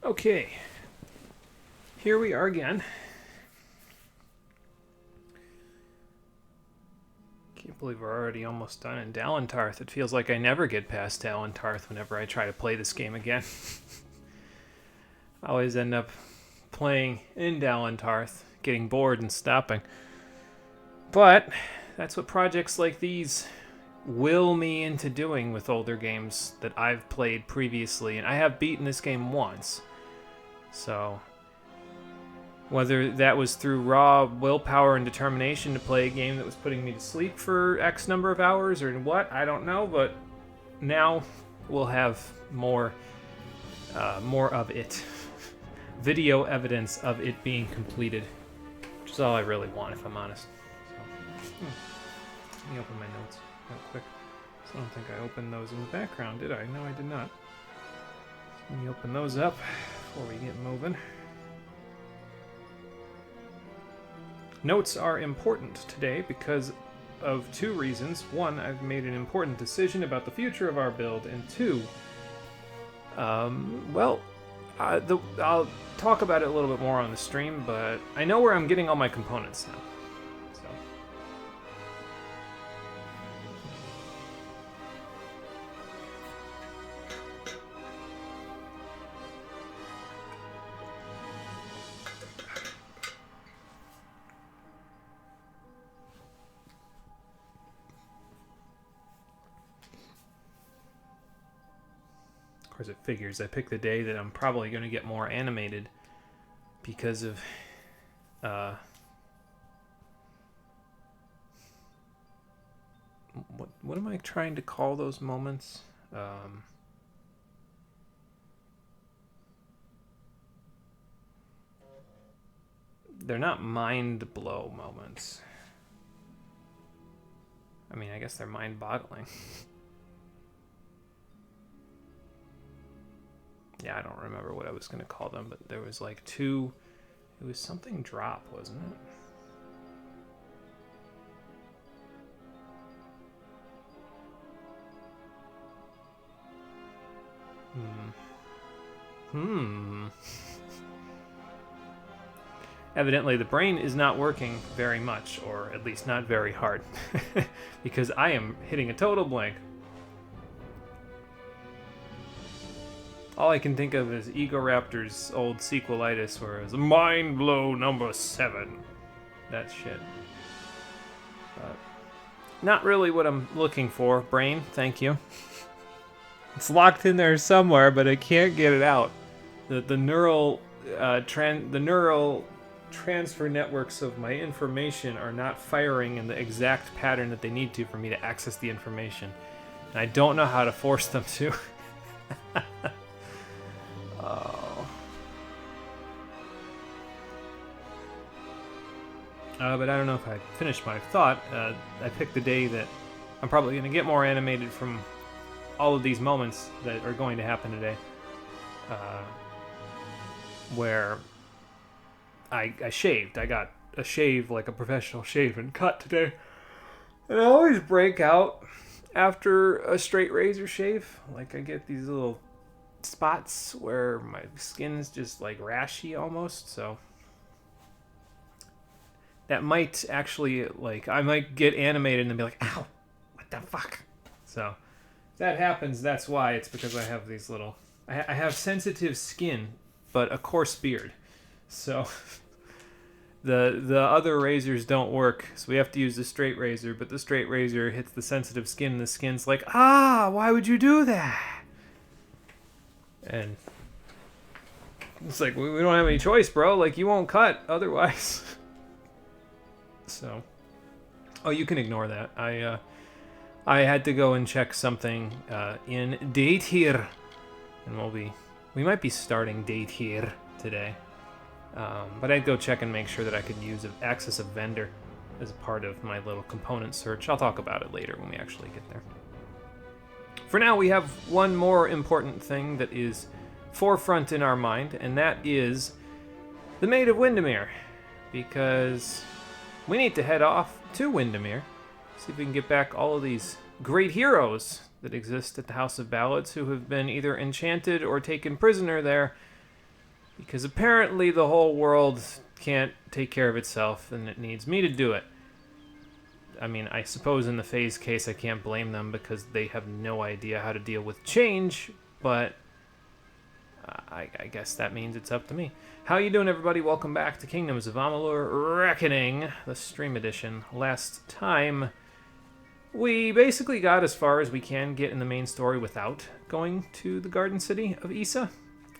Okay, here we are again. Can't believe we're already almost done in Dalentarth. It feels like I never get past Dalentarth whenever I try to play this game again. I always end up playing in Dalentarth, getting bored and stopping. But that's what projects like these will me into doing with older games that I've played previously, and I have beaten this game once. So, whether that was through raw willpower and determination to play a game that was putting me to sleep for X number of hours or what, I don't know, but now we'll have more of it. Video evidence of it being completed, which is all I really want, if I'm honest. So, let me open my notes real quick. So I don't think I opened those in the background, did I? No, I did not. Let me open those up before we get moving. Notes are important today because of two reasons. One, I've made an important decision about the future of our build, and two, I'll talk about it a little bit more on the stream, but I know where I'm getting all my components now. So. Of course, it figures I picked the day that I'm probably going to get more animated because of what am I trying to call those moments? They're not mind blow moments. I mean, I guess they're mind boggling. Yeah, I don't remember what I was going to call them, but there was like two... It was something drop, wasn't it? Evidently, the brain is not working very much, or at least not very hard, because I am hitting a total blank. All I can think of is Egoraptor's old sequelitis, where it's mind blow number 7. That shit. But not really what I'm looking for. Brain, thank you. It's locked in there somewhere, but I can't get it out. The neural transfer networks of my information are not firing in the exact pattern that they need to for me to access the information. And I don't know how to force them to. Oh. But I don't know if I finished my thought. I picked the day that I'm probably going to get more animated from all of these moments that are going to happen today. Where I shaved. I got a shave, like a professional shave and cut today. And I always break out after a straight razor shave. Like, I get these little spots where my skin's just like rashy almost, so that might actually, like, I might get animated and be like, ow, what the fuck? So if that happens, that's why. It's because I have these little, I have sensitive skin but a coarse beard, so the other razors don't work, so we have to use the straight razor, but the straight razor hits the sensitive skin and the skin's like, why would you do that? And it's like, we don't have any choice, bro. Like, you won't cut otherwise. So, you can ignore that. I had to go and check something in Date Here, and we might be starting Date Here today. But I'd go check and make sure that I could access a vendor as a part of my little component search. I'll talk about it later when we actually get there. For now, we have one more important thing that is forefront in our mind, and that is the Maid of Windermere, because we need to head off to Windermere, see if we can get back all of these great heroes that exist at the House of Ballads who have been either enchanted or taken prisoner there Because apparently the whole world can't take care of itself and it needs me to do it. I mean, I suppose in the phase case I can't blame them because they have no idea how to deal with change, but I guess that means it's up to me. How you doing, everybody? Welcome back to Kingdoms of Amalur Reckoning, the stream edition. Last time, we basically got as far as we can get in the main story without going to the Garden City of Issa.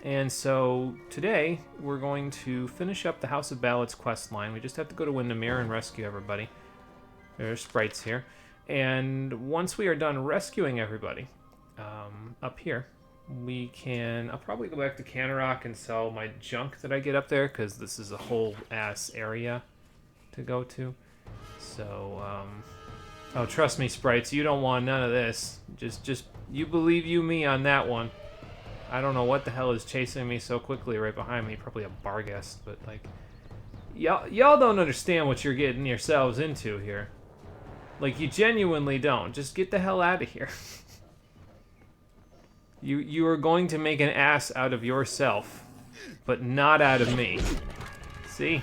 And so today, we're going to finish up the House of Ballad's quest line. We just have to go to Windermere and rescue everybody. There's sprites here. And once we are done rescuing everybody up here, we can... I'll probably go back to Canarok and sell my junk that I get up there, because this is a whole ass area to go to. So, oh, trust me, sprites, you don't want none of this. Just you believe you me on that one. I don't know what the hell is chasing me so quickly right behind me. Probably a Barghest, but like... Y'all don't understand what you're getting yourselves into here. Like, you genuinely don't. Just get the hell out of here. You are going to make an ass out of yourself, but not out of me. See?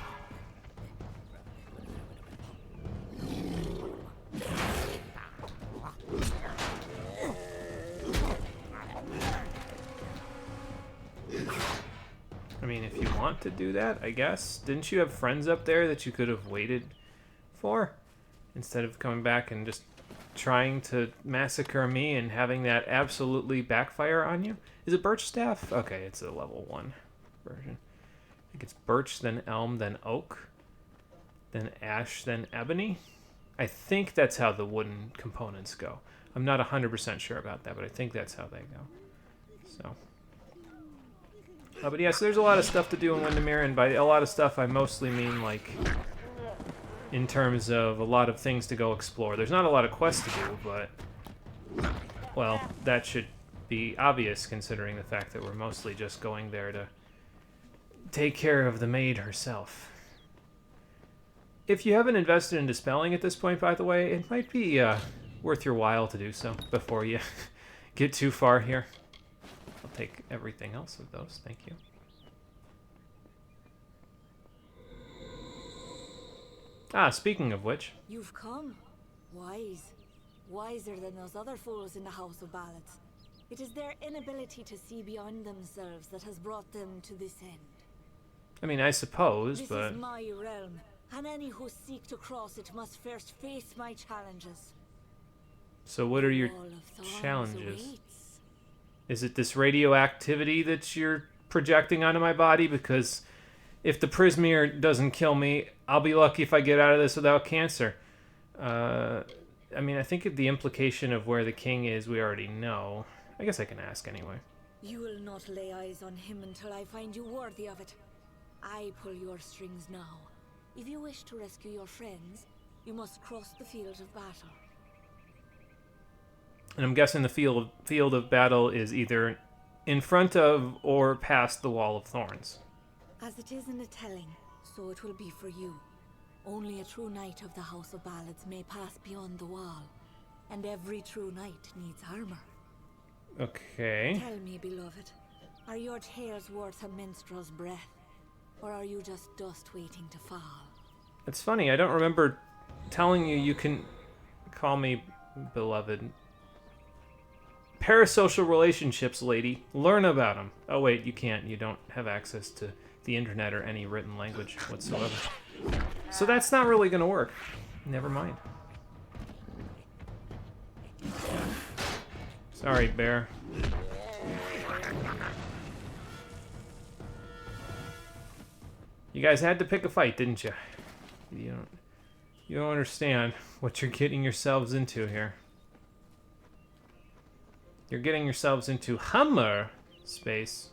I mean, if you want to do that, I guess. Didn't you have friends up there that you could have waited for? Instead of coming back and just trying to massacre me and having that absolutely backfire on you? Is it birch staff? Okay, it's a level 1 version. I think it's birch, then elm, then oak, then ash, then ebony. I think that's how the wooden components go. I'm not 100% sure about that, but I think that's how they go. So... but yeah, so there's a lot of stuff to do in Windermere, and by a lot of stuff I mostly mean, like, in terms of a lot of things to go explore. There's not a lot of quests to do, but, well, that should be obvious considering the fact that we're mostly just going there to take care of the maid herself. If you haven't invested in dispelling at this point, by the way, it might be worth your while to do so before you get too far here. I'll take everything else of those, thank you. Ah, speaking of which... You've come. Wise. Wiser than those other fools in the House of Ballads. It is their inability to see beyond themselves that has brought them to this end. I mean, I suppose, but... This is my realm, and any who seek to cross it must first face my challenges. So what are your challenges? Is it this radioactivity that you're projecting onto my body? Because if the Prismere doesn't kill me, I'll be lucky if I get out of this without cancer. I mean, I think the implication of where the king is, we already know. I guess I can ask anyway. You will not lay eyes on him until I find you worthy of it. I pull your strings now. If you wish to rescue your friends, you must cross the field of battle. And I'm guessing the field of battle is either in front of or past the Wall of Thorns. As it is in the telling, so it will be for you. Only a true knight of the House of Ballads may pass beyond the wall, and every true knight needs armor. Okay. Tell me, beloved, are your tales worth a minstrel's breath, or are you just dust waiting to fall? It's funny, I don't remember telling you you can call me beloved. Parasocial relationships, lady. Learn about them. Oh wait, you can't. You don't have access to the internet or any written language whatsoever. So that's not really gonna work. Never mind. Sorry, bear. You guys had to pick a fight, didn't you? You don't understand what you're getting yourselves into here. You're getting yourselves into Hummer space.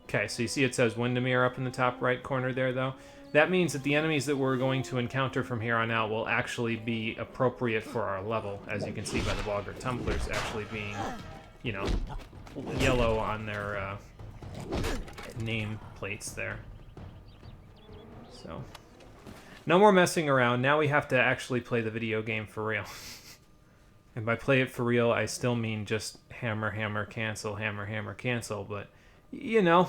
Okay, so you see it says Windermere up in the top right corner there, though. That means that the enemies that we're going to encounter from here on out will actually be appropriate for our level, as you can see by the Bogger Tumblers actually being, you know, yellow on their name plates there. So, no more messing around. Now we have to actually play the video game for real. And by play it for real, I still mean just hammer, hammer, cancel, but, you know,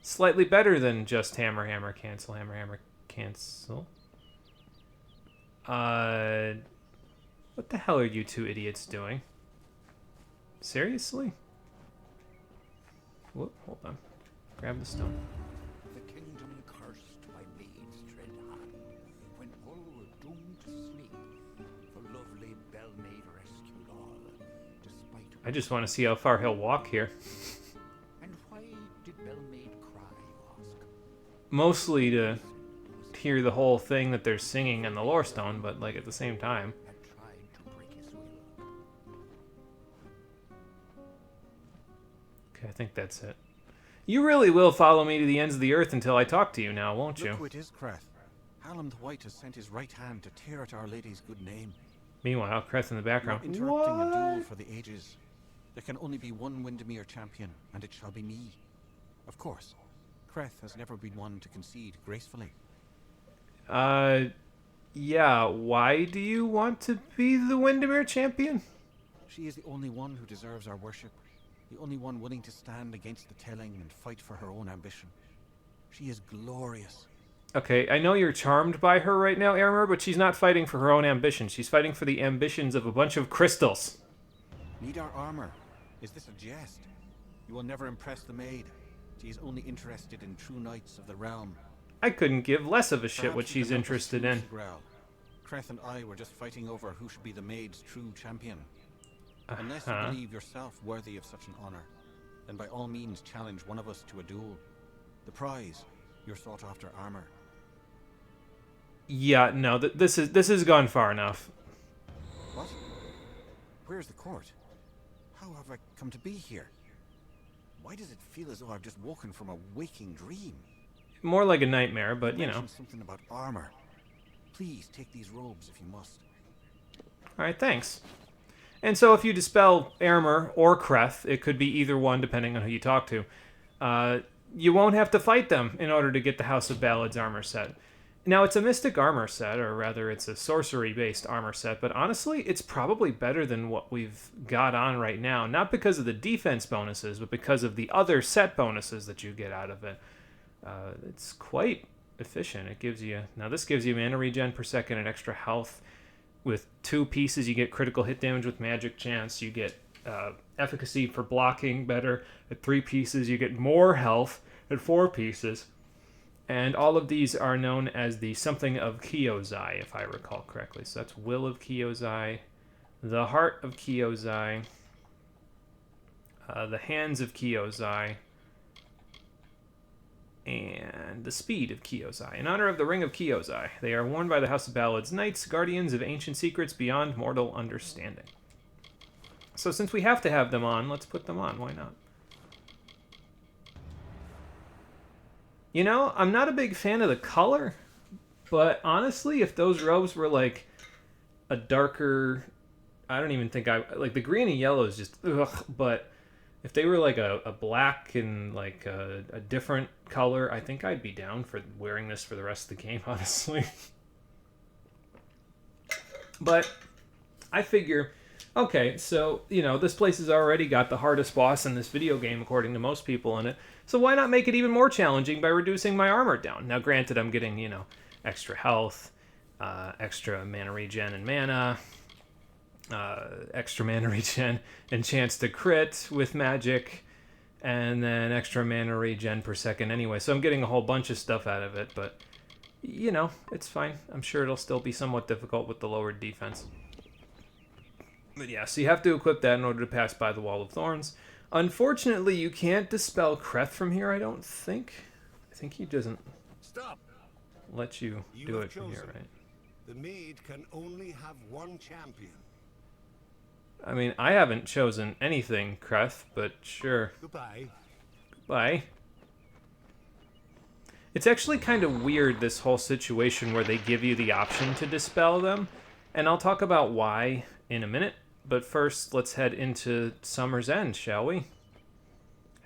Slightly better than just hammer, hammer, cancel, hammer, hammer, cancel. What the hell are you two idiots doing? Seriously? Whoop, hold on. Grab the stone. The kingdom cursed by Maid's dread hand, when all were doomed to sleep, the lovely Bellmaid rescued all, despite... I just want to see how far he'll walk here. And why did Bellmaid cry, you ask? Mostly to hear the whole thing that they're singing in the lore stone, but like at the same time. Had tried to break his will. Okay, I think that's it. You really will follow me to the ends of the earth until I talk to you now, won't you? Look who it is, Creth. Hallam the White has sent his right hand to tear at Our Lady's good name. Meanwhile, Creth in the You are background. interrupting a duel What? for the ages. There can only be one Windermere champion, and it shall be me. Of course, Creth has never been one to concede gracefully. Yeah, why do you want to be the Windermere champion? She is the only one who deserves our worship, the only one willing to stand against the telling and fight for her own ambition. She is glorious. Okay, I know you're charmed by her right now, Aramir, but she's not fighting for her own ambition. She's fighting for the ambitions of a bunch of crystals. Need our armor? Is this a jest? You will never impress the maid. She is only interested in true knights of the realm. I couldn't give less of a shit Perhaps what you she's can help us interested soothe in. the growl. Creth and I were just fighting over who should be the maid's true champion. Unless you Uh-huh. believe yourself worthy of such an honor, then by all means challenge one of us to a duel. The prize, your sought-after armor. Yeah, no, this has gone far enough. What? Where's the court? How have I come to be here? Why does it feel as though I've just woken from a waking dream? More like a nightmare, but you know. mentioned something about armor. Please take these robes if you must. Alright, thanks. And so if you dispel Aramir or Creth, it could be either one depending on who you talk to, you won't have to fight them in order to get the House of Ballads armor set. Now, it's a mystic armor set, or rather it's a sorcery-based armor set, but honestly, it's probably better than what we've got on right now, not because of the defense bonuses, but because of the other set bonuses that you get out of it. It's quite efficient. It gives you... Now, this gives you mana regen per second and extra health. With 2 pieces, you get critical hit damage with magic chance. You get efficacy for blocking better. At 3 pieces, you get more health. At 4 pieces... And all of these are known as the something of Kyozai, if I recall correctly. So that's Will of Kyozai, the Heart of Kyozai, the Hands of Kyozai, and the Speed of Kyozai. In honor of the Ring of Kyozai, they are worn by the House of Ballads Knights, guardians of ancient secrets beyond mortal understanding. So since we have to have them on, let's put them on. Why not? You know, I'm not a big fan of the color, but honestly, if those robes were like a darker, I don't even think like the green and yellow is just ugh, but if they were like a black and like a different color, I think I'd be down for wearing this for the rest of the game, honestly. But I figure, okay, so, you know, this place has already got the hardest boss in this video game, according to most people in it. So why not make it even more challenging by reducing my armor down? Now, granted, I'm getting, you know, extra health, extra mana regen and mana, extra mana regen and chance to crit with magic, and then extra mana regen per second anyway. So I'm getting a whole bunch of stuff out of it, but, you know, it's fine. I'm sure it'll still be somewhat difficult with the lowered defense. But yeah, so you have to equip that in order to pass by the Wall of Thorns. Unfortunately, you can't dispel Creth from here, I don't think. I think he doesn't Stop! let you You do have it from here, chosen. right? The maid can only have one champion. I mean, I haven't chosen anything, Creth, but sure. Goodbye. Bye. It's actually kind of weird, this whole situation where they give you the option to dispel them, and I'll talk about why in a minute. But first, let's head into Summer's End, shall we?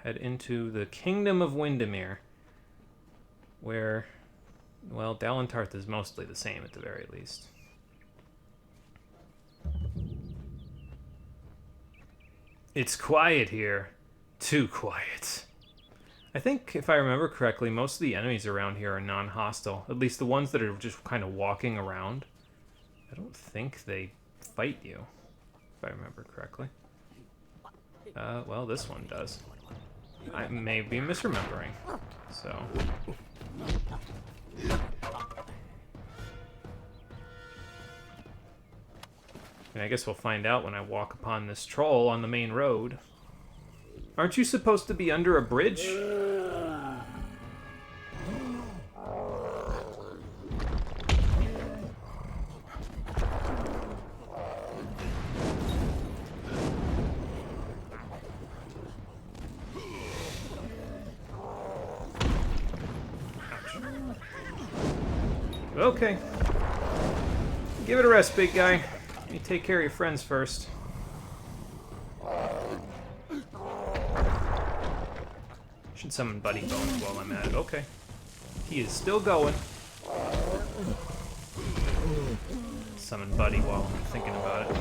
Head into the Kingdom of Windermere, where, well, Dalentarth is mostly the same at the very least. It's quiet here. Too quiet. I think, if I remember correctly, most of the enemies around here are non-hostile. At least the ones that are just kind of walking around. I don't think they fight you, if I remember correctly. Well, this one does. I may be misremembering, so... And I guess we'll find out when I walk upon this troll on the main road. Aren't you supposed to be under a bridge? Okay. Give it a rest, big guy. Let me take care of your friends first. Should summon Buddy Bones while I'm at it. Okay. He is still going. Summon Buddy while I'm thinking about it.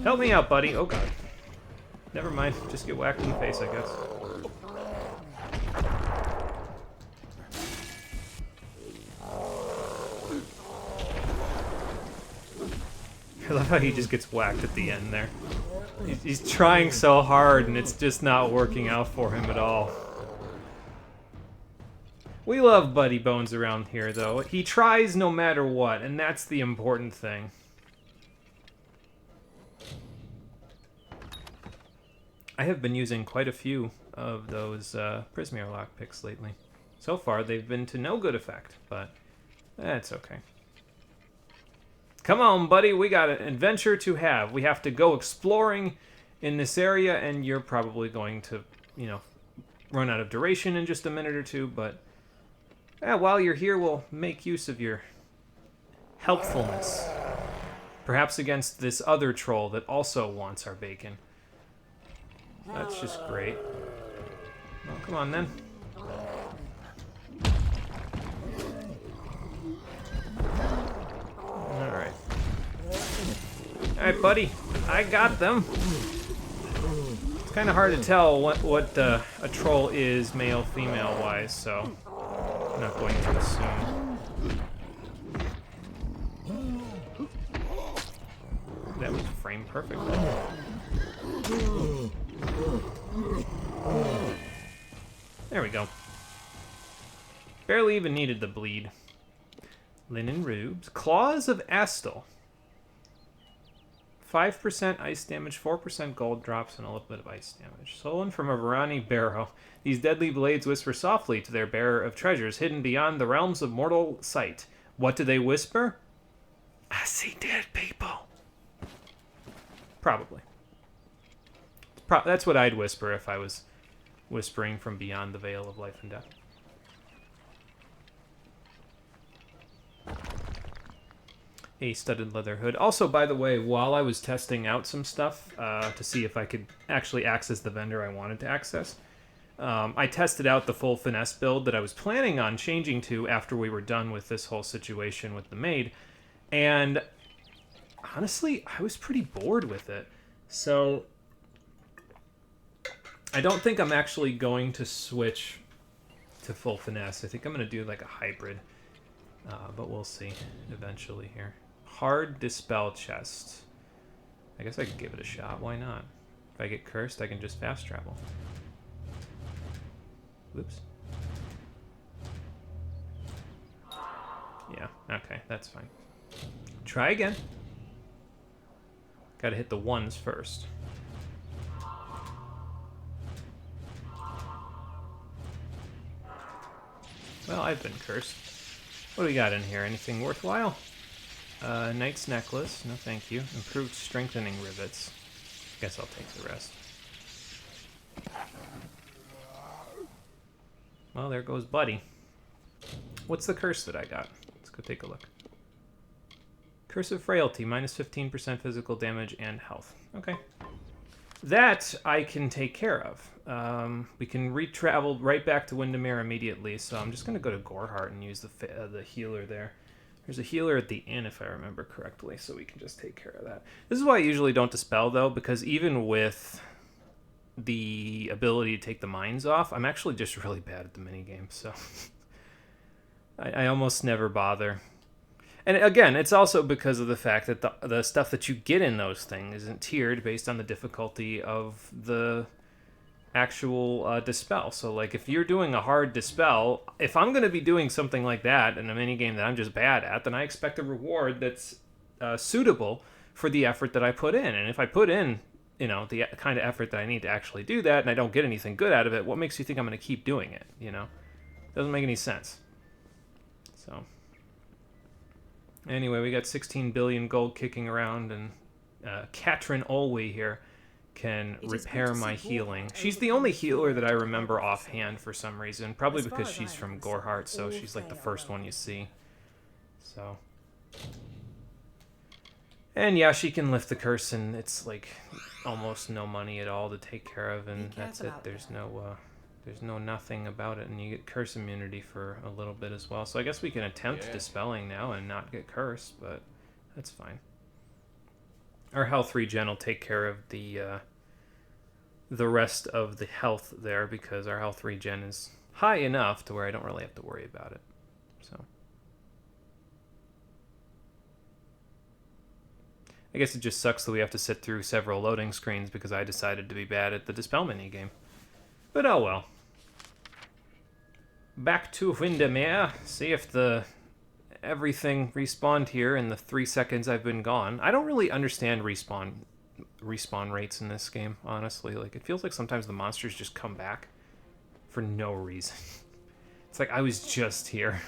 Help me out, buddy. Oh, God. Never mind. Just get whacked in the face, I guess. I love how he just gets whacked at the end there. He's trying so hard, and it's just not working out for him at all. We love Buddy Bones around here, though. He tries no matter what, and that's the important thing. I have been using quite a few of those Prismere lockpicks lately. So far, they've been to no good effect, but that's okay. Come on, buddy, we got an adventure to have. We have to go exploring in this area, and you're probably going to, you know, run out of duration in just a minute or two, but while you're here, we'll make use of your helpfulness. Perhaps against this other troll that also wants our bacon. That's just great. Well, come on, then. Alright. Alright, buddy. I got them. It's kind of hard to tell what a troll is male, female wise, so I'm not going to assume. That was framed perfectly. There we go. Barely even needed the bleed. Linen Rubes. Claws of Astal. 5% ice damage, 4% gold drops, and a little bit of ice damage. Stolen from a Varani barrow. These deadly blades whisper softly to their bearer of treasures hidden beyond the realms of mortal sight. What do they whisper? I see dead people. Probably. That's what I'd whisper if I was whispering from beyond the veil of life and death. A studded leather hood. Also, by the way, while I was testing out some stuff to see if I could actually access the vendor I wanted to access, I tested out the full finesse build that I was planning on changing to after we were done with this whole situation with the maid, and honestly, I was pretty bored with it. So I don't think I'm actually going to switch to full finesse. I think I'm going to do like a hybrid, but we'll see eventually here. Hard Dispel Chest. I guess I could give it a shot. Why not? If I get cursed, I can just fast travel. Whoops. Yeah, okay, that's fine. Try again. Gotta hit the ones first. Well, I've been cursed. What do we got in here? Anything worthwhile? Knight's Necklace. No, thank you. Improved Strengthening Rivets. Guess I'll take the rest. Well, there goes Buddy. What's the curse that I got? Let's go take a look. Curse of Frailty, minus 15% physical damage and health. Okay. That I can take care of. We can re-travel right back to Windermere immediately, so I'm just going to go to Goreheart and use the healer there. There's a healer at the inn, if I remember correctly, so we can just take care of that. This is why I usually don't dispel, though, because even with the ability to take the mines off, I'm actually just really bad at the minigames, so I almost never bother. And again, it's also because of the fact that the stuff that you get in those things isn't tiered based on the difficulty of the actual dispel. So, like, if you're doing a hard dispel, if I'm going to be doing something like that in a minigame that I'm just bad at, then I expect a reward that's suitable for the effort that I put in. And if I put in, the kind of effort that I need to actually do that, and I don't get anything good out of it, what makes you think I'm going to keep doing it? Doesn't make any sense. So, anyway, we got 16 billion gold kicking around, and Katrin Olwe here can repair my healing. She's the only healer that I remember offhand for some reason, probably because she's from Gorhart, so she's like the first one you see. So, and yeah, she can lift the curse, and it's like almost no money at all to take care of, and that's it. There's no nothing about it, and you get curse immunity for a little bit as well. So I guess we can attempt dispelling now and not get cursed, but that's fine. Our health regen will take care of the rest of the health there, because our health regen is high enough to where I don't really have to worry about it. So I guess it just sucks that we have to sit through several loading screens because I decided to be bad at the dispel minigame. But oh well. Back to Windermere. See if everything respawned here in the 3 seconds I've been gone. I don't really understand respawn rates in this game, honestly. Like, it feels like sometimes the monsters just come back for no reason. It's like I was just here.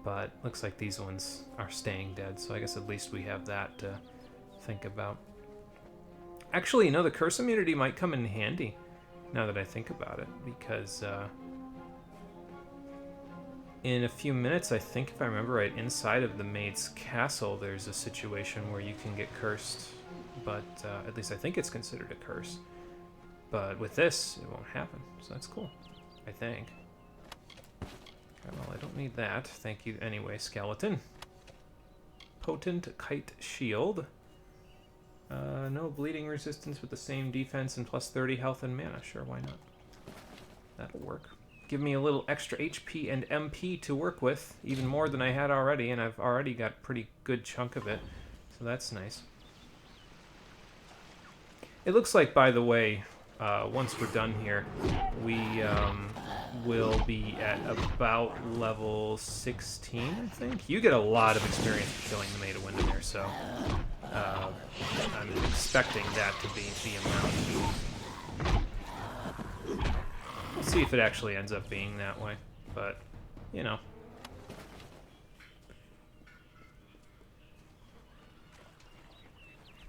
But looks like these ones are staying dead, so I guess at least we have that to think about. Actually, the curse immunity might come in handy now that I think about it, because in a few minutes, I think, if I remember right, inside of the maid's castle, there's a situation where you can get cursed, but at least I think it's considered a curse. But with this, it won't happen, so that's cool, I think. Well, I don't need that. Thank you anyway, skeleton. Potent kite shield. No bleeding resistance with the same defense and plus 30 health and mana. Sure, why not? That'll work. Give me a little extra HP and MP to work with, even more than I had already, and I've already got a pretty good chunk of it, so that's nice. It looks like, by the way, once we're done here, we will be at about level 16, I think. You get a lot of experience killing the Maid of Windermere, so I'm expecting that to be the amount. We'll see if it actually ends up being that way, but, I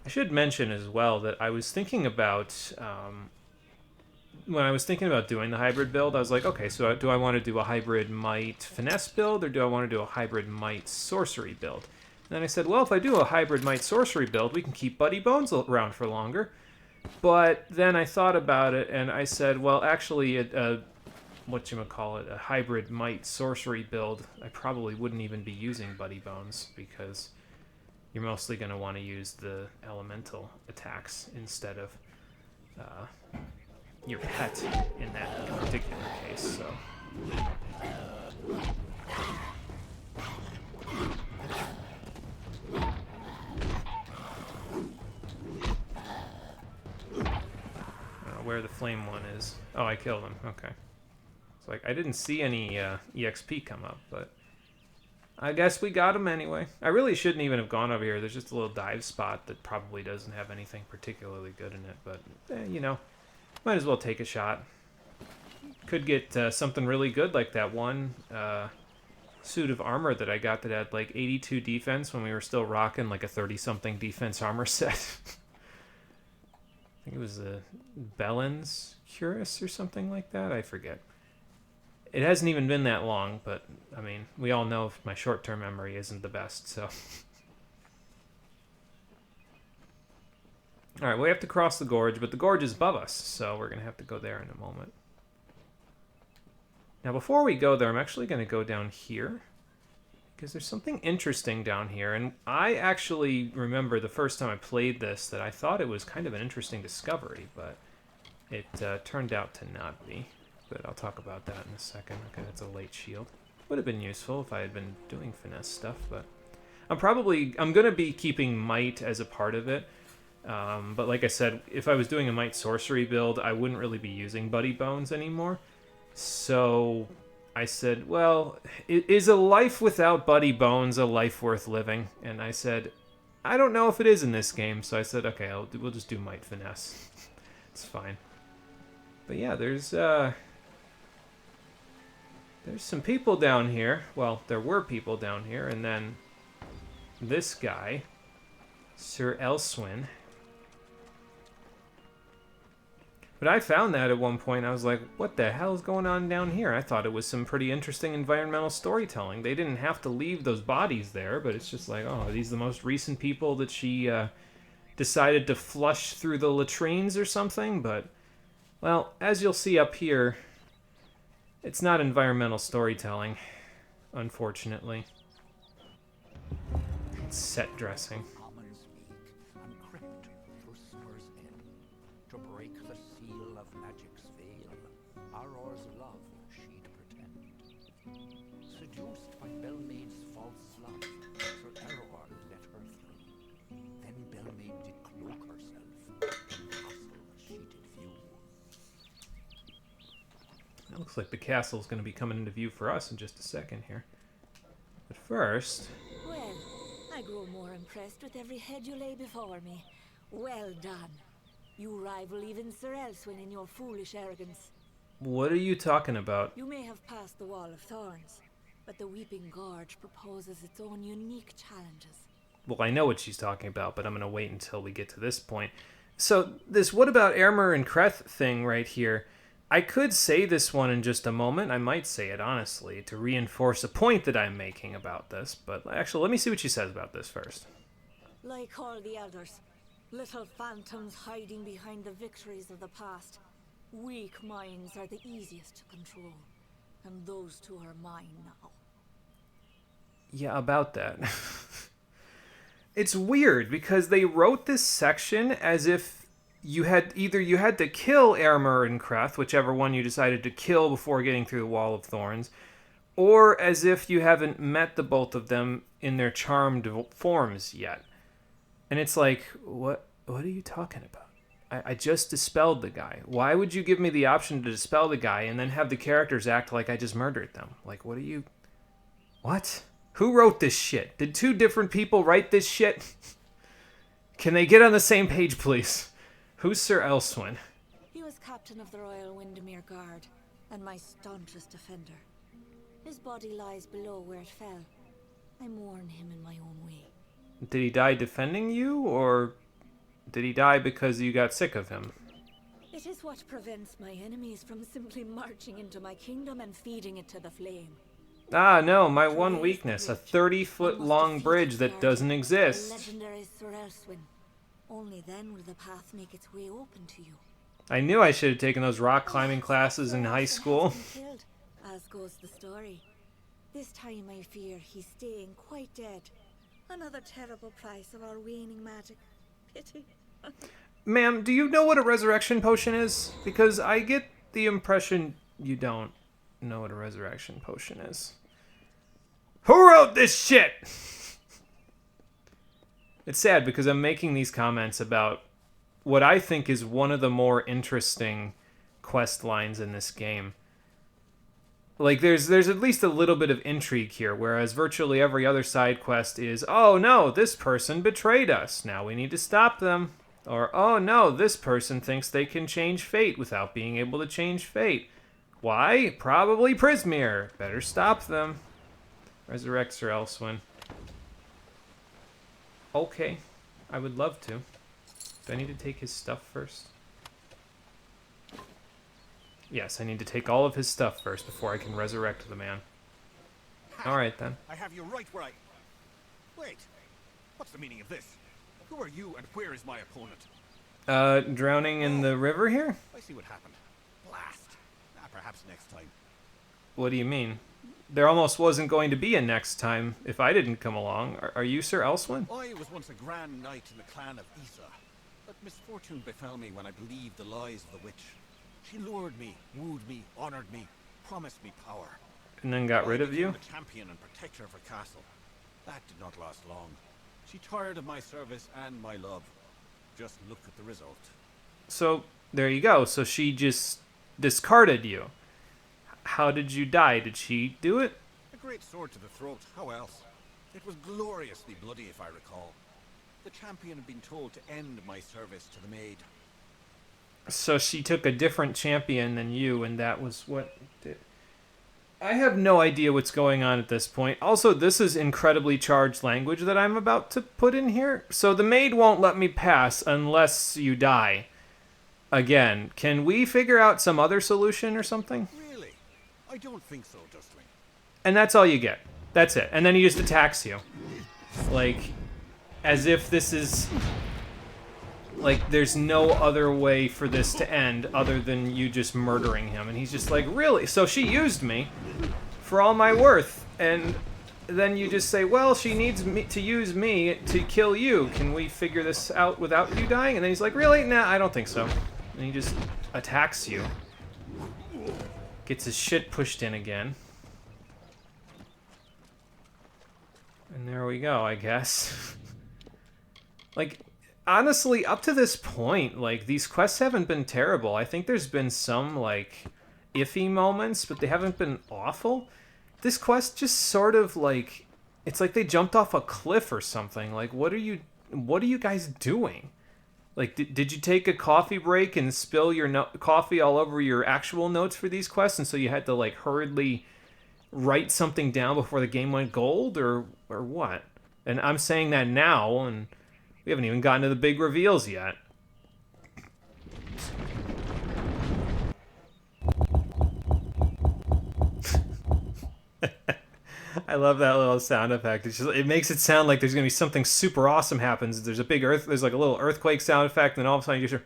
should mention as well that I was thinking about, when I was thinking about doing the hybrid build, I was like, okay, so do I want to do a hybrid might finesse build, or do I want to do a hybrid might sorcery build? And then I said, well, if I do a hybrid might sorcery build, we can keep Buddy Bones around for longer. But then I thought about it, and I said, well, actually, a hybrid might sorcery build, I probably wouldn't even be using Buddy Bones, because you're mostly going to want to use the elemental attacks instead of your pet in that particular case, so. Where the flame one is. Oh, I killed him. Okay. It's like I didn't see any EXP come up, but I guess we got him anyway. I really shouldn't even have gone over here. There's just a little dive spot that probably doesn't have anything particularly good in it, but might as well take a shot. Could get something really good like that one suit of armor that I got that had like 82 defense when we were still rocking like a 30-something defense armor set. I think it was a Belen's Curus or something like that. I forget. It hasn't even been that long, but, I mean, we all know my short-term memory isn't the best, so. Alright, we have to cross the gorge, but the gorge is above us, so we're going to have to go there in a moment. Now, before we go there, I'm actually going to go down here because there's something interesting down here. And I actually remember the first time I played this that I thought it was kind of an interesting discovery, but it turned out to not be. But I'll talk about that in a second. Okay, that's a late shield. Would have been useful if I had been doing finesse stuff, but I'm going to be keeping might as a part of it. But like I said, if I was doing a might sorcery build, I wouldn't really be using Buddy Bones anymore. So I said, well, is a life without Buddy Bones a life worth living? And I said, I don't know if it is in this game. So I said, okay, we'll just do might finesse. It's fine. But yeah, there's some people down here. Well, there were people down here, and then this guy, Sir Elswin. But I found that at one point. I was like, what the hell is going on down here? I thought it was some pretty interesting environmental storytelling. They didn't have to leave those bodies there, but it's just like, oh, are these the most recent people that she decided to flush through the latrines or something? But, well, as you'll see up here, it's not environmental storytelling, unfortunately. It's set dressing. Almonds meek and crept through summer's end to break the seal of magic's veil. Auror's love she'd pretend. Seduced by Belmaid's false love, Sir Auror let her through. Then Belmaid did cloak herself in the castle she did view. It looks like the castle's going to be coming into view for us in just a second here. But first... Well, I grow more impressed with every head you lay before me. Well done. You rival even Sir Elswin in your foolish arrogance. What are you talking about? You may have passed the Wall of Thorns, but the Weeping Gorge proposes its own unique challenges. Well, I know what she's talking about, but I'm going to wait until we get to this point. So, this what about Amalur and Creth thing right here, I could say this one in just a moment. I might say it honestly to reinforce a point that I'm making about this, but actually, let me see what she says about this first. Like all the elders, little phantoms hiding behind the victories of the past. Weak minds are the easiest to control, and those two are mine now. Yeah, about that. It's weird because they wrote this section as if you had to kill Amalur and Creth, whichever one you decided to kill before getting through the Wall of Thorns, or as if you haven't met the both of them in their charmed forms yet. And it's like, what are you talking about? I just dispelled the guy. Why would you give me the option to dispel the guy and then have the characters act like I just murdered them? Like, what? Who wrote this shit? Did two different people write this shit? Can they get on the same page, please? Who's Sir Elswin? He was captain of the Royal Windermere Guard, and my staunchest defender. His body lies below where it fell. I mourn him in my own way. Did he die defending you, or did he die because you got sick of him? It is what prevents my enemies from simply marching into my kingdom and feeding it to the flame. Ah, no, my one weakness, a 30-foot-long bridge that doesn't exist. Legendary Sir Elswin. Only then will the path make its way open to you. I knew I should have taken those rock climbing classes in high school. Killed, as goes the story. This time I fear he's staying quite dead. Another terrible price of our waning magic. Pity. Ma'am, do you know what a resurrection potion is? Because I get the impression you don't know what a resurrection potion is. Who wrote this shit? It's sad because I'm making these comments about what I think is one of the more interesting quest lines in this game. Like, there's at least a little bit of intrigue here, whereas virtually every other side quest is, oh no, this person betrayed us, now we need to stop them. Or, oh no, this person thinks they can change fate without being able to change fate. Why? Probably Prismere. Better stop them. Resurrect Sir Elswin. Okay, I would love to. Do I need to take his stuff first? Yes, I need to take all of his stuff first before I can resurrect the man. Alright then. I have you right where I... Wait. What's the meaning of this? Who are you and where is my opponent? Drowning in the river here? I see what happened. Blast. Perhaps next time. What do you mean? there almost wasn't going to be a next time if I didn't come along. Are you Sir Elswin? I was once a grand knight in the clan of Isa, but misfortune befell me when I believed the lies of the witch. She lured me, wooed me, honored me, promised me power. And then got rid I of became you? the champion and protector of her castle. That did not last long. She tired of my service and my love. Just look at the result. So, there you go. So she just discarded you. How did you die? Did she do it? A great sword to the throat, how else? It was gloriously bloody, if I recall. The champion had been told to end my service to the maid. So she took a different champion than you, and that was what did... I have no idea what's going on at this point. Also, this is incredibly charged language that I'm about to put in here. So the maid won't let me pass unless you die. Again, can we figure out some other solution or something? Really? I don't think so, Dustling. And that's all you get. That's it. And then he just attacks you. Like, as if this is... Like, there's no other way for this to end other than you just murdering him. And he's just like, really? So she used me for all my worth. And then you just say, well, she needs me to use me to kill you. Can we figure this out without you dying? And then he's like, really? Nah, I don't think so. And he just attacks you. Gets his shit pushed in again. And there we go, I guess. Like... Honestly, up to this point, like, these quests haven't been terrible. I think there's been some, like, iffy moments, but they haven't been awful. This quest just sort of, like, it's like they jumped off a cliff or something. Like, what are you guys doing? Like, did you take a coffee break and spill your coffee all over your actual notes for these quests, and so you had to, like, hurriedly write something down before the game went gold, or what? And I'm saying that now, and... We haven't even gotten to the big reveals yet. I love that little sound effect. It's just, it makes it sound like there's gonna be something super awesome happens. There's there's like a little earthquake sound effect, and then all of a sudden you just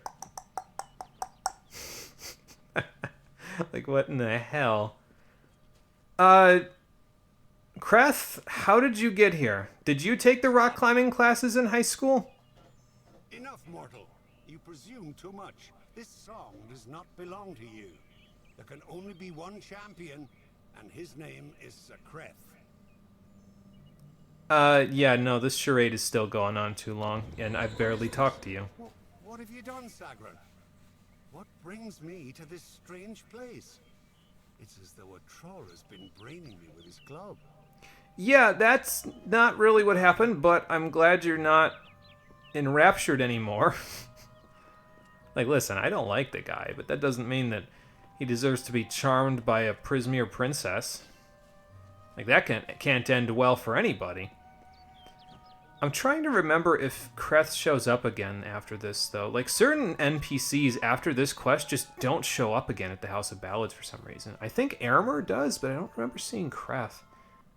hear... Like, what in the hell? Kreth, how did you get here? Did you take the rock climbing classes in high school? Enough, mortal. You presume too much. This song does not belong to you. There can only be one champion, and his name is Sir Kreth. Yeah, no, this charade is still going on too long, and I've barely talked to you. What have you done, Sagran? What brings me to this strange place? It's as though a troll has been braining me with his club. Yeah, that's not really what happened, but I'm glad you're not enraptured anymore. Like, listen, I don't like the guy, but that doesn't mean that he deserves to be charmed by a Prismere princess. Like, that can't end well for anybody. I'm trying to remember if Kreth shows up again after this, though. Like, certain NPCs after this quest just don't show up again at the House of Ballads for some reason. I think Aramur does, but I don't remember seeing Kreth.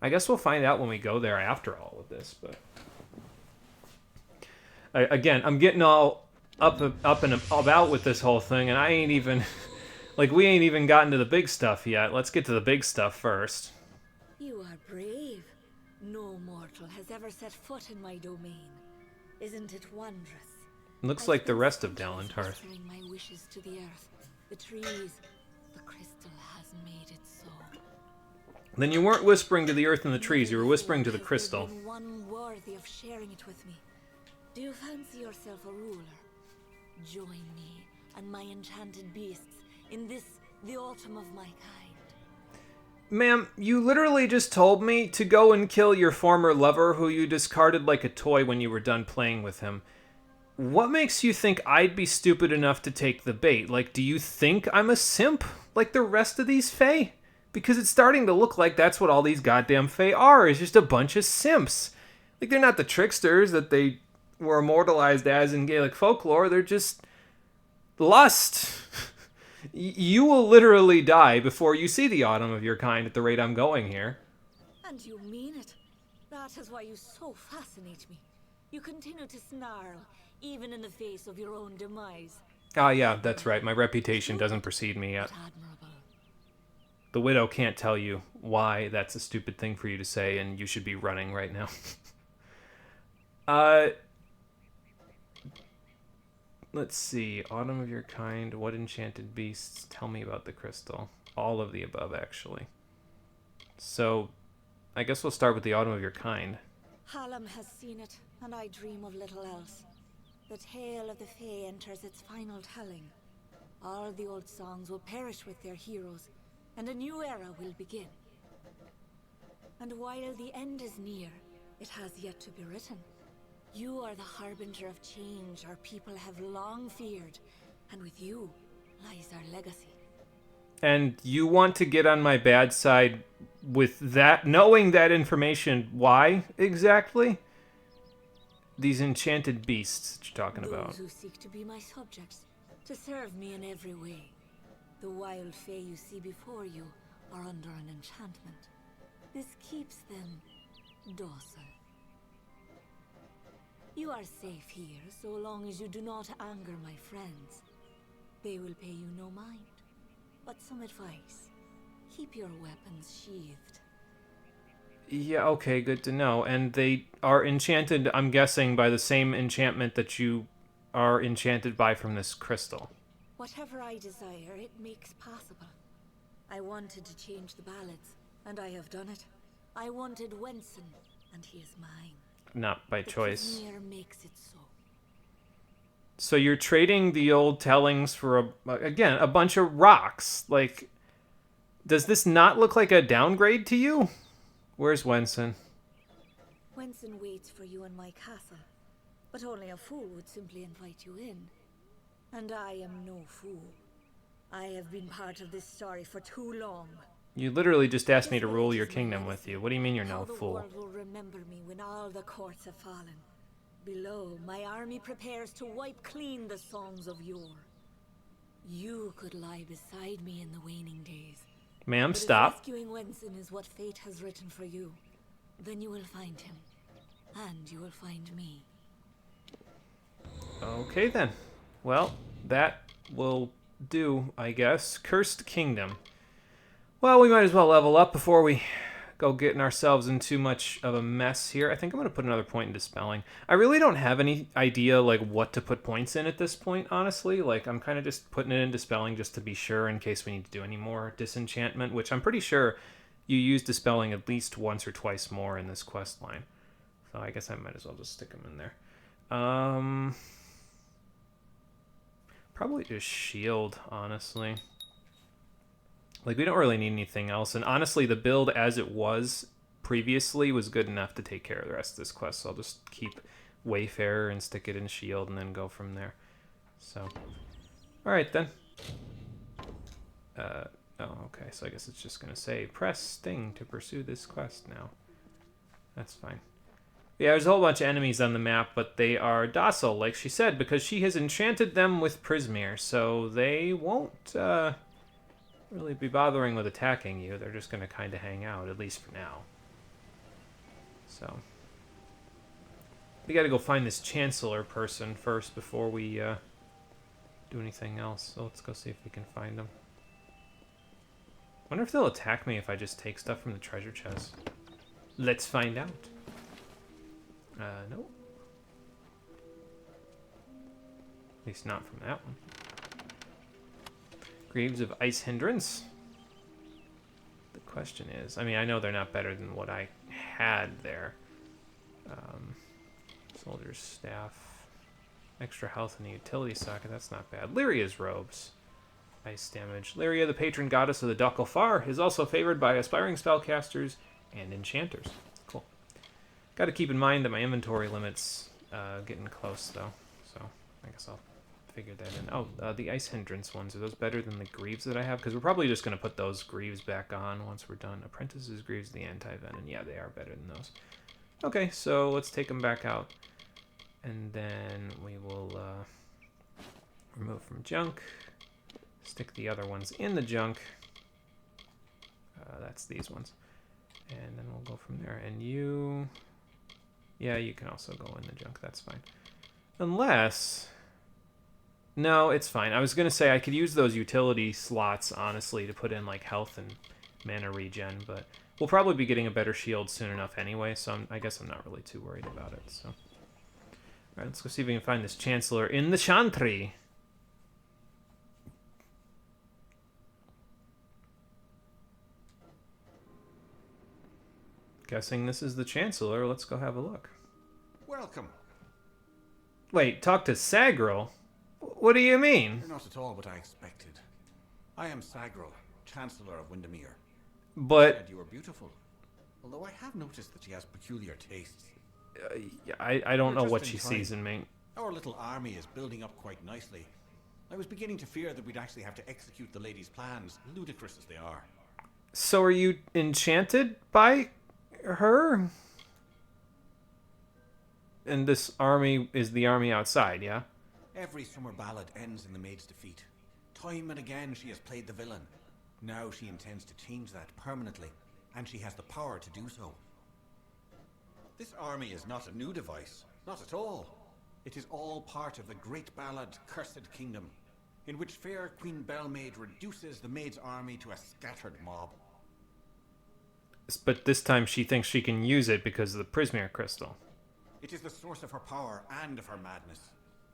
I guess we'll find out when we go there after all of this, but... Again, I'm getting all up and about with this whole thing, and I ain't even... Like, we ain't even gotten to the big stuff yet. Let's get to the big stuff first. You are brave. No mortal has ever set foot in my domain. Isn't it wondrous? Looks like the rest of Dalentarth. Whispering my wishes to the earth, the trees, the crystal has made it so. Then you weren't whispering to the earth and the trees, you were whispering to the crystal. Has there been one worthy of sharing it with me? Do you fancy yourself a ruler? Join me and my enchanted beasts in this, the autumn of my kind. Ma'am, you literally just told me to go and kill your former lover who you discarded like a toy when you were done playing with him. What makes you think I'd be stupid enough to take the bait? Like, do you think I'm a simp like the rest of these Fae? Because it's starting to look like that's what all these goddamn Fae are, is just a bunch of simps. Like, they're not the tricksters that they were immortalized as in Gaelic folklore, they're just lust. You will literally die before you see the autumn of your kind at the rate I'm going here. And you mean it. That is why you so fascinate me. You continue to snarl, even in the face of your own demise. Ah, yeah, that's right. My reputation doesn't precede me yet. Admirable. the widow can't tell you why that's a stupid thing for you to say, and you should be running right now. Let's see. Autumn of your kind. What enchanted beasts? Tell me about the crystal. All of the above, actually. So, I guess we'll start with the autumn of your kind. Hallam has seen it, and I dream of little else. The tale of the Fae enters its final telling. All the old songs will perish with their heroes, and a new era will begin. And while the end is near, it has yet to be written. You are the harbinger of change our people have long feared, and with you lies our legacy. And you want to get on my bad side with that, knowing that information. Why exactly? These enchanted beasts that you're talking about. Those who seek to be my subjects, to serve me in every way. The wild Fae you see before you are under an enchantment. This keeps them docile. You are safe here so long as you do not anger my friends. They will pay you no mind. But some advice. Keep your weapons sheathed. Yeah, okay, good to know. And they are enchanted, I'm guessing, by the same enchantment that you are enchanted by from this crystal. Whatever I desire, it makes possible. I wanted to change the ballads, and I have done it. I wanted Wenson, and he is mine. Not by choice. The Prismere makes it so. So you're trading the old tellings for, again, a bunch of rocks. Like, does this not look like a downgrade to you? Where's Wenson? Wenson waits for you in my castle, but only a fool would simply invite you in. And I am no fool. I have been part of this story for too long. You literally just asked me to rule your kingdom with you. What do you mean you're no fool? The world will remember me when all the courts have fallen. Below, my army prepares to wipe clean the songs of yore. You could lie beside me in the waning days. Ma'am, But stop. if rescuing Wenson is what fate has written for you, then you will find him. And you will find me. Okay, then. Well, that will do, I guess. Cursed Kingdom. Well, we might as well level up before we go getting ourselves in too much of a mess here. I think I'm going to put another point in Dispelling. I really don't have any idea, like, what to put points in at this point, honestly. Like, I'm kind of just putting it in Dispelling just to be sure in case we need to do any more Disenchantment, which I'm pretty sure you use Dispelling at least once or twice more in this quest line. So I guess I might as well just stick them in there. Probably just Shield, honestly. Like, we don't really need anything else. And honestly, the build as it was previously was good enough to take care of the rest of this quest. So I'll just keep Wayfarer and stick it in Shield and then go from there. So, alright then. Oh, okay. So I guess it's just going to say, press Sting to pursue this quest now. That's fine. Yeah, there's a whole bunch of enemies on the map, but they are docile, like she said, because she has enchanted them with Prismere. So they won't really be bothering with attacking you. They're just going to kind of hang out, at least for now. So we got to go find this Chancellor person first before we do anything else. So let's go see if we can find them. Wonder if they'll attack me if I just take stuff from the treasure chest. Let's find out. Nope. At least not from that one. Greaves of Ice Hindrance. The question is, I mean, I know they're not better than what I had there. Soldier's Staff. Extra health in the utility socket, that's not bad. Lyria's Robes. Ice damage. Lyria, the patron goddess of the Dokkalfar, is also favored by aspiring spellcasters and enchanters. Cool. Got to keep in mind that my inventory limit's getting close, though. So I guess I'll figure that in. Oh, the Ice Hindrance ones. Are those better than the Greaves that I have? Because we're probably just going to put those Greaves back on once we're done. Apprentices, Greaves, the Anti-Venom. Yeah, they are better than those. Okay, so let's take them back out. And then we will remove from junk. Stick the other ones in the junk. That's these ones. And then we'll go from there. And you... Yeah, you can also go in the junk. That's fine. Unless... No, it's fine. I was going to say I could use those utility slots, honestly, to put in, like, health and mana regen, but we'll probably be getting a better shield soon enough anyway, so I guess I'm not really too worried about it. So, all right, let's go see if we can find this Chancellor in the Chantry. Guessing this is the Chancellor. Let's go have a look. Welcome. Wait, talk to Sagril? What do you mean? You're not at all what I expected. I am Sagril, Chancellor of Windermere. But Said you were beautiful. Although I have noticed that she has peculiar tastes. I don't know We're what just she in time. sees in me. Our little army is building up quite nicely. I was beginning to fear that we'd actually have to execute the lady's plans, ludicrous as they are. So are you enchanted by her? And this army is the army outside, yeah? Every summer ballad ends in the maid's defeat. Time and again she has played the villain. Now she intends to change that permanently, and she has the power to do so. This army is not a new device, not at all. It is all part of the great ballad Cursed Kingdom, in which fair Queen Bellmaid reduces the maid's army to a scattered mob. But this time she thinks she can use it because of the Prismere crystal. It is the source of her power and of her madness.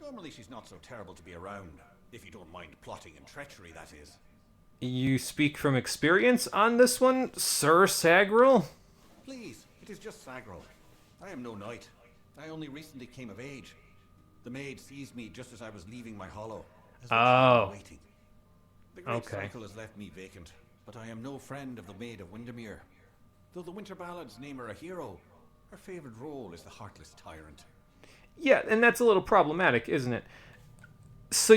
Normally she's not so terrible to be around, if you don't mind plotting and treachery, that is. You speak from experience on this one, Sir Sagril? Please, it is just Sagril. I am no knight. I only recently came of age. The maid seized me just as I was leaving my hollow. As though she had been waiting. The great cycle has left me vacant, but I am no friend of the Maid of Windermere. Though the Winter Ballads name her a hero, her favorite role is the heartless tyrant. Yeah, and that's a little problematic, isn't it? So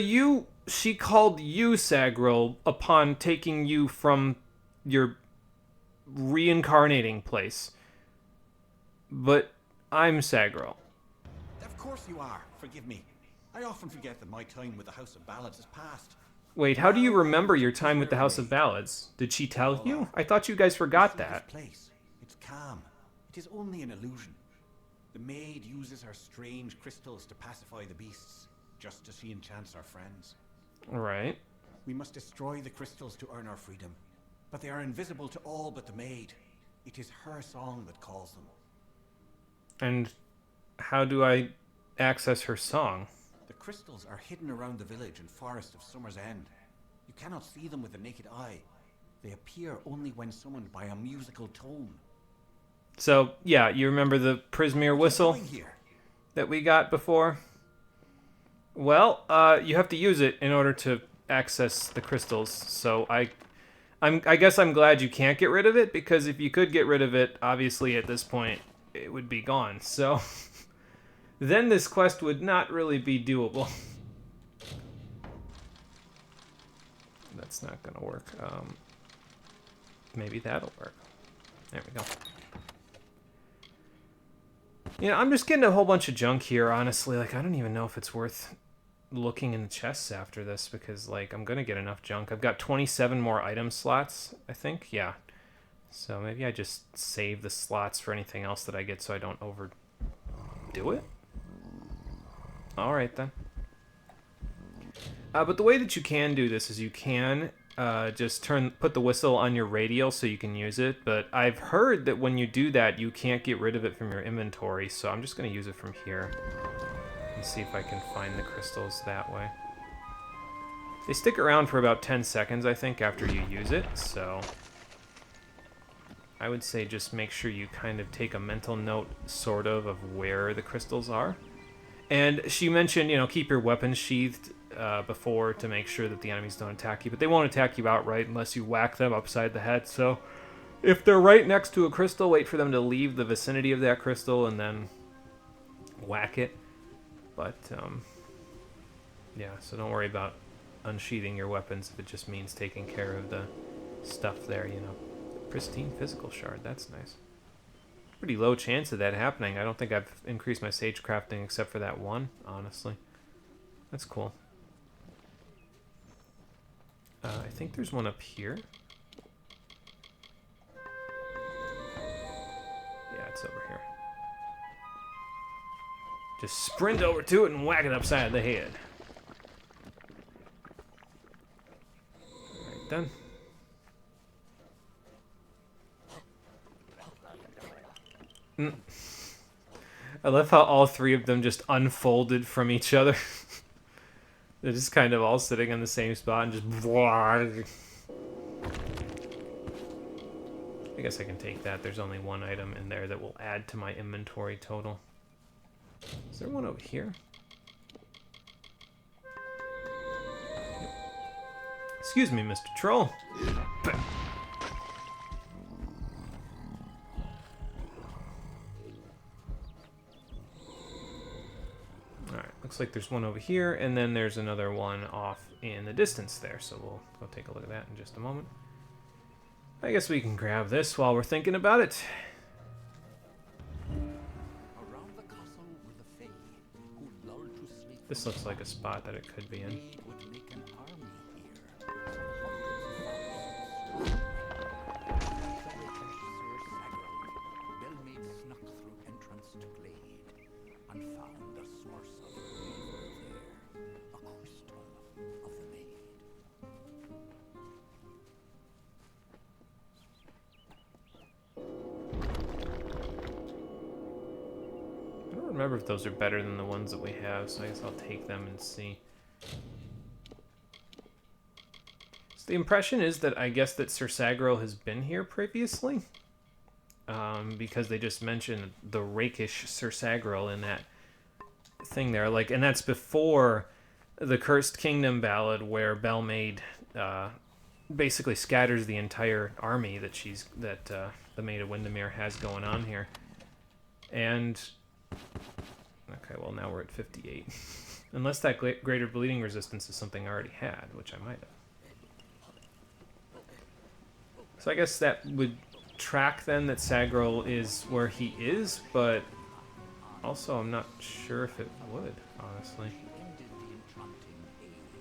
she called you Sagril upon taking you from your reincarnating place. But I'm Sagril. Of course you are. Forgive me. I often forget that my time with the House of Ballads is past. Wait, how do you remember your time with the House of Ballads? Did she tell you? I thought you guys forgot that. This place. It's calm. It is only an illusion. The maid uses her strange crystals to pacify the beasts, just as she enchants our friends. Right. We must destroy the crystals to earn our freedom, but they are invisible to all but the maid. It is her song that calls them. And how do I access her song? The crystals are hidden around the village and forest of Summer's End. You cannot see them with the naked eye. They appear only when summoned by a musical tone. So, yeah, you remember the Prismere whistle that we got before? Well, you have to use it in order to access the crystals. So I guess I'm glad you can't get rid of it, because if you could get rid of it, obviously at this point it would be gone. So then this quest would not really be doable. That's not gonna work. Maybe that'll work. There we go. Yeah, I'm just getting a whole bunch of junk here, honestly. Like, I don't even know if it's worth looking in the chests after this, because, like, I'm gonna get enough junk. I've got 27 more item slots, I think. Yeah. So maybe I just save the slots for anything else that I get so I don't overdo it. Alright, then. But the way that you can do this is you can just put the whistle on your radial so you can use it, but I've heard that when you do that, you can't get rid of it from your inventory, so I'm just going to use it from here and see if I can find the crystals that way. They stick around for about 10 seconds, I think, after you use it, so I would say just make sure you kind of take a mental note, sort of where the crystals are. And she mentioned, you know, keep your weapons sheathed before to make sure that the enemies don't attack you, but they won't attack you outright unless you whack them upside the head. So if they're right next to a crystal, wait for them to leave the vicinity of that crystal and then whack it. But yeah, so don't worry about unsheathing your weapons if it just means taking care of the stuff there, you know. Pristine physical shard, that's nice. Pretty low chance of that happening. I don't think I've increased my sage crafting except for that one, honestly. That's cool. I think there's one up here. Yeah, it's over here. Just sprint over to it and whack it upside the head. Alright, then. I love how all three of them just unfolded from each other. They're just kind of all sitting in the same spot and just... I guess I can take that. There's only one item in there that will add to my inventory total. Is there one over here? Excuse me, Mr. Troll. Alright, looks like there's one over here, and then there's another one off in the distance there, so we'll go take a look at that in just a moment. I guess we can grab this while we're thinking about it. Around the castle were the Fae, who lulled to sleep. This looks like a spot that it could be in. They would make an army here. Belmaid snuck through entrance to glade and found a source of evil there, a crystal of the maid. I don't remember if those are better than the ones that we have, so I guess I'll take them and see. So the impression is that I guess that Sir Sagro has been here previously. Because they just mentioned the rakish Sir Sagro in that thing there. Like, and that's before the Cursed Kingdom ballad where Belmaid basically scatters the entire army that the Maid of Windermere has going on here. And okay, well now we're at 58. Unless that greater bleeding resistance is something I already had, which I might have. So I guess that would track then that Sagro is where he is, but also I'm not sure if it would, honestly. Ended the enchanting haze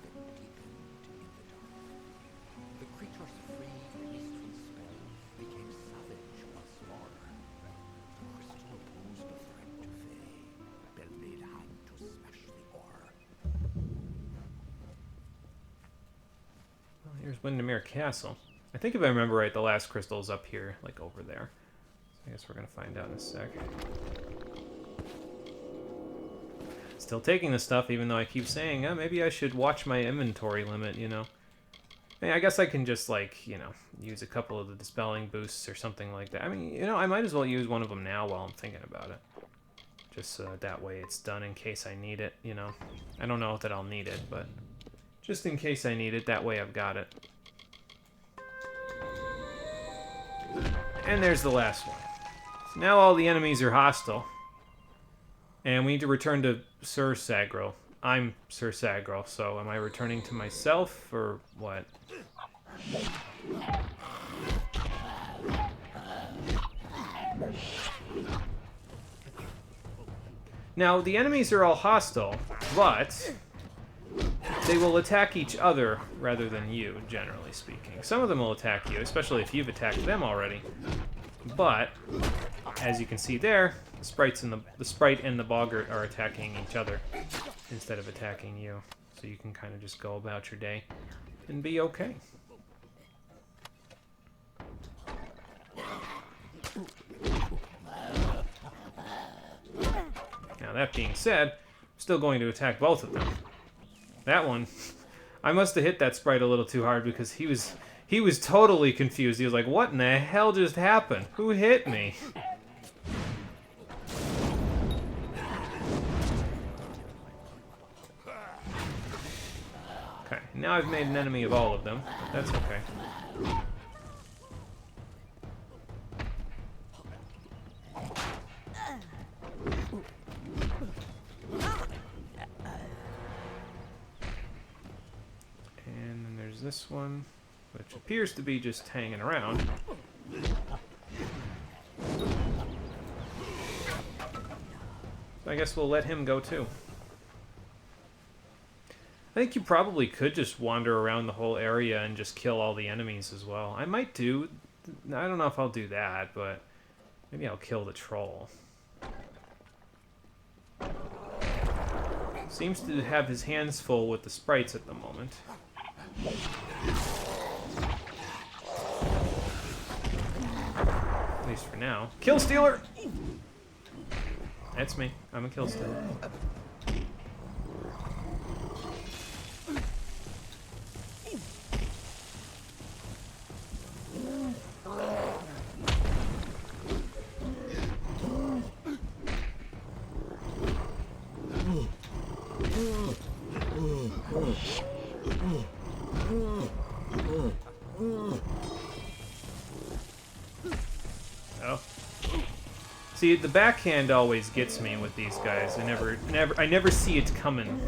that deepened in the dark. The creatures free, released from spell, became savage once more. The crystal posed a threat to Fae. Belmaid had to smash the ore. Well, here's Windermere Castle. I think if I remember right, the last crystal is up here, like over there. So I guess we're gonna find out in a sec. Still taking this stuff, even though I keep saying, maybe I should watch my inventory limit, you know. I mean, I guess I can just, like, you know, use a couple of the dispelling boosts or something like that. I mean, you know, I might as well use one of them now while I'm thinking about it. Just so that way it's done in case I need it, you know. I don't know that I'll need it, but just in case I need it, that way I've got it. And there's the last one. So now all the enemies are hostile. And we need to return to Sir Sagro. I'm Sir Sagro, so am I returning to myself, or what? Now, the enemies are all hostile, but they will attack each other rather than you, generally speaking. Some of them will attack you, especially if you've attacked them already. But, as you can see there, the sprite and the boggart are attacking each other instead of attacking you. So you can kind of just go about your day and be okay. Now that being said, I'm still going to attack both of them. That one, I must have hit that sprite a little too hard because he was totally confused. He was like, what in the hell just happened? Who hit me? Okay, now I've made an enemy of all of them. That's okay. And then there's this one, which appears to be just hanging around. I guess we'll let him go too. I think you probably could just wander around the whole area and just kill all the enemies as well. I might do. I don't know if I'll do that, but maybe I'll kill the troll. Seems to have his hands full with the sprites at the moment. least for now. Kill stealer! That's me. I'm a kill stealer. Oh. See, the backhand always gets me with these guys. I never see it coming.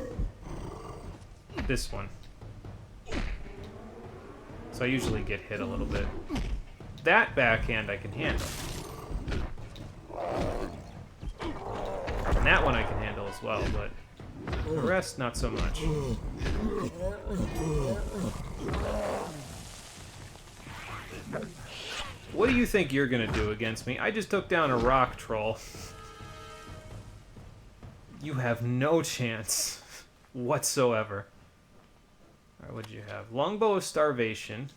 This one. So I usually get hit a little bit. That backhand I can handle. And that one I can handle as well, but the rest not so much. What do you think you're gonna do against me? I just took down a rock troll. You have no chance whatsoever. Alright, what'd you have? Longbow of Starvation.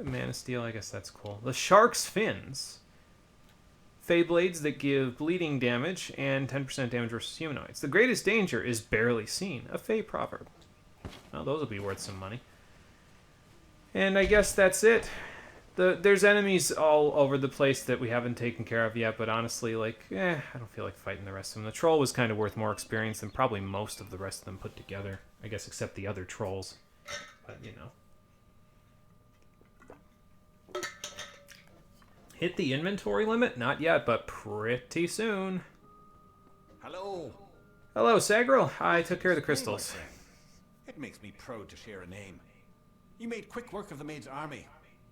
Man of Steel, I guess that's cool. The Shark's Fins. Fey Blades that give bleeding damage and 10% damage versus humanoids. The greatest danger is barely seen. A Fey proverb. Well, those will be worth some money. And I guess that's it. There's enemies all over the place that we haven't taken care of yet, but honestly, like, I don't feel like fighting the rest of them. The troll was kind of worth more experience than probably most of the rest of them put together. I guess except the other trolls. But, you know. Hit the inventory limit? Not yet, but pretty soon. Hello. Hello, Sagril. I took care of the crystals. Hey, my friend. It makes me proud to share a name. You made quick work of the maid's army.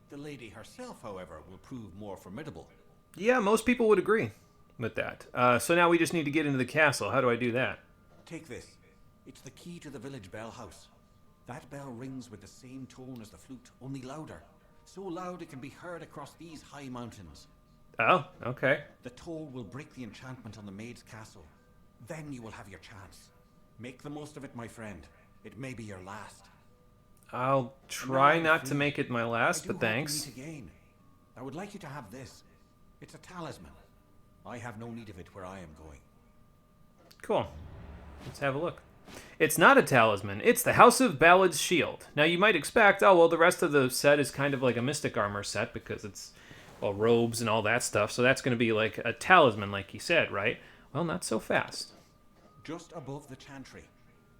The lady herself, however, will prove more formidable. Yeah, most people would agree with that. So now we just need to get into the castle. How do I do that? Take this. It's the key to the village bell house. That bell rings with the same tone as the flute, only louder. So loud it can be heard across these high mountains. Oh, okay. The toll will break the enchantment on the maid's castle. Then you will have your chance. Make the most of it, my friend. It may be your last. I'll try not to make it my last, but thanks. I do hope we meet again. I would like you to have this. It's a talisman. I have no need of it where I am going. Cool. Let's have a look. It's not a talisman. It's the House of Ballad's shield. Now, you might expect, oh, well, the rest of the set is kind of like a mystic armor set because it's, well, robes and all that stuff. So that's going to be like a talisman, like he said, right? Well, not so fast. Just above the chantry.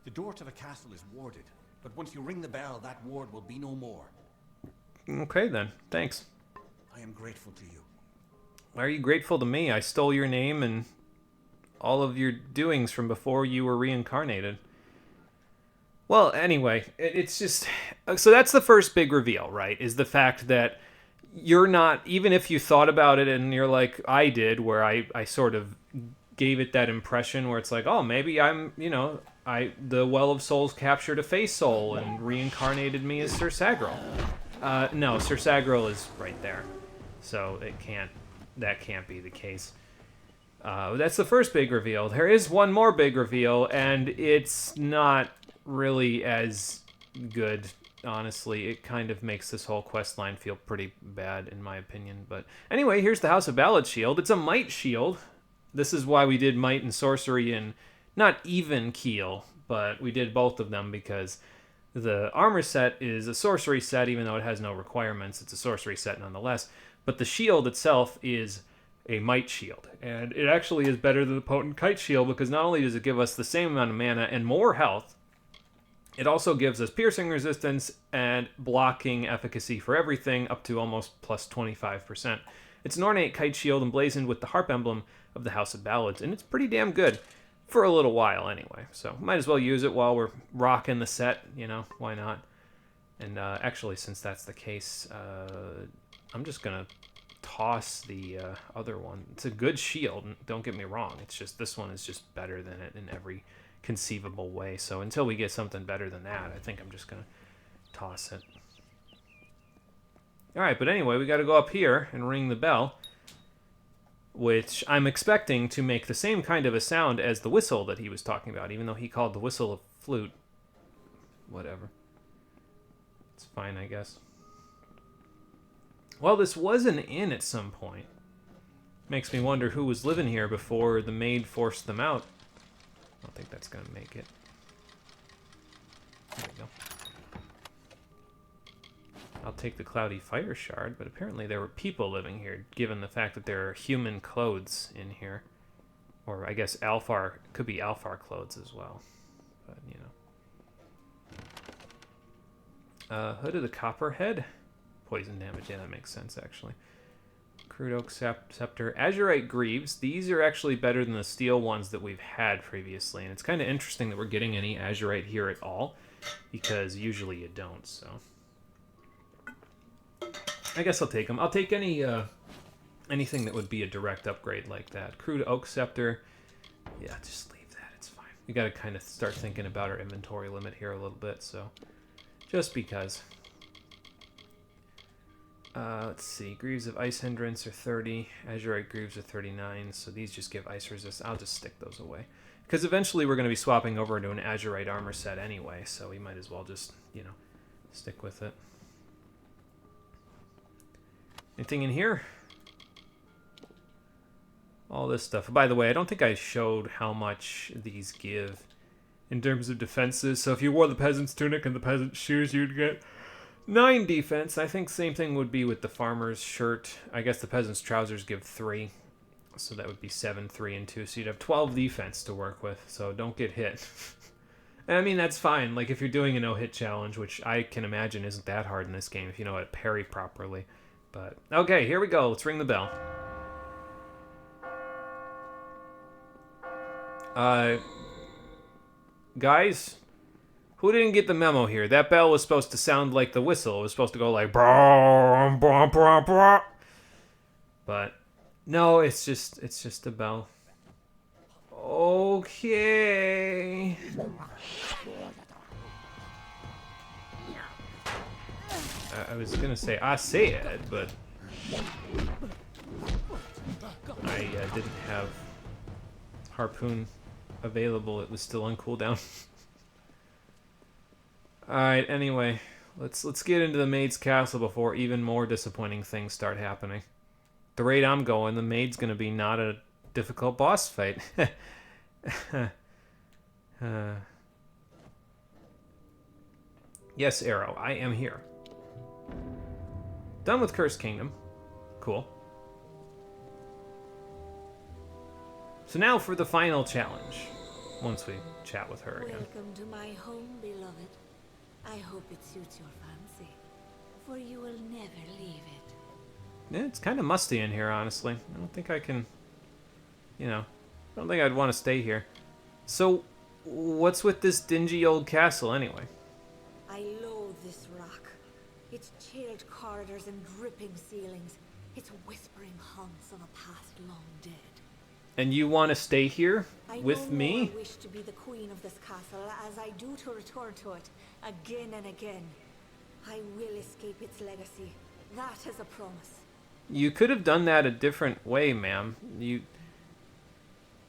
The door to the castle is warded. But once you ring the bell, that ward will be no more. Okay, then. Thanks. I am grateful to you. Why are you grateful to me? I stole your name and all of your doings from before you were reincarnated. Well, anyway, it's just... So that's the first big reveal, right? Is the fact that you're not... Even if you thought about it and you're like I did, where I sort of gave it that impression where it's like, oh, maybe I'm, you know... the Well of Souls captured a Fey soul and reincarnated me as Sir Sagril. No, Sir Sagril is right there. So that can't be the case. That's the first big reveal. There is one more big reveal, and it's not really as good, honestly. It kind of makes this whole quest line feel pretty bad, in my opinion. But anyway, here's the House of Ballad shield. It's a might shield. This is why we did might and sorcery in not even keel, but we did both of them because the armor set is a sorcery set, even though it has no requirements. It's a sorcery set nonetheless. But the shield itself is a might shield. And it actually is better than the potent kite shield because not only does it give us the same amount of mana and more health, it also gives us piercing resistance and blocking efficacy for everything up to almost plus 25%. It's an ornate kite shield emblazoned with the harp emblem of the House of Ballads, and it's pretty damn good. For a little while, anyway. So, might as well use it while we're rocking the set, you know, why not? And actually, since that's the case, I'm just going to toss the other one. It's a good shield, don't get me wrong. It's just, this one is just better than it in every conceivable way. So, until we get something better than that, I think I'm just going to toss it. Alright, but anyway, we got to go up here and ring the bell, which I'm expecting to make the same kind of a sound as the whistle that he was talking about, even though he called the whistle a flute. Whatever. It's fine, I guess. Well, this was an inn at some point. Makes me wonder who was living here before the maid forced them out. I don't think that's gonna make it. There we go. I'll take the cloudy fire shard, but apparently there were people living here, given the fact that there are human clothes in here. Or I guess Alfar, could be Alfar clothes as well. But, you know. Hood of the Copperhead. Poison damage, yeah, that makes sense, actually. Crude Oak Scepter. Azurite Greaves. These are actually better than the steel ones that we've had previously. And it's kind of interesting that we're getting any Azurite here at all, because usually you don't, so... I guess I'll take them. I'll take any anything that would be a direct upgrade like that. Crude Oak Scepter. Yeah, just leave that. It's fine. We got to kind of start thinking about our inventory limit here a little bit, so just because. Let's see. Greaves of Ice Hindrance are 30. Azurite Greaves are 39, so these just give ice resist. I'll just stick those away. Because eventually we're going to be swapping over into an Azurite armor set anyway, so we might as well just, you know, stick with it. Anything in here? All this stuff. By the way, I don't think I showed how much these give in terms of defenses. So if you wore the peasant's tunic and the peasant's shoes, you'd get 9 defense. I think same thing would be with the farmer's shirt. I guess the peasant's trousers give 3. So that would be 7, 3, and 2. So you'd have 12 defense to work with. So don't get hit. And I mean, that's fine. Like if you're doing a no-hit challenge, which I can imagine isn't that hard in this game if you know how to parry properly. But, okay, here we go. Let's ring the bell. Guys, who didn't get the memo here? That bell was supposed to sound like the whistle. It was supposed to go like... Brum, brum, brum, brum. But, no, it's just a bell. Okay. I was gonna say I said, but I didn't have harpoon available. It was still on cooldown. All right. Anyway, let's get into the maid's castle before even more disappointing things start happening. The rate I'm going, the maid's gonna be not a difficult boss fight. Yes, Arrow. I am here. Done with Cursed Kingdom. Cool. So now for the final challenge. Once we chat with her again. Welcome to my home, beloved. I hope it suits your fancy, for you will never leave it. Yeah, it's kind of musty in here, honestly. I don't think I can, you know, I don't think I'd want to stay here. So, what's with this dingy old castle anyway? I loathe this rock. Its chilled corridors and dripping ceilings. Its whispering haunts of a past long dead. And you want to stay here I with no me? more wish to be the queen of this castle as I do to return to it again and again. I will escape its legacy. That is a promise. You could have done that a different way, ma'am. You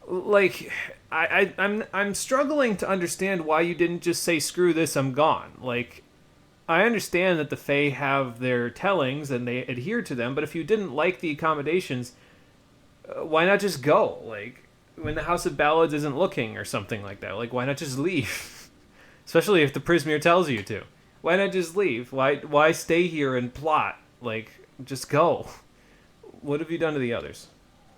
like I'm struggling to understand why you didn't just say screw this, I'm gone. Like I understand that the Fae have their tellings and they adhere to them, but if you didn't like the accommodations, why not just go? Like, when the House of Ballads isn't looking or something like that. Like, why not just leave? Especially if the Prismere tells you to. Why not just leave? Why stay here and plot? Like, just go. What have you done to the others?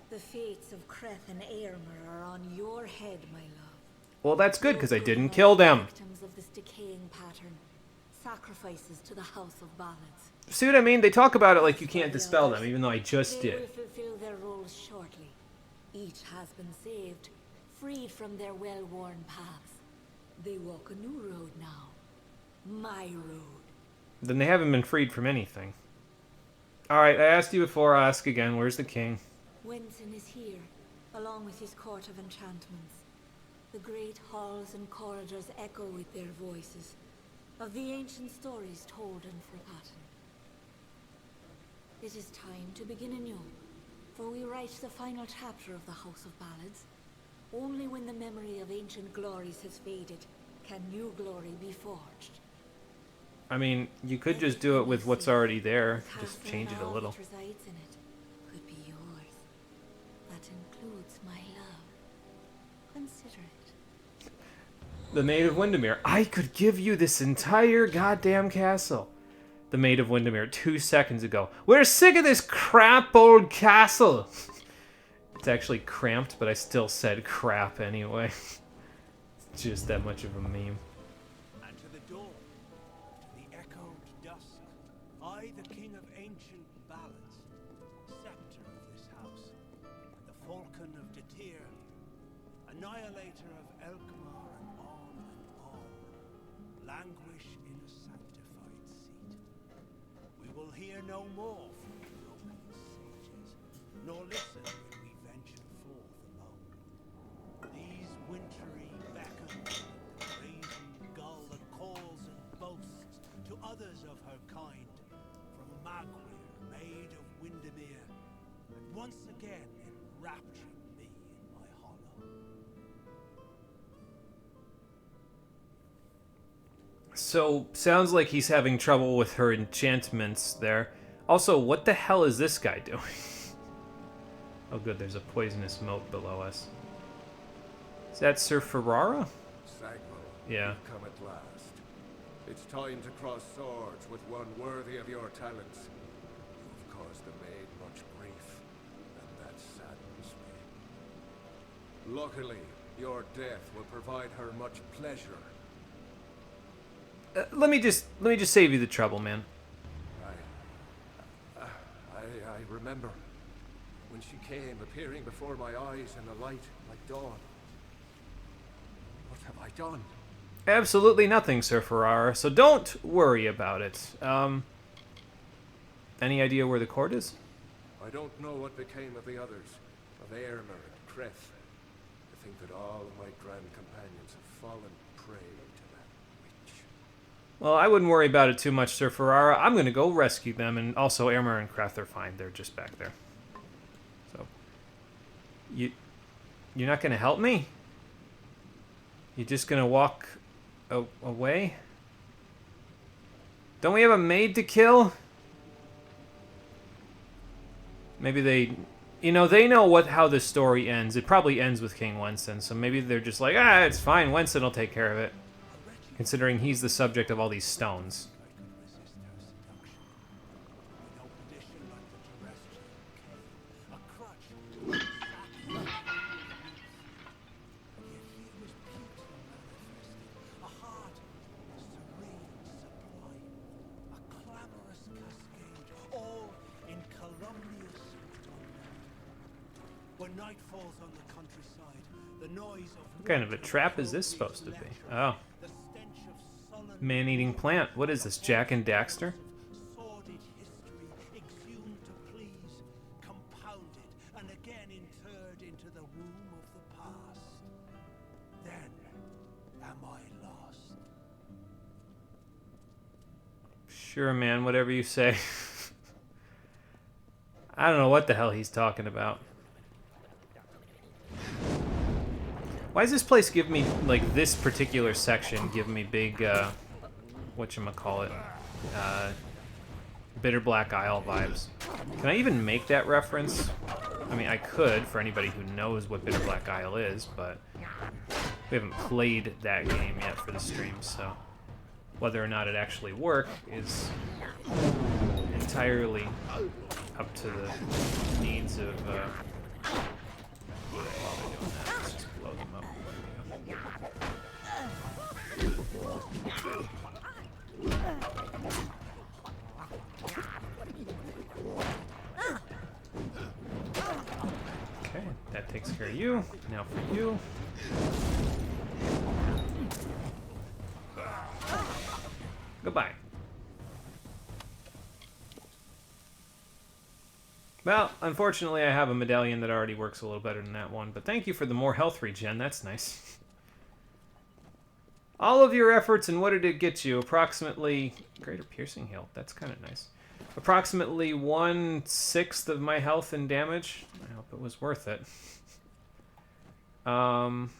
The fates of Creth and Airmer are on your head, my love. Well, that's good, because I Your didn't goodness kill them. Victims of this decaying pattern. Sacrifices to the House of Ballads. See what I mean? They talk about it like you can't dispel them, even though I just They will did. fulfill their roles shortly. Each has been saved, freed from their well-worn paths. They walk a new road now. My road. Then they haven't been freed from anything. Alright, I asked you before, I'll ask again. Where's the king? Wenson is here, along with his court of enchantments. The great halls and corridors echo with their voices, of the ancient stories told and forgotten. It is time to begin anew, for we write the final chapter of the House of Ballads. Only when the memory of ancient glories has faded can new glory be forged. I mean, you could just do it with what's already there. The Just castle change it a and all little. that resides in it could be yours. That includes my love. Consider it. The Maid of Windermere. I could give you this entire goddamn castle. The Maid of Windermere 2 seconds ago. We're sick of this crap old castle. It's actually cramped, but I still said crap anyway. It's just that much of a meme. And to the dawn, to the echoed dusk, I, the king of ancient ballads, scepter of this house, and the falcon of Detir, annihilator of Elkmar, and on, languish in a sanctified seat. We will hear no more from broken sages, nor listen when we venture forth alone. These wintry beckons, the brazen gull that calls and boasts to others of her kind, from Magwir, maid of Windermere, and once again enraptured me in my hollow. So, sounds like he's having trouble with her enchantments there. Also, what the hell is this guy doing? Oh good, there's a poisonous moat below us. Is that Sir Ferrara? Sackville, Yeah. you've come at last. It's time to cross swords with one worthy of your talents. You've caused the maid much grief, and that saddens me. Luckily, your death will provide her much pleasure. Let me just save you the trouble, man. I remember when she came, appearing before my eyes in the light like dawn. What have I done? Absolutely nothing, Sir Ferrara, so don't worry about it. Any idea where the court is? I don't know what became of the others, of Aylmer and Creth. I think that all of my grand companions have fallen prey to that witch. Well, I wouldn't worry about it too much, Sir Ferrara. I'm gonna go rescue them, and also Aylmer and Creth are fine. They're just back there. So, you're not gonna help me? You're just gonna walk away? Don't we have a maid to kill? Maybe they, they know how the story ends. It probably ends with King Wenson, so maybe they're just like, it's fine, Wenson will take care of it. Considering he's the subject of all these stones. When night falls on the countryside, the noise of What kind of a trap is this supposed to be? Oh. Man-eating plant. What is this, Jack and Daxter? Sordid history exhumed to please, compounded and again interred into the womb of the past. Then am I lost? Sure, man, whatever you say. I don't know what the hell he's talking about. Why does this place give me, like, this particular section give me big, whatchamacallit, Bitter Black Isle vibes? Can I even make that reference? I mean, I could, for anybody who knows what Bitter Black Isle is, but we haven't played that game yet for the stream, so whether or not it actually worked is entirely up to the needs of, while they're doing that, let's just blow them up. Okay, that takes care of you. Now for you. Goodbye. Well, unfortunately, I have a medallion that already works a little better than that one, but thank you for the more health regen. That's nice. All of your efforts, and what did it get you? Approximately greater piercing hail. That's kind of nice. Approximately 1/6 of my health and damage. I hope it was worth it. Yeah, I'm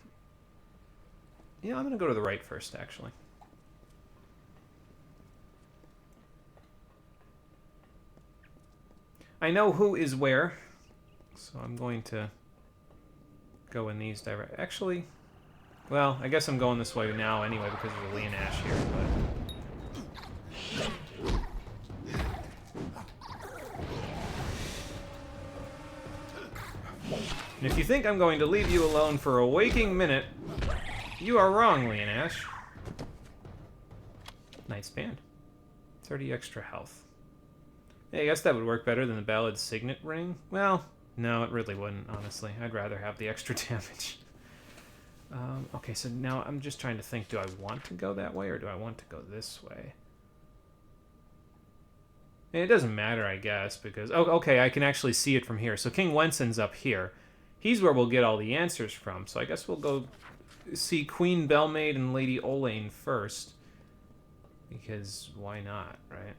gonna go to the right first, actually. I know who is where, so I'm going to go in these directions. Actually, well, I guess I'm going this way now anyway because there's a Leonash here, but... And if you think I'm going to leave you alone for a waking minute, you are wrong, Leonash. Knight's Band. 30 extra health. Yeah, I guess that would work better than the Ballad Signet Ring. Well, no, it really wouldn't, honestly. I'd rather have the extra damage. Okay, so now I'm just trying to think, do I want to go that way or do I want to go this way? And it doesn't matter, I guess, because... Oh, okay, I can actually see it from here. So King Wensin's up here. He's where we'll get all the answers from. So I guess we'll go see Queen Belmaid and Lady Olaine first. Because why not, right?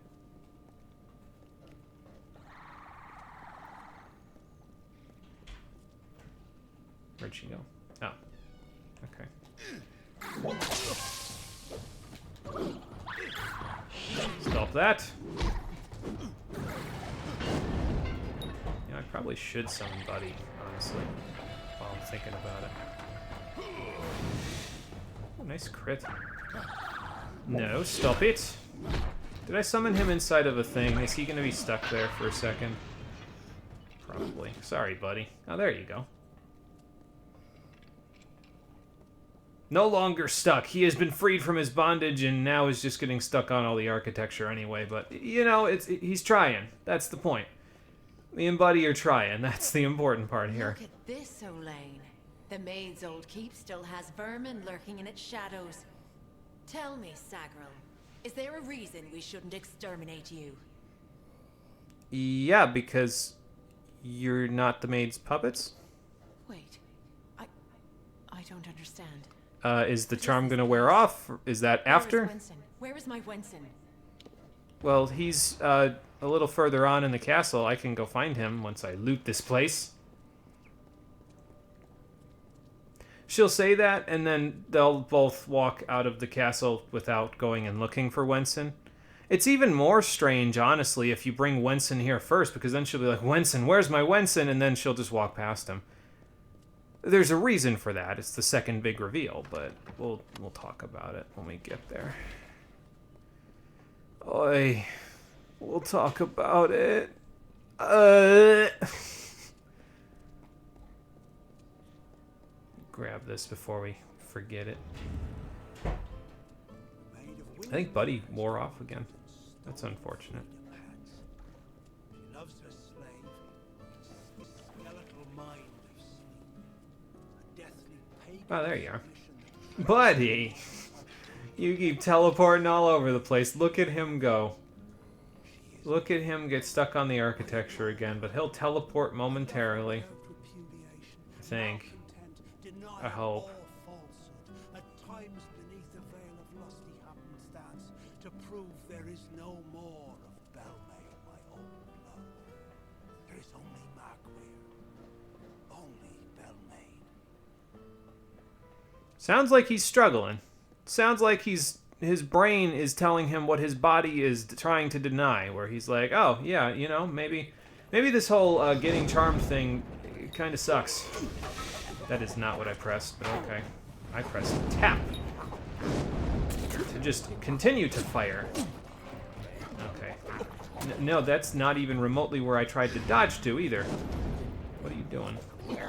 Where'd she go? Oh. Okay. Stop that. Yeah, I probably should summon Buddy, honestly, while I'm thinking about it. Oh, nice crit. No, stop it. Did I summon him inside of a thing? Is he going to be stuck there for a second? Probably. Sorry, buddy. Oh, there you go. No longer stuck. He has been freed from his bondage and now is just getting stuck on all the architecture anyway. But, you know, he's trying. That's the point. Me and Buddy are trying. That's the important part here. Look at this, Olaine. The maid's old keep still has vermin lurking in its shadows. Tell me, Sagril, is there a reason we shouldn't exterminate you? Yeah, because you're not the maid's puppets? Wait, I don't understand. Is the charm gonna wear off? Is that after? Where is my Wensin? Well, he's a little further on in the castle. I can go find him once I loot this place. She'll say that, and then they'll both walk out of the castle without going and looking for Wensin. It's even more strange, honestly, if you bring Wensin here first, because then she'll be like, Wensin, where's my Wensin? And then she'll just walk past him. There's a reason for that. It's the second big reveal, but we'll talk about it when we get there. Oi. We'll talk about it. Grab this before we forget it. I think Buddy wore off again. That's unfortunate. She loves her slave. Skeletal mind of sleep. A deathly pagan. Oh, there you are. Buddy! You keep teleporting all over the place. Look at him go. Look at him get stuck on the architecture again, but he'll teleport momentarily. I think. I hope. At times beneath a veil of lusty happenstance, to prove there is no more of Belmaid, my old love. There is only Markweir. Only Belmaid. Sounds like he's struggling. Sounds like his brain is telling him what his body is trying to deny, where he's like, oh, yeah, you know, maybe this whole getting charmed thing kind of sucks. That is not what I pressed, but okay. I pressed tap to just continue to fire. Okay. No, that's not even remotely where I tried to dodge to either. What are you doing? Okay,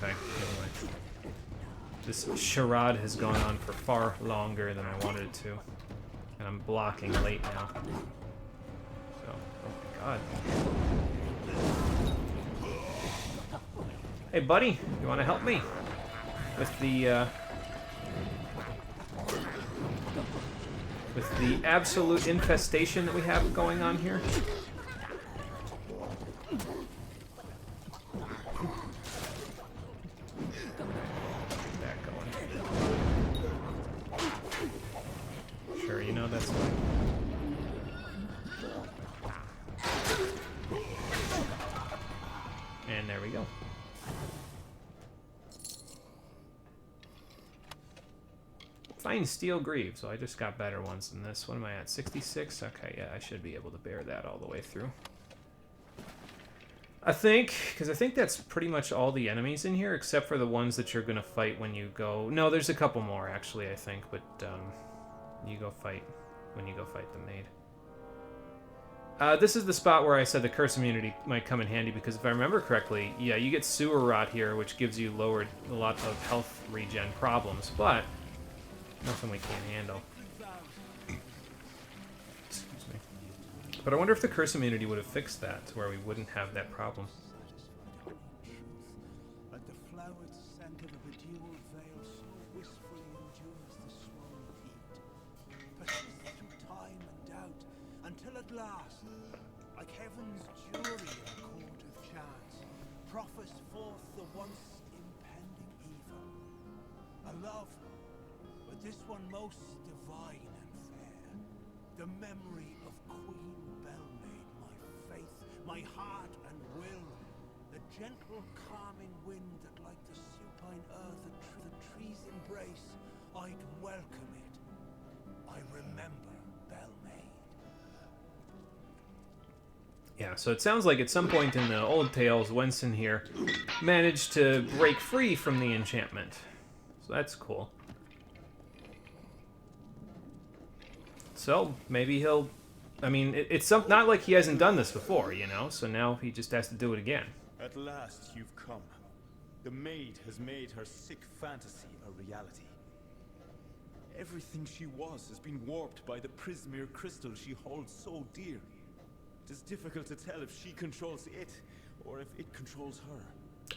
anyway. This charade has gone on for far longer than I wanted it to. And I'm blocking late now. So, oh my god. Hey, buddy, you want to help me with the absolute infestation that we have going on here? Get that going. Sure, you know that's fine. And there we go. Fine steel greaves. So I just got better ones than this. What am I at? 66? Okay, yeah, I should be able to bear that all the way through. I think, because I think that's pretty much all the enemies in here, except for the ones that you're going to fight when you go... No, there's a couple more, actually, I think, but you go fight when you go fight the maid. This is the spot where I said the curse immunity might come in handy, because if I remember correctly, yeah, you get sewer rot here, which gives you a lot of health regen problems, but nothing we can't handle. Excuse me. But I wonder if the curse immunity would have fixed that, to where we wouldn't have that problem. Like the flowered scent of a bejeweled veil so wistfully endures the swollen heat. Persists through time and doubt, until at last, like heaven's jury in a court of chance, proffers forth the once impending evil. A love, but this one most divine and fair. The memory of Queen Belmaid, my faith, my heart and will. The gentle calming wind that like the supine earth the trees embrace, I'd welcome it. I remember Belmaid. Yeah, so it sounds like at some point in the old tales, Wenson here managed to break free from the enchantment. So that's cool. So maybe he'll... I mean, it's not like he hasn't done this before, you know? So now he just has to do it again. At last you've come. The maid has made her sick fantasy a reality. Everything she was has been warped by the Prismere crystal she holds so dear. It is difficult to tell if she controls it, or if it controls her.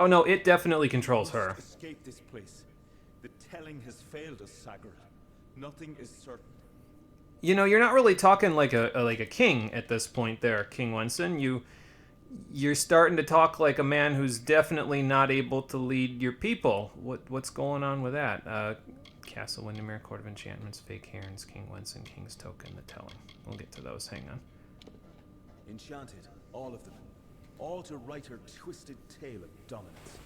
Oh no, it definitely controls her. Escape this place. The telling has failed us, Sagar. Nothing is certain. You know, you're not really talking like a king at this point there, King Wenson. You're starting to talk like a man who's definitely not able to lead your people. What's going on with that? Castle Windermere, Court of Enchantments, Fake Herons, King Wenson, King's Token, the Telling. We'll get to those, hang on. Enchanted, all of them. All to write her twisted tale of dominance.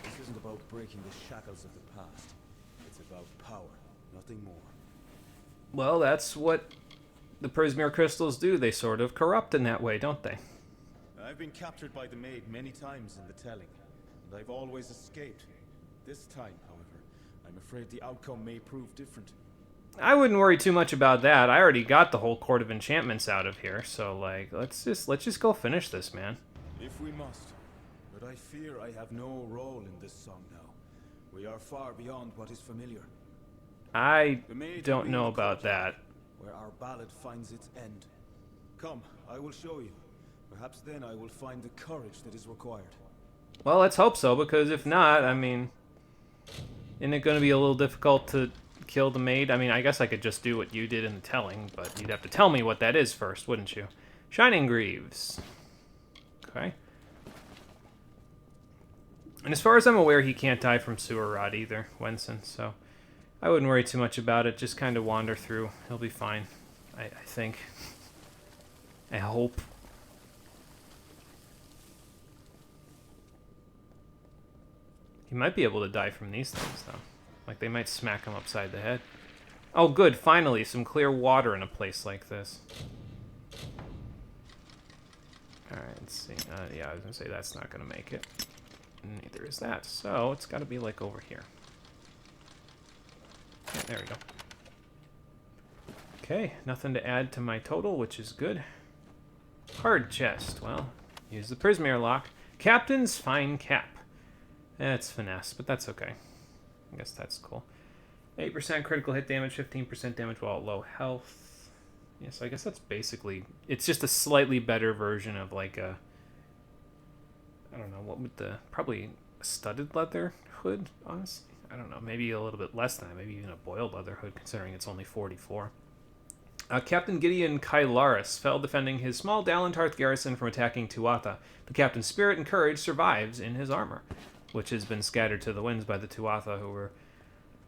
This isn't about breaking the shackles of the past. It's about power, nothing more. Well, that's what the Prismere crystals do. They sort of corrupt in that way, don't they? I've been captured by the maid many times in the telling, and I've always escaped. This time, however, I'm afraid the outcome may prove different. I wouldn't worry too much about that. I already got the whole Court of Enchantments out of here, so like, let's just go finish this, man. If we must, but I fear I have no role in this song now. We are far beyond what is familiar. I don't know about that. Where our ballad finds its end. Come, I will show you. Perhaps then I will find the courage that is required. Well, let's hope so, because if not, I mean, isn't it going to be a little difficult to kill the maid? I mean, I guess I could just do what you did in the telling, but you'd have to tell me what that is first, wouldn't you? Shining Greaves. Okay. And as far as I'm aware, he can't die from sewer rot either, Wenson, so I wouldn't worry too much about it. Just kind of wander through. He'll be fine, I think. I hope. He might be able to die from these things, though. Like, they might smack him upside the head. Oh, good. Finally, some clear water in a place like this. Alright, let's see. Yeah, I was going to say that's not going to make it. Neither is that. So, it's got to be, like, over here. Yeah, there we go. Okay, nothing to add to my total, which is good. Hard chest. Well, use the Prismere lock. Captain's fine cap. That's finesse, but that's okay. I guess that's cool. 8% critical hit damage, 15% damage while at low health. Yeah, so I guess that's basically... It's just a slightly better version of like a... I don't know, what would the... Probably a studded leather hood, honestly? I don't know, maybe a little bit less than that. Maybe even a boiled leather hood, considering it's only 44. Captain Gideon Kylaris fell defending his small Dalentarth garrison from attacking Tuatha. The captain's spirit and courage survives in his armor, which has been scattered to the winds by the Tuatha, who were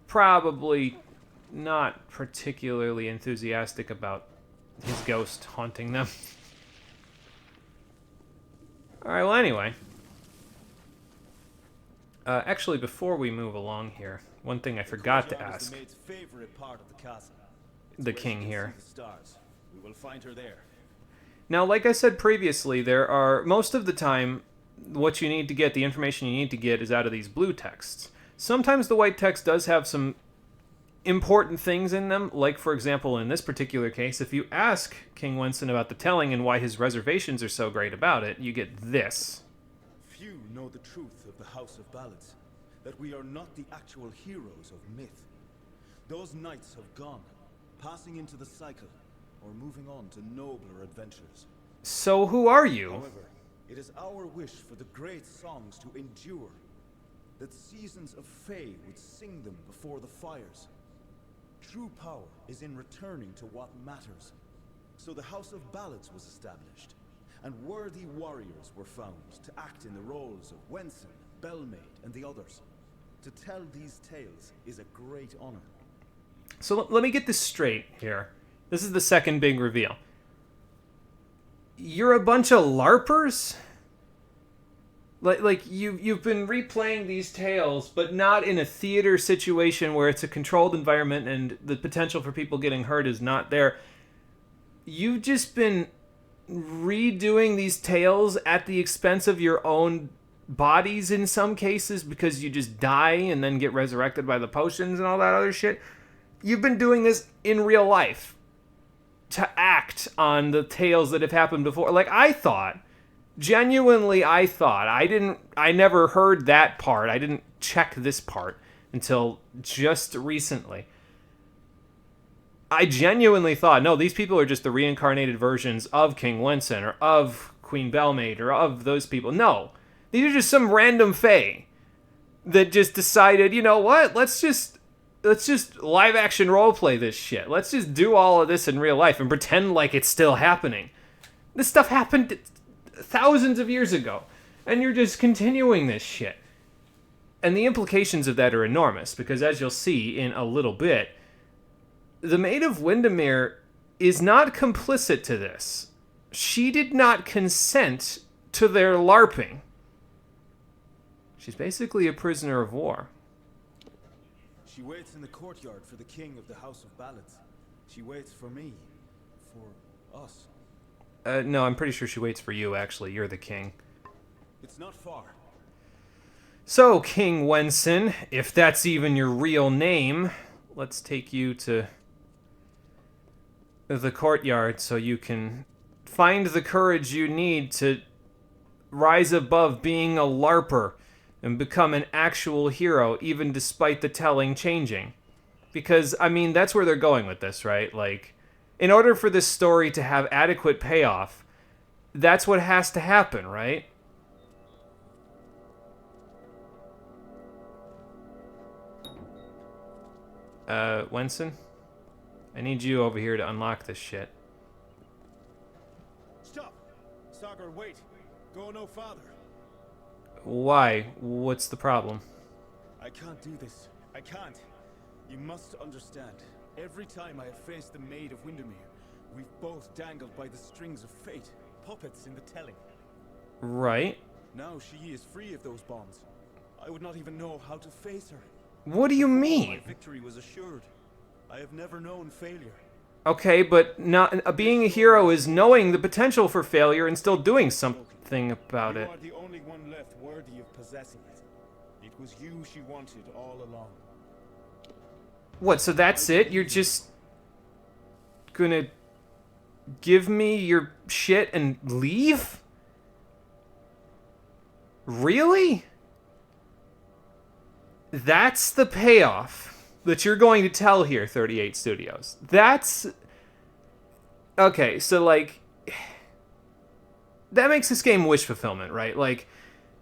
probably not particularly enthusiastic about his ghost haunting them. Alright, well anyway. Actually, before we move along here, one thing I forgot to courtyard is ask the maid's favorite part of the castle. It's the where she king can here. see the stars. We will find her there. Now, like I said previously, there are, most of the time, what you need to get, the information you need to get, is out of these blue texts. Sometimes the white text does have some important things in them, like, for example, in this particular case, if you ask King Winston about the telling and why his reservations are so great about it, you get this. Few know the truth of the House of Ballads, that we are not the actual heroes of myth. Those knights have gone, passing into the cycle, or moving on to nobler adventures. So who are you? However, it is our wish for the great songs to endure, that seasons of Fae would sing them before the fires. True power is in returning to what matters. So the House of Ballads was established, and worthy warriors were found to act in the roles of Wenson, Bellmaid, and the others. To tell these tales is a great honor. So let me get this straight here. This is the second big reveal. You're a bunch of LARPers? Like you've been replaying these tales, but not in a theater situation where it's a controlled environment and the potential for people getting hurt is not there. You've just been redoing these tales at the expense of your own bodies in some cases because you just die and then get resurrected by the potions and all that other shit. You've been doing this in real life to act on the tales that have happened before. Like, I thought, genuinely I thought, I never heard that part. I didn't check this part until just recently. I genuinely thought, no, these people are just the reincarnated versions of King Winston or of Queen Bellmaid or of those people. No, these are just some random fae that just decided, you know what, let's just live action roleplay this shit. Let's just do all of this in real life and pretend like it's still happening. This stuff happened thousands of years ago, and you're just continuing this shit. And the implications of that are enormous, because as you'll see in a little bit, the Maid of Windermere is not complicit to this. She did not consent to their LARPing. She's basically a prisoner of war. She waits in the courtyard for the king of the House of Ballads. She waits for me. For us. No, I'm pretty sure she waits for you, actually. You're the king. It's not far. So, King Wenson, if that's even your real name, let's take you to the courtyard so you can find the courage you need to rise above being a LARPer and become an actual hero, even despite the telling changing. Because, I mean, that's where they're going with this, right? Like, in order for this story to have adequate payoff, that's what has to happen, right? Wenson? I need you over here to unlock this shit. Stop! Sagar, wait! Go no farther. Why? What's the problem? I can't do this. I can't. You must understand. Every time I have faced the Maid of Windermere, we've both dangled by the strings of fate, puppets in the telling. Right. Now she is free of those bonds. I would not even know how to face her. What do you mean? My victory was assured. I have never known failure. Okay, but not being a hero is knowing the potential for failure and still doing something about it. You are the only one left worthy of possessing it. It was you she wanted all along. What, so that's it? You're just gonna give me your shit and leave? Really? That's the payoff that you're going to tell here, 38 Studios. That's... Okay, so, like... That makes this game wish fulfillment, right? Like,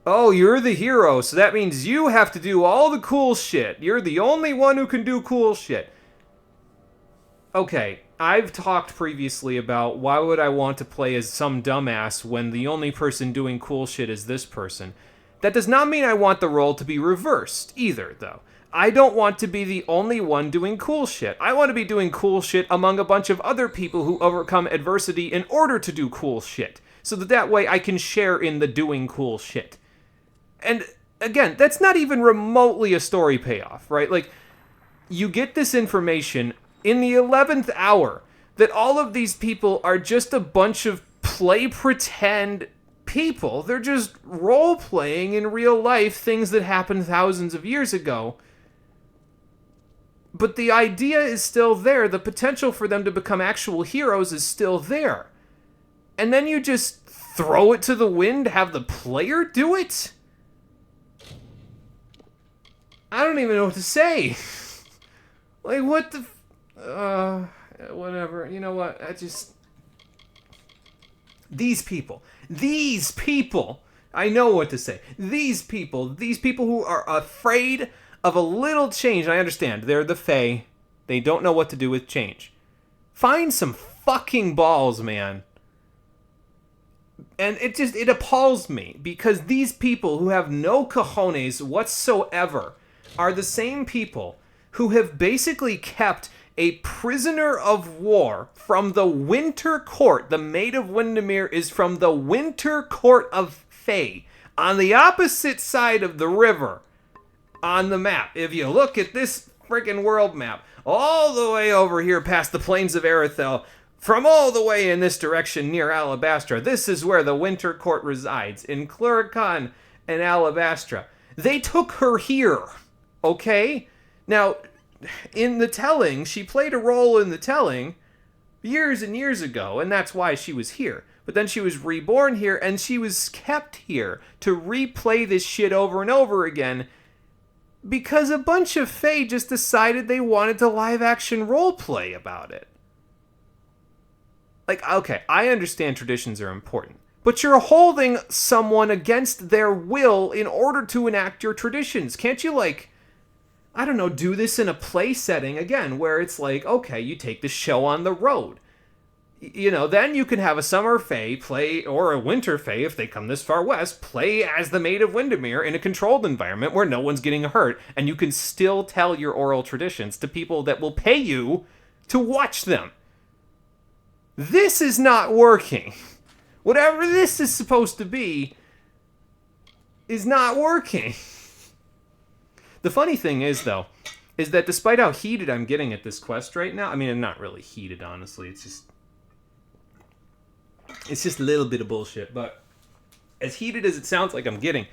oh, you're the hero, so that means you have to do all the cool shit. You're the only one who can do cool shit. Okay, I've talked previously about why would I want to play as some dumbass when the only person doing cool shit is this person. That does not mean I want the role to be reversed either, though. I don't want to be the only one doing cool shit. I want to be doing cool shit among a bunch of other people who overcome adversity in order to do cool shit. So that way I can share in the doing cool shit. And again, that's not even remotely a story payoff, right? Like, you get this information in the 11th hour that all of these people are just a bunch of play pretend people. They're just role playing in real life things that happened thousands of years ago. But the idea is still there. The potential for them to become actual heroes is still there. And then you just throw it to the wind, have the player do it? I don't even know what to say. Like, what the... whatever. You know what? These people, I know what to say. These people who are afraid of a little change. I understand, they're the Fae. They don't know what to do with change. Find some fucking balls, man. And it appalls me, because these people who have no cojones whatsoever are the same people who have basically kept a prisoner of war from the Winter Court. The Maid of Windermere is from the Winter Court of Fae, on the opposite side of the river on the map. If you look at this freaking world map, all the way over here past the plains of Erythel, from all the way in this direction near Alabastra, this is where the Winter Court resides, in Cluracan and Alabastra. They took her here, okay? Now, in the telling, she played a role in the telling years and years ago, and that's why she was here. But then she was reborn here, and she was kept here to replay this shit over and over again, because a bunch of Fae just decided they wanted to live-action roleplay about it. Like, okay, I understand traditions are important, but you're holding someone against their will in order to enact your traditions. Can't you, like, I don't know, do this in a play setting, again, where it's like, okay, you take the show on the road. You know, then you can have a summer Fae play, or a winter Fae, if they come this far west, play as the Maid of Windermere in a controlled environment where no one's getting hurt, and you can still tell your oral traditions to people that will pay you to watch them. This is not working. Whatever this is supposed to be is not working. The funny thing is, though, is that despite how heated I'm getting at this quest right now, I mean, I'm not really heated, honestly. It's just a little bit of bullshit, but as heated as it sounds like I'm getting,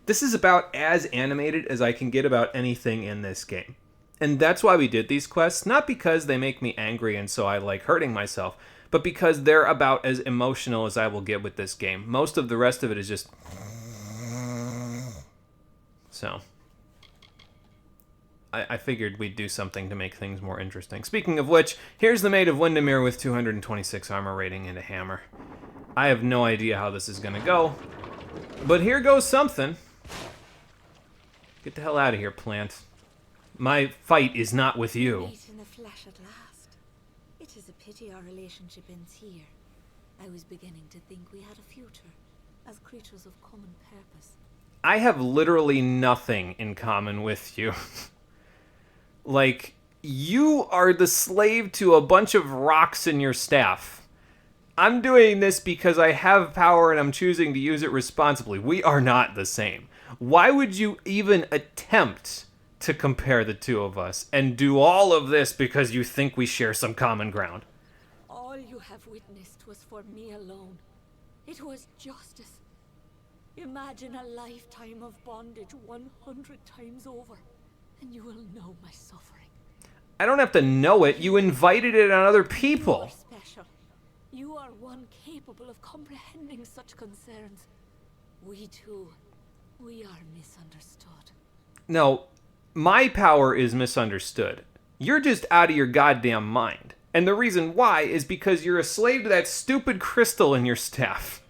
this is about as animated as I can get about anything in this game. And that's why we did these quests, not because they make me angry and so I like hurting myself, but because they're about as emotional as I will get with this game. Most of the rest of it is just... So, I figured we'd do something to make things more interesting. Speaking of which, here's the Maid of Windermere with 226 armor rating and a hammer. I have no idea how this is gonna go, but here goes something. Get the hell out of here, plant. My fight is not with you. Meet in the flesh at last. It is a pity our relationship ends here. I was beginning to think we had a future as creatures of common purpose. I have literally nothing in common with you. Like, you are the slave to a bunch of rocks in your staff. I'm doing this because I have power and I'm choosing to use it responsibly. We are not the same. Why would you even attempt to compare the two of us and do all of this because you think we share some common ground? All you have witnessed was for me alone. It was justice. Imagine a lifetime of bondage 100 times over, and you will know my suffering. I don't have to know it. You invited it on other people. You are special. You are one capable of comprehending such concerns. We too, we are misunderstood. No, my power is misunderstood. You're just out of your goddamn mind. And the reason why is because you're a slave to that stupid crystal in your staff.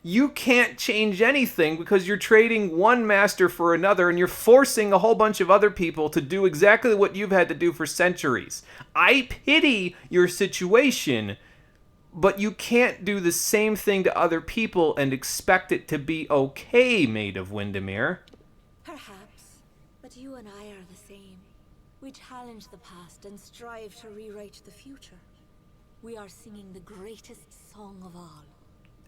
You can't change anything because you're trading one master for another and you're forcing a whole bunch of other people to do exactly what you've had to do for centuries. I pity your situation, but you can't do the same thing to other people and expect it to be okay, Maid of Windermere. Perhaps, but you and I are the same. We challenge the past and strive to rewrite the future. We are singing the greatest song of all.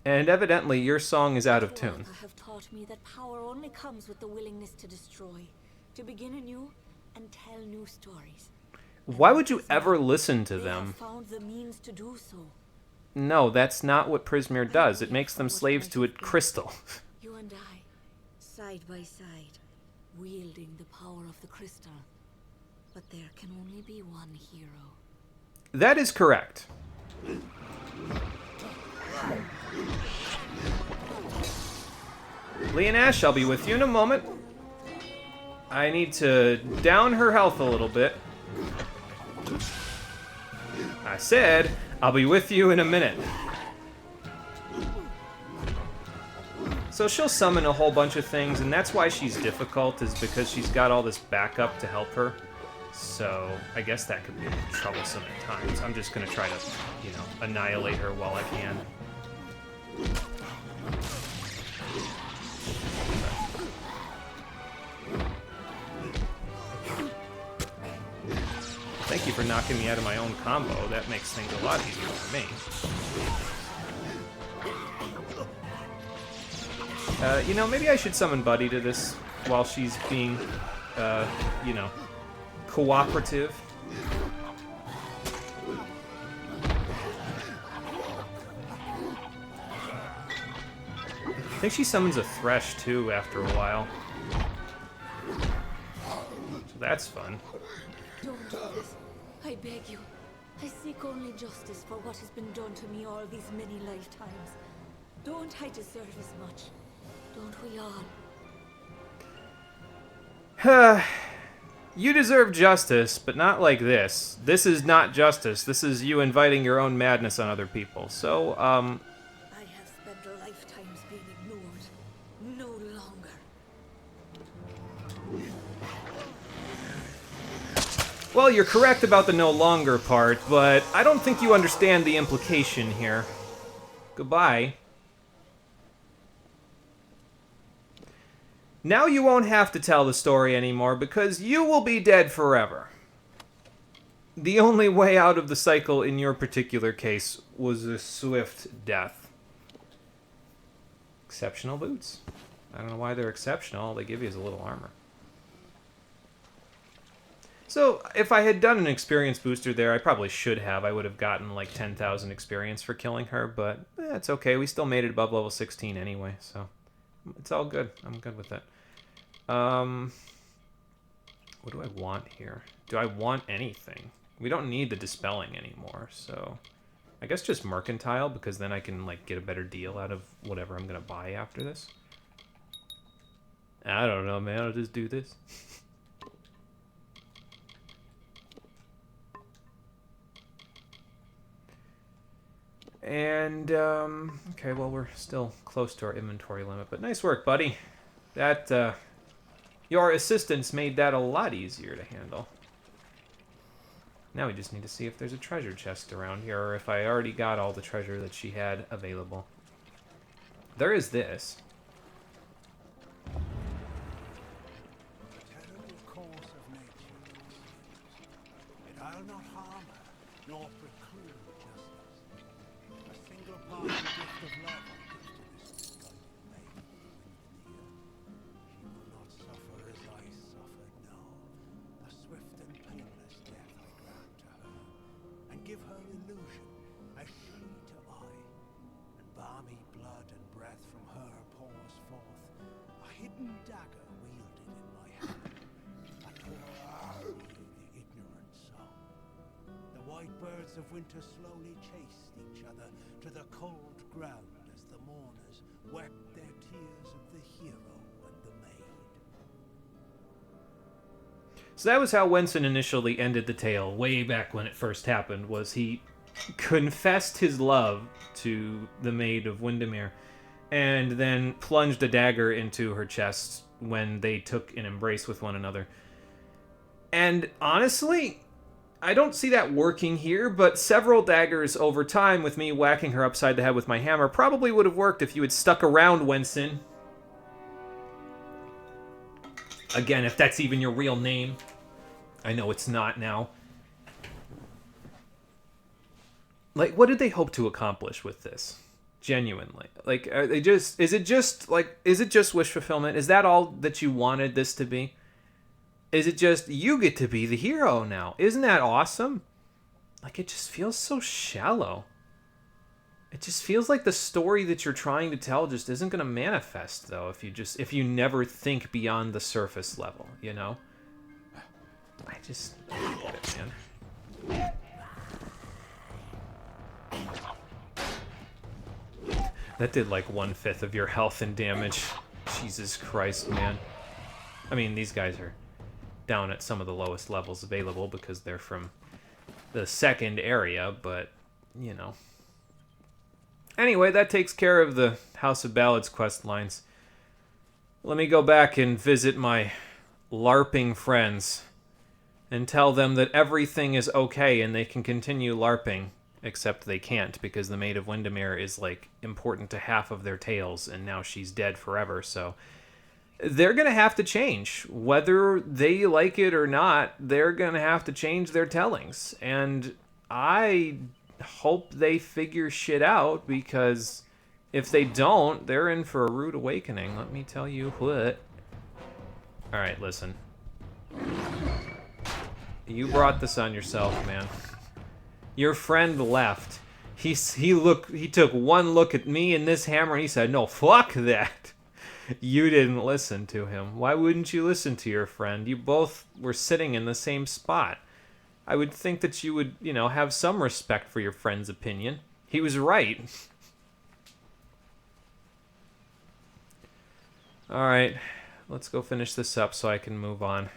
And evidently your song is out of tune. Tuatha have taught me that power only comes with the willingness to destroy, to begin anew, and tell new stories. Why would you ever listen to They them? have found the means to do so. No, that's not what Prismeer does. It makes them slaves to a crystal. You and I, side by side, wielding the power of the crystal. But there can only be one hero. That is correct. Leonash, I'll be with you in a moment. I need to down her health a little bit. I said, I'll be with you in a minute. So she'll summon a whole bunch of things, and that's why she's difficult, is because she's got all this backup to help her. So I guess that could be troublesome at times. I'm just going to try to, annihilate her while I can. Thank you for knocking me out of my own combo. That makes things a lot easier for me. Maybe I should summon Buddy to this while she's being, cooperative. I think she summons a Thresh, too, after a while. So that's fun. Don't do this. I beg you. I seek only justice for what has been done to me all these many lifetimes. Don't I deserve as much? Don't we all? You deserve justice, but not like this. This is not justice. This is you inviting your own madness on other people. So, I have spent lifetimes being ignored. No longer. Well, you're correct about the no longer part, but I don't think you understand the implication here. Goodbye. Now you won't have to tell the story anymore because you will be dead forever. The only way out of the cycle in your particular case was a swift death. Exceptional boots. I don't know why they're exceptional. All they give you is a little armor. So, if I had done an experience booster there, I probably should have. I would have gotten like 10,000 experience for killing her, but it's okay. We still made it above level 16 anyway, so it's all good. I'm good with it. What do I want here? Do I want anything? We don't need the dispelling anymore, so I guess just mercantile, because then I can like get a better deal out of whatever I'm gonna buy after this. I don't know, man. I'll just do this. And, okay, well, we're still close to our inventory limit, but nice work, buddy. That, your assistance made that a lot easier to handle. Now we just need to see if there's a treasure chest around here, or if I already got all the treasure that she had available. There is this. The terrible course of nature. I'll not harm her, nor preclude justice. A single parting gift of love I give to this misguided maid, Windermere. She will not suffer as I suffered, no. A swift and painless death I grant to her, and give her illusion, as she to I. And balmy blood and breath from her pours forth, a hidden dagger wielded in my hand. A tore the ignorant song. The white birds of winter slowly chased each other to the cold ground as the mourners wept their tears of the hero and the maid. So that was how Wenson initially ended the tale, way back when it first happened, was he confessed his love to the maid of Windermere, and then plunged a dagger into her chest when they took an embrace with one another. And honestly, I don't see that working here, but several daggers over time with me whacking her upside the head with my hammer probably would have worked if you had stuck around, Wenson. Again, if that's even your real name. I know it's not now. Like, what did they hope to accomplish with this? Genuinely. Like, are they just... Is it just wish fulfillment? Is that all that you wanted this to be? Is it just, you get to be the hero now? Isn't that awesome? Like, it just feels so shallow. It just feels like the story that you're trying to tell just isn't going to manifest, though, if you never think beyond the surface level, you know? I don't get it, man. That did like 1/5 of your health and damage. Jesus Christ, man. I mean, these guys are down at some of the lowest levels available because they're from the second area, but, you know. Anyway, that takes care of the House of Ballads quest lines. Let me go back and visit my LARPing friends and tell them that everything is okay and they can continue LARPing, except they can't because the Maid of Windermere is, like, important to half of their tales, and now she's dead forever, so they're going to have to change. Whether they like it or not, they're going to have to change their tellings. And I hope they figure shit out, because if they don't, they're in for a rude awakening. Let me tell you what. Alright, listen. You brought this on yourself, man. Your friend left. He took one look at me and this hammer and he said, "No, fuck that." You didn't listen to him. Why wouldn't you listen to your friend? You both were sitting in the same spot. I would think that you would, you know, have some respect for your friend's opinion. He was right. Alright, let's go finish this up so I can move on.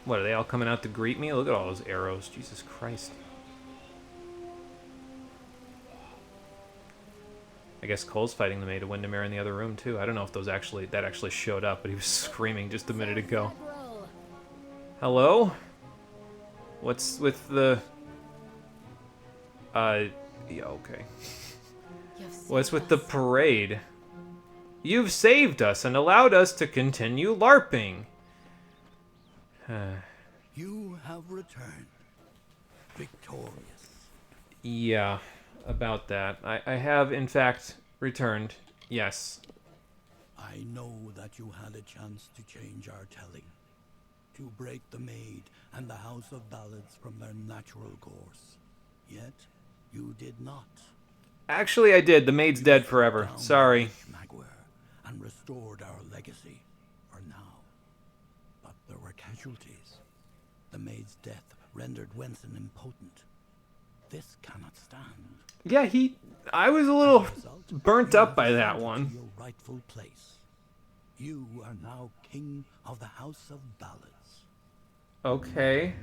What, are they all coming out to greet me? Look at all those arrows. Jesus Christ. I guess Cole's fighting the Maid of Windermere in the other room, too. I don't know if that actually showed up, but he was screaming just a minute ago. Hello? What's with the... yeah, okay. What's with the parade? You've saved us and allowed us to continue LARPing. You have returned, victorious. Yeah, about that. I have, in fact, returned. Yes. I know that you had a chance to change our telling, to break the Maid and the House of Ballads from their natural course. Yet, you did not. Actually, I did. The Maid's dead forever. Sorry. And restored our legacy for now. But there were casualties. The Maid's death rendered Wenson impotent. This cannot stand. Yeah, I was a little burnt up by that one. Your rightful place. You are now king of the House of Ballads. Okay.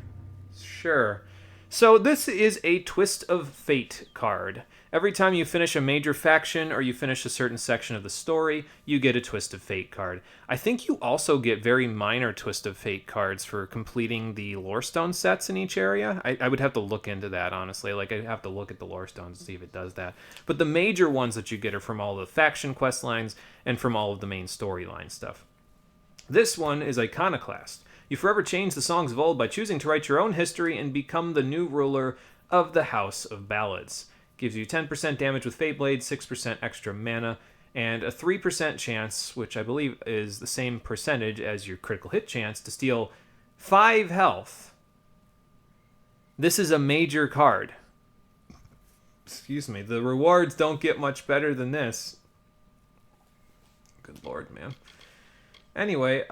Sure. So this is a Twist of Fate card. Every time you finish a major faction or you finish a certain section of the story, you get a Twist of Fate card. I think you also get very minor Twist of Fate cards for completing the Lorestone sets in each area. I would have to look into that, honestly. Like, I'd have to look at the Lorestones to see if it does that. But the major ones that you get are from all the faction quest lines and from all of the main storyline stuff. This one is Iconoclast. You forever change the songs of old by choosing to write your own history and become the new ruler of the House of Ballads. Gives you 10% damage with Fate Blade, 6% extra mana, and a 3% chance, which I believe is the same percentage as your critical hit chance, to steal 5 health. This is a major card. Excuse me. The rewards don't get much better than this. Good lord, man. Anyway,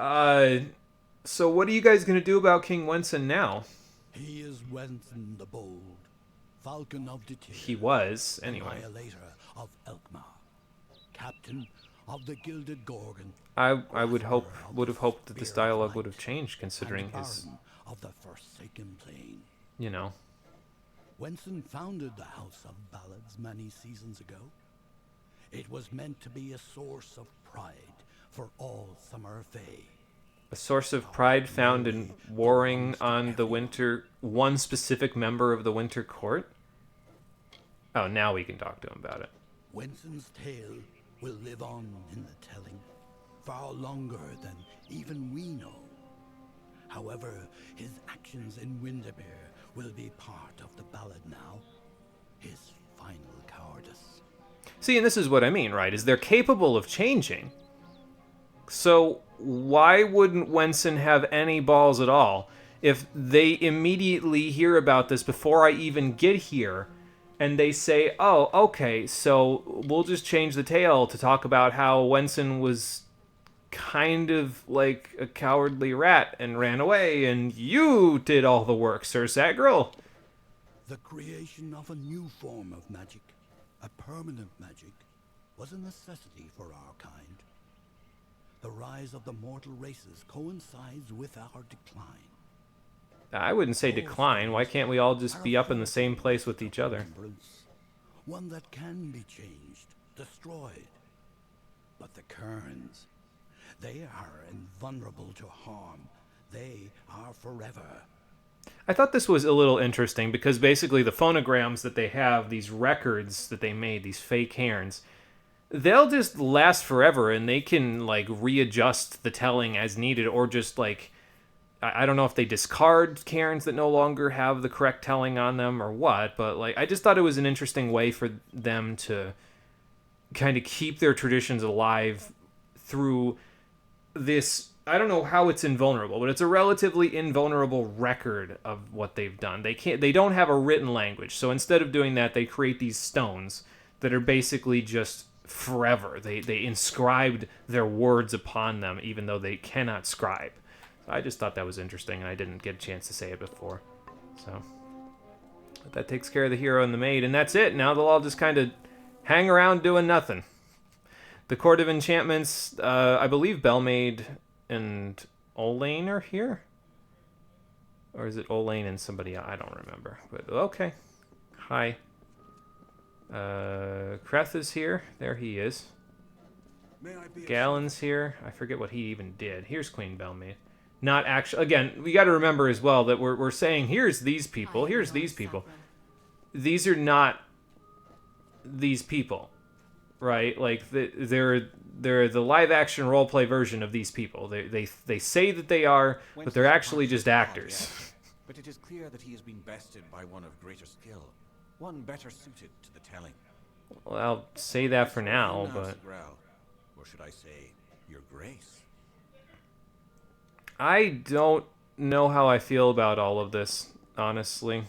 so what are you guys going to do about King Wenson now? He is Wenson the Bold, Falcon of Detir. He was, anyway. Annihilator of Elkmar, Captain of the Gilded Gorgon. I would have hoped that this dialogue would have changed, considering his, of the Forsaken Plain. You know. Wenson founded the House of Ballads many seasons ago. It was meant to be a source of pride for all Summer Fae. A source of pride found in warring on the one specific member of the Winter Court? Oh, now we can talk to him about it. Wenson's tale will live on in the telling. far longer than even we know. However, his actions in Windermere will be part of the ballad now. His final cowardice. See, and this is what I mean, right? Is they're capable of changing. So why wouldn't Wenson have any balls at all if they immediately hear about this before I even get here, and they say, oh, okay, so we'll just change the tale to talk about how Wenson was kind of like a cowardly rat and ran away, and you did all the work, Sir Sagril. The creation of a new form of magic, a permanent magic, was a necessity for our kind. The rise of the mortal races coincides with our decline. I wouldn't say decline. Why can't we all just be up in the same place with each other? One that can be changed, destroyed. But the Kerns, they are invulnerable to harm. They are forever. I thought this was a little interesting because basically the phonograms that they have, these records that they made, these fake cairns, they'll just last forever, and they can like readjust the telling as needed, or just like, I don't know if they discard cairns that no longer have the correct telling on them or what, but like I just thought it was an interesting way for them to kind of keep their traditions alive through this. I don't know how it's invulnerable, but it's a relatively invulnerable record of what they've done. They don't have a written language, so instead of doing that, they create these stones that are basically just forever. They inscribed their words upon them, even though they cannot scribe. So I just thought that was interesting, and I didn't get a chance to say it before. So but that takes care of the hero and the maid, and that's it. Now they'll all just kind of hang around doing nothing. The Court of Enchantments, I believe Belmaid and Olaine are here? Or is it Olaine and somebody else? I don't remember. But okay. Hi. Kreth is here. There he is. Galen's here. I forget what he even did. Here's Queen Belmaid. Not actually... Again, we got to remember as well that we're saying, here's these people. Here's these people. These are not these people. Right? Like, they're the live-action role-play version of these people. They say that they are, but they're actually just actors. But it is clear that he has been bested by one of greater skill. One better suited to the telling. Well, I'll say that for now, but... Or should I say, your grace? I don't know how I feel about all of this, honestly.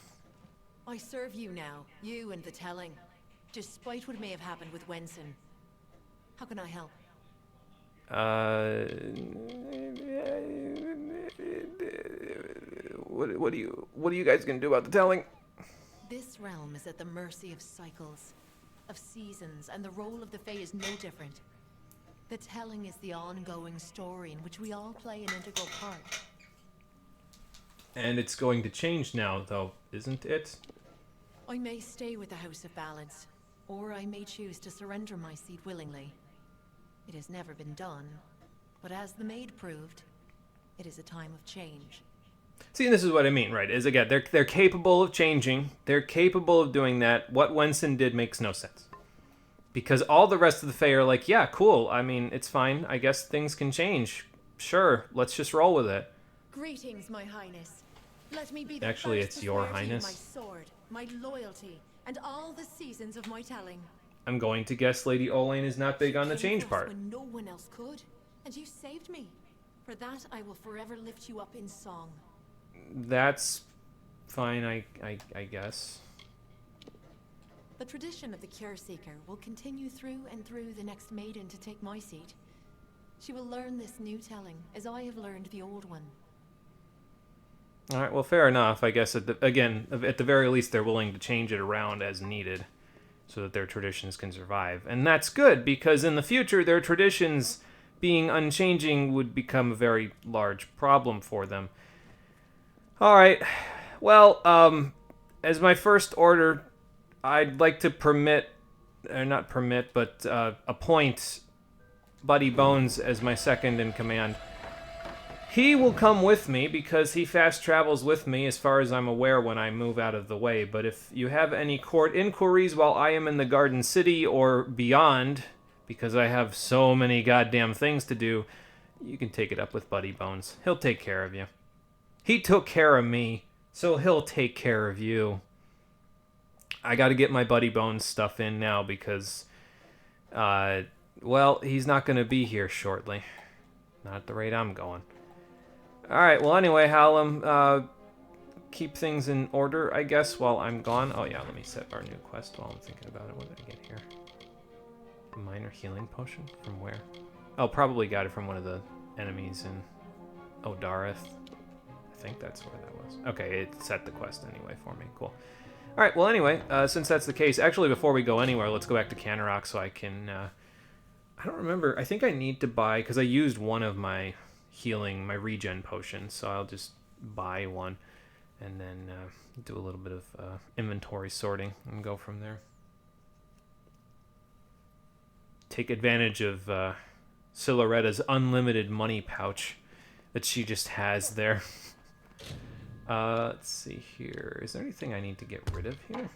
I serve you now, you and the telling, despite what may have happened with Wenson. How can I help? What are you guys gonna do about the telling? This realm is at the mercy of cycles, of seasons, and the role of the Fae is no different. The telling is the ongoing story in which we all play an integral part. And it's going to change now, though, isn't it? I may stay with the House of Ballads, or I may choose to surrender my seat willingly. It has never been done, but as the maid proved, it is a time of change. See, and this is what I mean, right? Is again, they're capable of changing. They're capable of doing that. What Wenson did makes no sense. Because all the rest of the Fae are like, yeah, cool. I mean, it's fine. I guess things can change. Sure, let's just roll with it. Greetings, my highness. Let me be the Actually, first it's to your swear to you highness. my sword, my loyalty, and all the seasons of my telling. I'm going to guess Lady Olaine is not big on the You came change for us part. when no one else could, and you saved me. For that, I will forever lift you up in song. That's fine, I guess. The tradition of the Cure Seeker will continue through and through the next maiden to take my seat. She will learn this new telling, as I have learned the old one. All right, well, fair enough. I guess, at the very least, they're willing to change it around as needed so that their traditions can survive. And that's good, because in the future, their traditions being unchanging would become a very large problem for them. All right, well, as my first order, I'd like to appoint Buddy Bones as my second in command. He will come with me because he fast travels with me as far as I'm aware when I move out of the way. But if you have any court inquiries while I am in the Garden City or beyond, because I have so many goddamn things to do, you can take it up with Buddy Bones. He'll take care of you. He took care of me, so he'll take care of you. I got to get my Buddy Bones stuff in now because, well, he's not going to be here shortly. Not at the rate I'm going. Alright, well, anyway, Hallam, keep things in order, I guess, while I'm gone. Oh, yeah, let me set our new quest while I'm thinking about it. What did I get here? A minor healing potion? From where? Oh, probably got it from one of the enemies in Odareth. I think that's where that was. Okay, it set the quest anyway for me. Cool. Alright, well, anyway, since that's the case, actually, before we go anywhere, let's go back to Canarok so I can, I don't remember. I think I need to buy, because I used one of my healing, my regen potions, so I'll just buy one and then do a little bit of inventory sorting and go from there. Take advantage of Siloretta's unlimited money pouch that she just has there. Let's see here. Is there anything I need to get rid of here?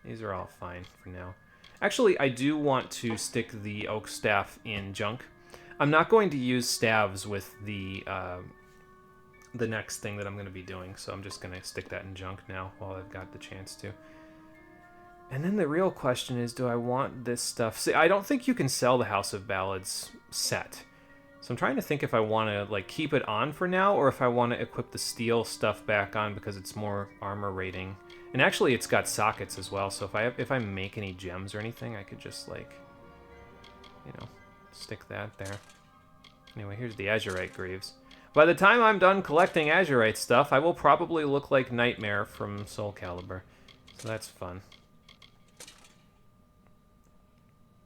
These are all fine for now. Actually, I do want to stick the oak staff in junk. I'm not going to use staves with the next thing that I'm going to be doing, so I'm just going to stick that in junk now while I've got the chance to. And then the real question is, do I want this stuff? See, I don't think you can sell the House of Ballads set. So I'm trying to think if I want to like keep it on for now, or if I want to equip the steel stuff back on because it's more armor rating. And actually, it's got sockets as well. So if I make any gems or anything, I could just like, you know, stick that there. Anyway, here's the Azurite Greaves. By the time I'm done collecting Azurite stuff, I will probably look like Nightmare from Soul Calibur. So that's fun.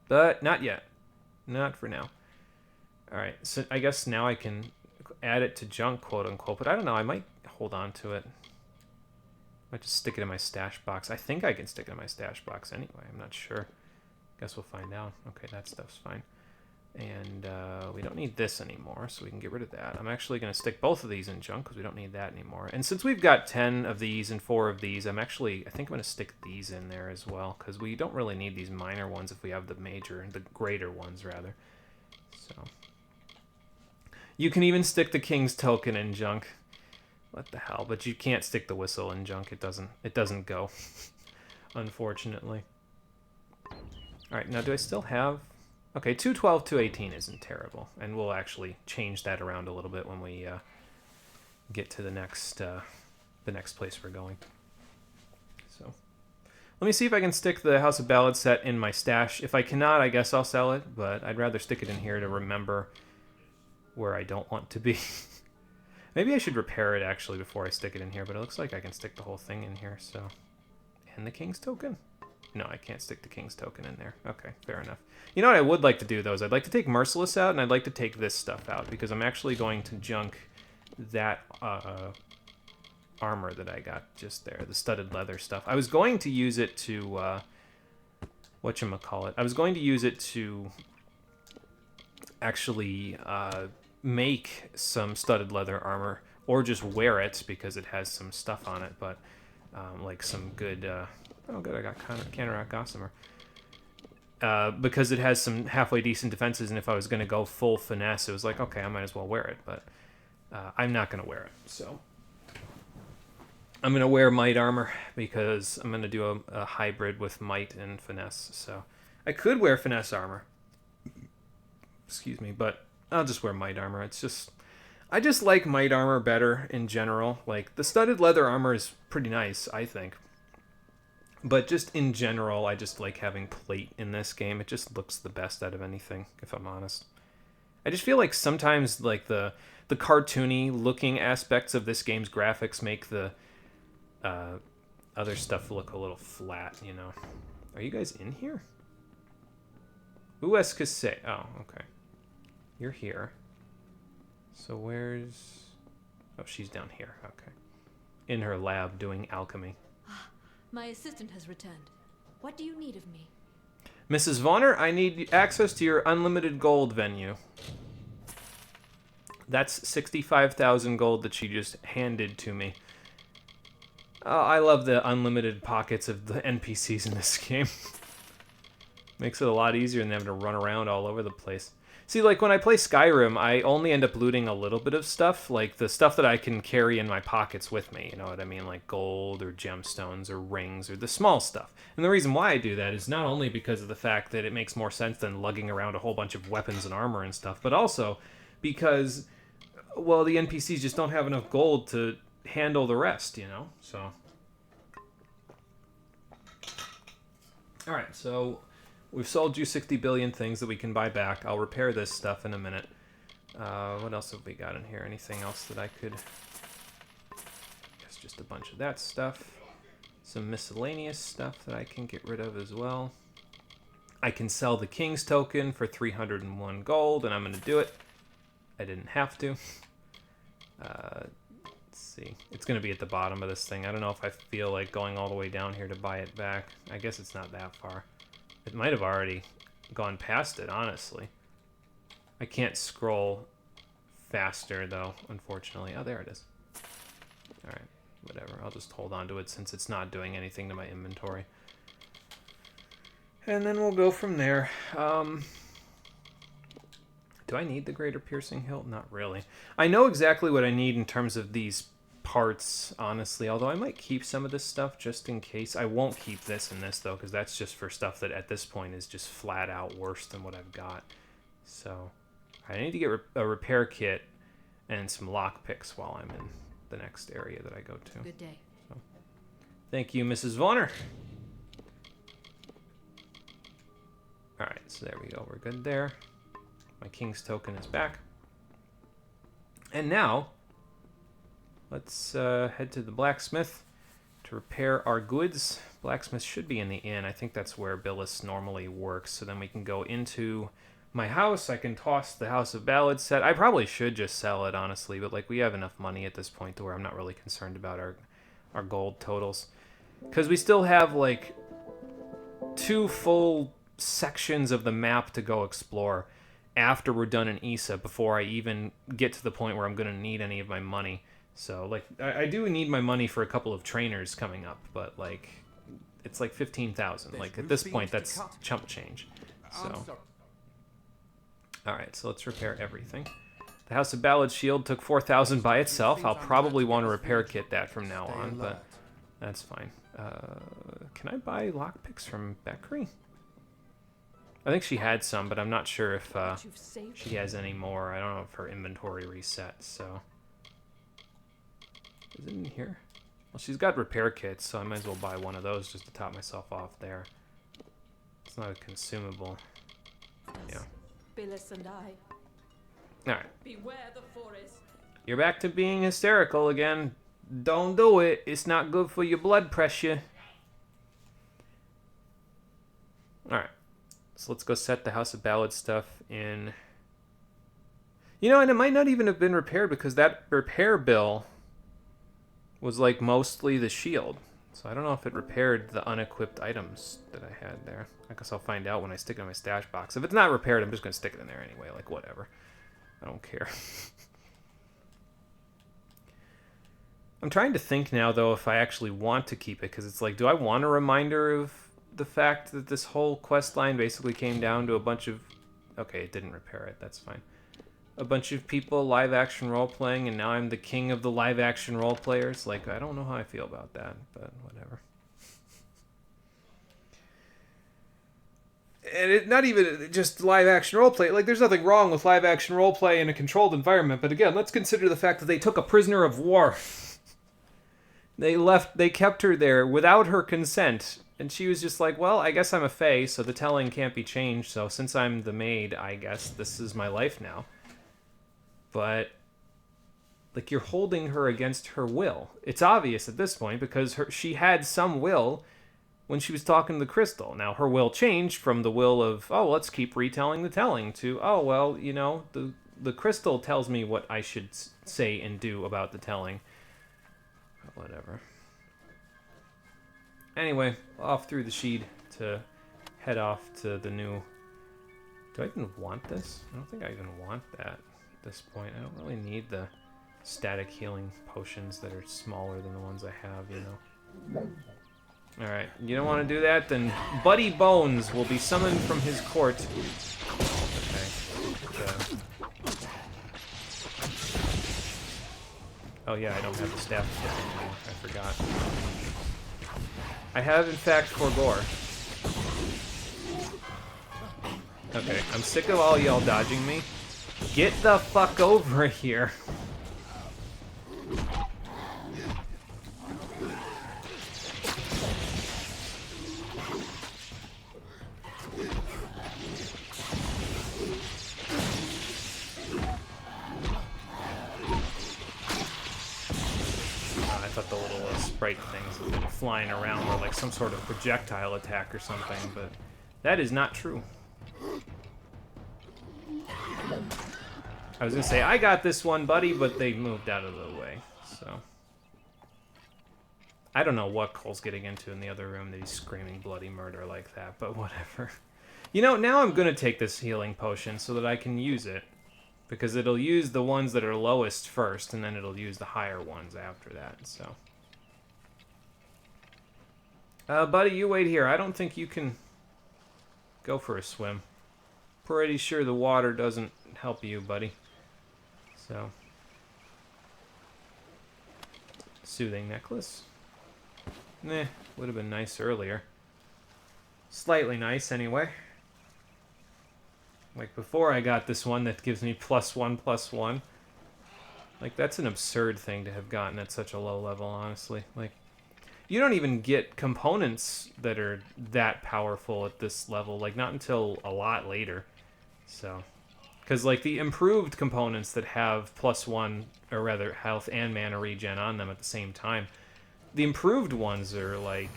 But not yet. Not for now. Alright, so I guess now I can add it to junk, quote-unquote, but I don't know, I might hold on to it. I might just stick it in my stash box. I think I can stick it in my stash box anyway, I'm not sure. Guess we'll find out. Okay, that stuff's fine. And we don't need this anymore, so we can get rid of that. I'm actually going to stick both of these in junk, because we don't need that anymore. And since we've got 10 of these and 4 of these, I think I'm going to stick these in there as well, because we don't really need these minor ones if we have the greater ones, rather. So... You can even stick the King's Token in junk. What the hell? But you can't stick the whistle in junk. It doesn't go. Unfortunately. Alright, now do I still have... Okay, 212, 218 isn't terrible. And we'll actually change that around a little bit when we get to the next place we're going. So, let me see if I can stick the House of Ballads set in my stash. If I cannot, I guess I'll sell it. But I'd rather stick it in here to remember where I don't want to be. Maybe I should repair it actually before I stick it in here, but it looks like I can stick the whole thing in here, so... And the King's Token? No, I can't stick the King's Token in there. Okay, fair enough. You know what I would like to do, though, is I'd like to take Merciless out, and I'd like to take this stuff out, because I'm actually going to junk that armor that I got just there, the studded leather stuff. I was going to use it to... whatchamacallit? I was going to use it to actually... make some studded leather armor, or just wear it because it has some stuff on it, but like some good oh good, I got Canarok Gossamer because it has some halfway decent defenses, and if I was going to go full finesse, it was like, okay, I might as well wear it, but I'm not going to wear it, so I'm going to wear might armor because I'm going to do a hybrid with might and finesse. So I could wear finesse armor, excuse me, but I'll just wear might armor. It's just... I just like might armor better in general. Like, the studded leather armor is pretty nice, I think. But just in general, I just like having plate in this game. It just looks the best out of anything, if I'm honest. I just feel like sometimes, like, the cartoony looking aspects of this game's graphics make the other stuff look a little flat, you know. Are you guys in here? Où est-ce que c'est? Oh, okay. You're here. So where's... Oh, she's down here. Okay. In her lab doing alchemy. My assistant has returned. What do you need of me? Mrs. Vonner, I need access to your unlimited gold venue. That's 65,000 gold that she just handed to me. Oh, I love the unlimited pockets of the NPCs in this game. Makes it a lot easier than having to run around all over the place. See, like, when I play Skyrim, I only end up looting a little bit of stuff, like the stuff that I can carry in my pockets with me, you know what I mean? Like gold or gemstones or rings or the small stuff. And the reason why I do that is not only because of the fact that it makes more sense than lugging around a whole bunch of weapons and armor and stuff, but also because, well, the NPCs just don't have enough gold to handle the rest, you know? So. Alright, so we've sold you 60 billion things that we can buy back. I'll repair this stuff in a minute. What else have we got in here? Anything else that I could... Guess just a bunch of that stuff. Some miscellaneous stuff that I can get rid of as well. I can sell the King's Token for 301 gold, and I'm going to do it. I didn't have to. Let's see. It's going to be at the bottom of this thing. I don't know if I feel like going all the way down here to buy it back. I guess it's not that far. It might have already gone past it, honestly. I can't scroll faster, though, unfortunately. Oh, there it is. Alright, whatever. I'll just hold on to it since it's not doing anything to my inventory. And then we'll go from there. Do I need the Greater Piercing Hilt? Not really. I know exactly what I need in terms of these parts, honestly, although I might keep some of this stuff just in case. I won't keep this and this, though, because that's just for stuff that at this point is just flat out worse than what I've got. So, I need to get a repair kit and some lockpicks while I'm in the next area that I go to. Good day. So, thank you, Mrs. Vonner. Alright, so there we go. We're good there. My King's Token is back. And now, let's head to the blacksmith to repair our goods. Blacksmith should be in the inn. I think that's where Billis normally works. So then we can go into my house. I can toss the House of Ballads set. I probably should just sell it, honestly. But like we have enough money at this point to where I'm not really concerned about our gold totals. Because we still have like 2 full sections of the map to go explore after we're done in Issa before I even get to the point where I'm going to need any of my money. So, like, I do need my money for a couple of trainers coming up, but, like, it's like 15,000. Like, at this point, that's chump change. So, alright, so let's repair everything. The House of Ballad shield took 4,000 by itself. I'll probably want to repair kit that from now on, but that's fine. Can I buy lockpicks from Beckery? I think she had some, but I'm not sure if she has any more. I don't know if her inventory reset, so... Is it in here? Well, she's got repair kits, so I might as well buy one of those just to top myself off there. It's not a consumable. Yeah. Billis and I. Alright. Beware the forest. You're back to being hysterical again. Don't do it. It's not good for your blood pressure. Alright. So let's go set the House of Ballad stuff in... You know, and it might not even have been repaired because that repair bill was like mostly the shield. So I don't know if it repaired the unequipped items that I had there. I guess I'll find out when I stick it in my stash box. If it's not repaired, I'm just going to stick it in there anyway. Like, whatever. I don't care. I'm trying to think now, though, if I actually want to keep it. Because it's like, do I want a reminder of the fact that this whole quest line basically came down to a bunch of... Okay, it didn't repair it. That's fine. A bunch of people live-action role-playing, and now I'm the king of the live-action role-players. Like, I don't know how I feel about that, but whatever. And it not even just live-action role-play. Like, there's nothing wrong with live-action role-play in a controlled environment, but again, let's consider the fact that they took a prisoner of war. They kept her there without her consent, and she was just like, well, I guess I'm a fae, so the telling can't be changed, so since I'm the maid, I guess this is my life now. But, like, you're holding her against her will. It's obvious at this point because she had some will when she was talking to the crystal. Now, her will changed from the will of, oh, let's keep retelling the telling to, oh, well, you know, the crystal tells me what I should say and do about the telling. But whatever. Anyway, off through the Sheed to head off to the new... Do I even want this? I don't think I even want that. This point, I don't really need the static healing potions that are smaller than the ones I have, you know. Alright, you don't want to do that? Then Buddy Bones will be summoned from his court. Okay. Oh yeah, I don't have the staff yet anymore. I forgot. I have, in fact, Forgore. Okay, I'm sick of all y'all dodging me. Get the fuck over here. I thought the little sprite things that were flying around were like some sort of projectile attack or something, but that is not true. I was gonna say, I got this one, buddy, but they moved out of the way, so. I don't know what Cole's getting into in the other room that he's screaming bloody murder like that, but whatever. You know, now I'm gonna take this healing potion so that I can use it. Because it'll use the ones that are lowest first, and then it'll use the higher ones after that, so. Buddy, you wait here. I don't think you can go for a swim. Pretty sure the water doesn't help you, buddy. So. Soothing necklace. Nah, would have been nice earlier. Slightly nice, anyway. Like, before I got this one that gives me +1/+1. Like, that's an absurd thing to have gotten at such a low level, honestly. Like, you don't even get components that are that powerful at this level. Like, not until a lot later. So, because, like, the improved components that have +1, or rather, health and mana regen on them at the same time, the improved ones are, like,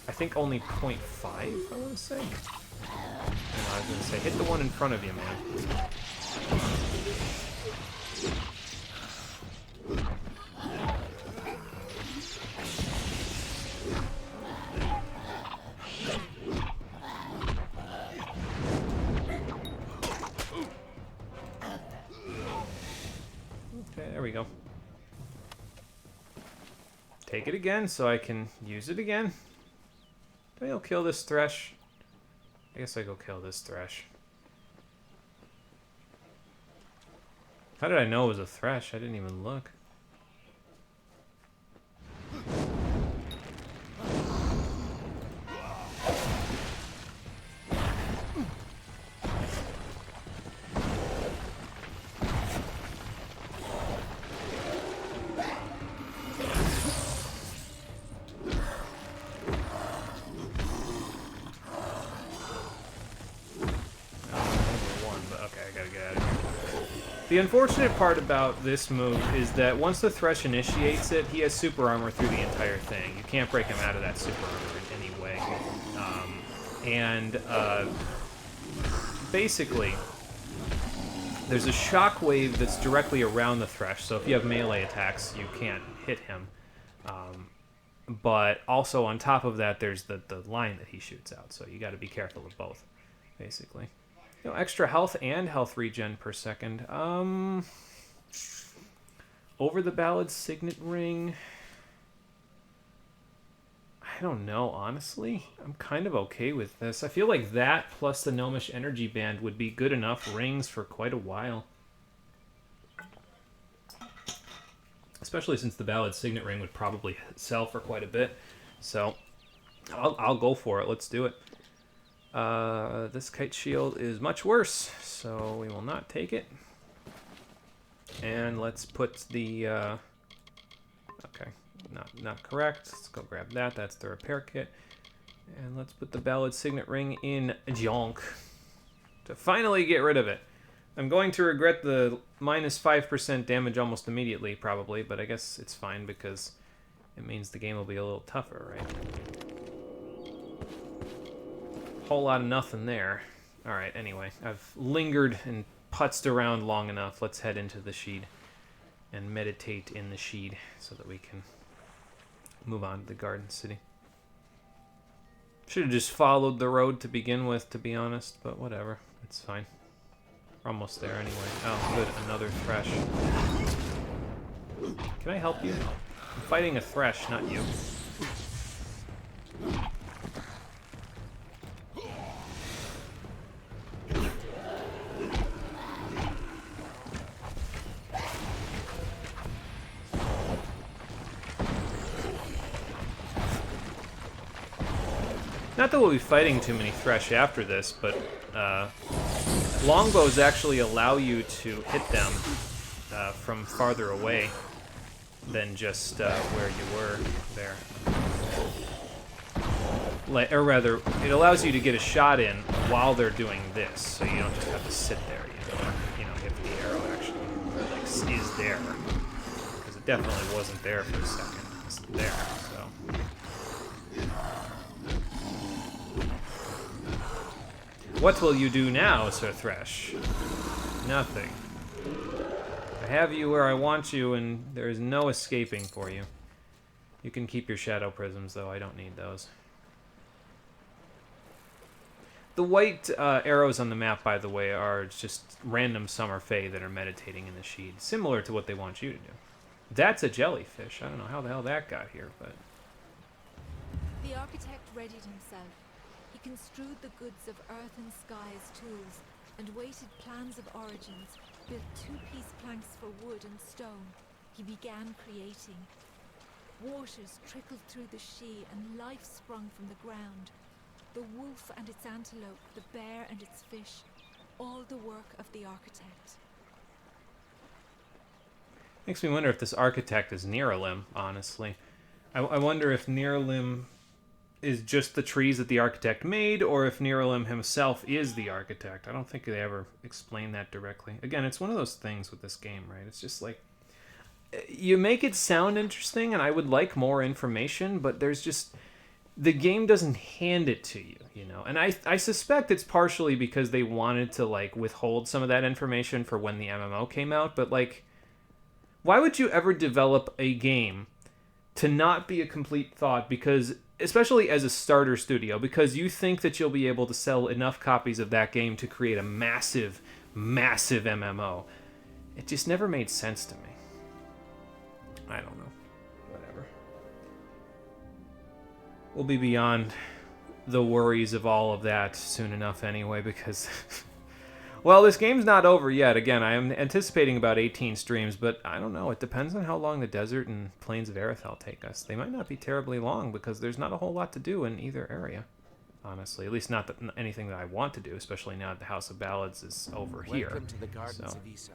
I think only 0.5, I want to say. And I was going to say, hit the one in front of you, man. Okay, there we go. Take it again so I can use it again. Maybe I'll kill this Thresh. I guess I go kill this Thresh. How did I know it was a Thresh? I didn't even look. The unfortunate part about this move is that once the Thresh initiates it, he has super armor through the entire thing. You can't break him out of that super armor in any way. Basically, there's a shockwave that's directly around the Thresh, so if you have melee attacks, you can't hit him. But also on top of that, there's the line that he shoots out, so you got to be careful of both, basically. You know, extra health and health regen per second. Over the Ballad Signet Ring. I don't know, honestly. I'm kind of okay with this. I feel like that plus the Gnomish Energy Band would be good enough rings for quite a while. Especially since the Ballad Signet Ring would probably sell for quite a bit. So, I'll go for it. Let's do it. This Kite Shield is much worse, so we will not take it. And let's put the, okay, not correct. Let's go grab that. That's the repair kit. And let's put the Ballad Signet Ring in Jonk to finally get rid of it. I'm going to regret the minus 5% damage almost immediately, probably, but I guess it's fine because it means the game will be a little tougher, right? Whole lot of nothing there. Alright, anyway, I've lingered and putzed around long enough. Let's head into the Sheed and meditate in the Sheed so that we can move on to the Garden City. Should have just followed the road to begin with, to be honest, but whatever. It's fine. We're almost there anyway. Oh, good. Another Thresh. Can I help you? I'm fighting a Thresh, not you. Not that we'll be fighting too many Thresh after this, but longbows actually allow you to hit them from farther away than just where you were there. Or rather, it allows you to get a shot in while they're doing this, so you don't just have to sit there, you know, if the arrow actually, like, is there. Because it definitely wasn't there for a second. It's there, so... What will you do now, Sir Thresh? Nothing. I have you where I want you, and there is no escaping for you. You can keep your shadow prisms, though. I don't need those. The white arrows on the map, by the way, are just random summer fae that are meditating in the Sheed, similar to what they want you to do. That's a jellyfish. I don't know how the hell that got here, but... The architect readied himself. He construed the goods of earth and sky as tools, and weighted plans of origins, built two-piece planks for wood and stone. He began creating. Waters trickled through the Shee, and life sprung from the ground. The wolf and its antelope, the bear and its fish, all the work of the architect. Makes me wonder if this architect is Niralim, honestly. I wonder if Niralim is just the trees that the architect made, or if Niralim himself is the architect. I don't think they ever explain that directly. Again, it's one of those things with this game, right? It's just like, you make it sound interesting, and I would like more information, but there's just... The game doesn't hand it to you, you know? And I suspect it's partially because they wanted to, like, withhold some of that information for when the MMO came out, but, like, why would you ever develop a game to not be a complete thought? Because, especially as a starter studio, because you think that you'll be able to sell enough copies of that game to create a massive, massive MMO. It just never made sense to me. I don't know. Whatever. We'll be beyond the worries of all of that soon enough anyway, because... Well, this game's not over yet. Again, I am anticipating about 18 streams, but I don't know. It depends on how long the desert and Plains of Arethel take us. They might not be terribly long, because there's not a whole lot to do in either area, honestly. At least not anything that I want to do, especially now that the House of Ballads is over here. Welcome to the Gardens of Issa,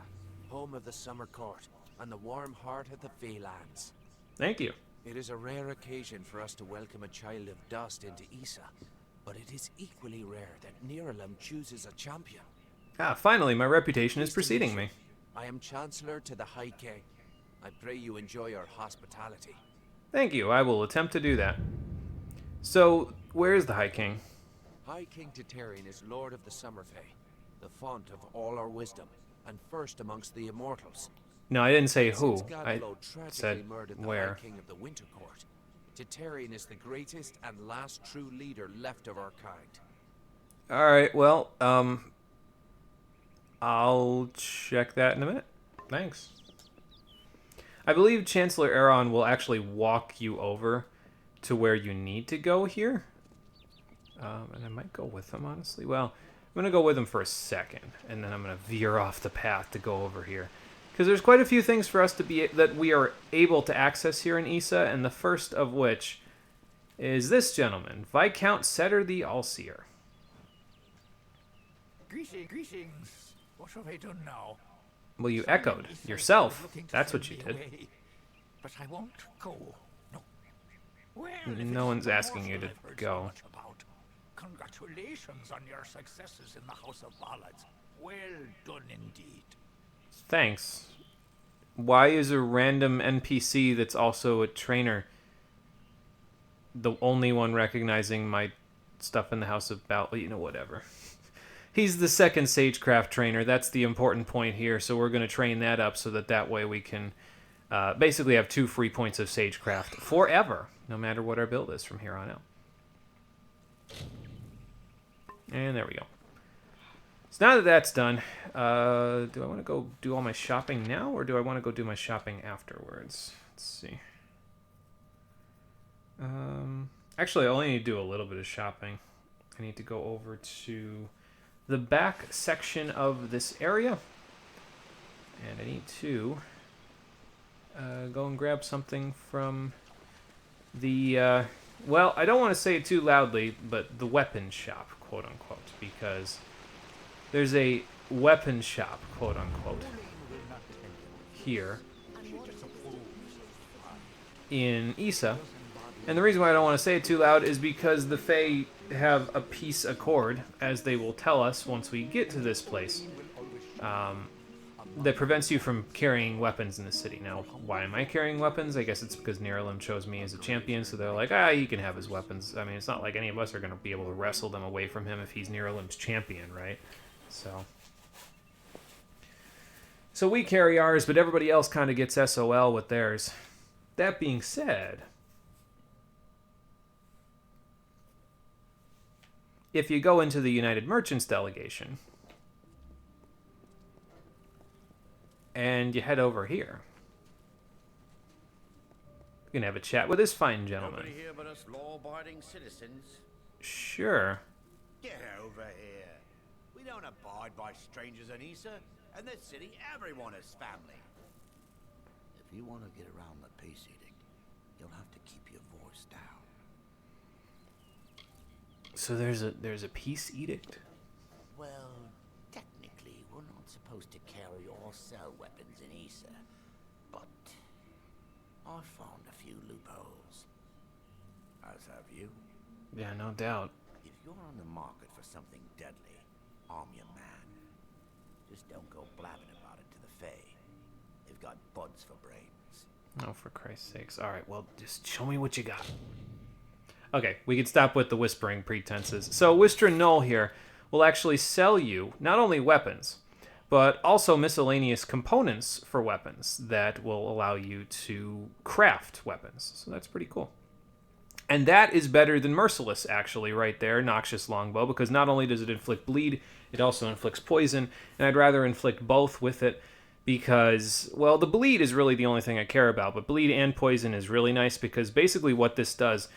home of the Summer Court, and the warm heart of the Feylands. Thank you. It is a rare occasion for us to welcome a child of dust into Issa, but it is equally rare that Niralim chooses a champion. Ah, finally, my reputation is preceding me. I am Chancellor to the High King. I pray you enjoy our hospitality. Thank you. I will attempt to do that. So, where is the High King? High King Tatarian is Lord of the Summer Fae, the font of all our wisdom, and first amongst the immortals. No, I didn't say who. Since I Gadlo tragically said murdered the where. High King of the Winter Court, Tatarian is the greatest and last true leader left of our kind. Alright, well, I'll check that in a minute. Thanks. I believe Chancellor Aeron will actually walk you over to where you need to go here. And I might go with him, honestly. Well, I'm going to go with him for a second, and then I'm going to veer off the path to go over here. Because there's quite a few things for us to be that we are able to access here in Issa, and the first of which is this gentleman, Viscount Setter the Allseer. Greetings. What have I done now? Well, you echoed yourself. That's what you did. But I won't go. No. Well, No one's asking you to go. Congratulations on your successes in the House of Ballads. Well done indeed. Thanks. Why is a random NPC that's also a trainer the only one recognizing my stuff in the House of Ballads? You know, whatever. He's the second Sagecraft trainer. That's the important point here. So we're going to train that up so that way we can basically have 2 free points of Sagecraft forever, no matter what our build is from here on out. And there we go. So now that that's done, do I want to go do all my shopping now, or do I want to go do my shopping afterwards? Let's see. Actually, I only need to do a little bit of shopping. I need to go over to the back section of this area, and I need to go and grab something from the well, I don't want to say it too loudly, but the weapon shop, quote unquote, because there's a weapon shop, quote unquote, here in Issa. And the reason why I don't want to say it too loud is because the Fae have a peace accord, as they will tell us once we get to this place, that prevents you from carrying weapons in the city. Now, why am I carrying weapons? I guess it's because Neralim chose me as a champion, so they're like, he can have his weapons. I mean, it's not like any of us are going to be able to wrestle them away from him if he's Neralim's champion, right? So we carry ours, but everybody else kind of gets SOL with theirs. That being said, if you go into the United Merchants delegation and you head over here, you can have a chat with this fine gentleman. Nobody here but us law-abiding citizens. Sure. Get over here. We don't abide by strangers in Issa. In this city, everyone is family. If you want to get around the peace edict, you'll have to keep your voice down. So there's a peace edict? Well, technically, we're not supposed to carry or sell weapons in Issa, but I found a few loopholes. As have you. Yeah, no doubt. If you're on the market for something deadly, I'm your man. Just don't go blabbing about it to the Fae. They've got buds for brains. Oh, for Christ's sakes. Alright, well, just show me what you got. Okay, we can stop with the whispering pretenses. So, Wistron Null here will actually sell you not only weapons, but also miscellaneous components for weapons that will allow you to craft weapons. So that's pretty cool. And that is better than Merciless, actually, right there, Noxious Longbow, because not only does it inflict bleed, it also inflicts poison, and I'd rather inflict both with it because, well, the bleed is really the only thing I care about, but bleed and poison is really nice because basically what this does,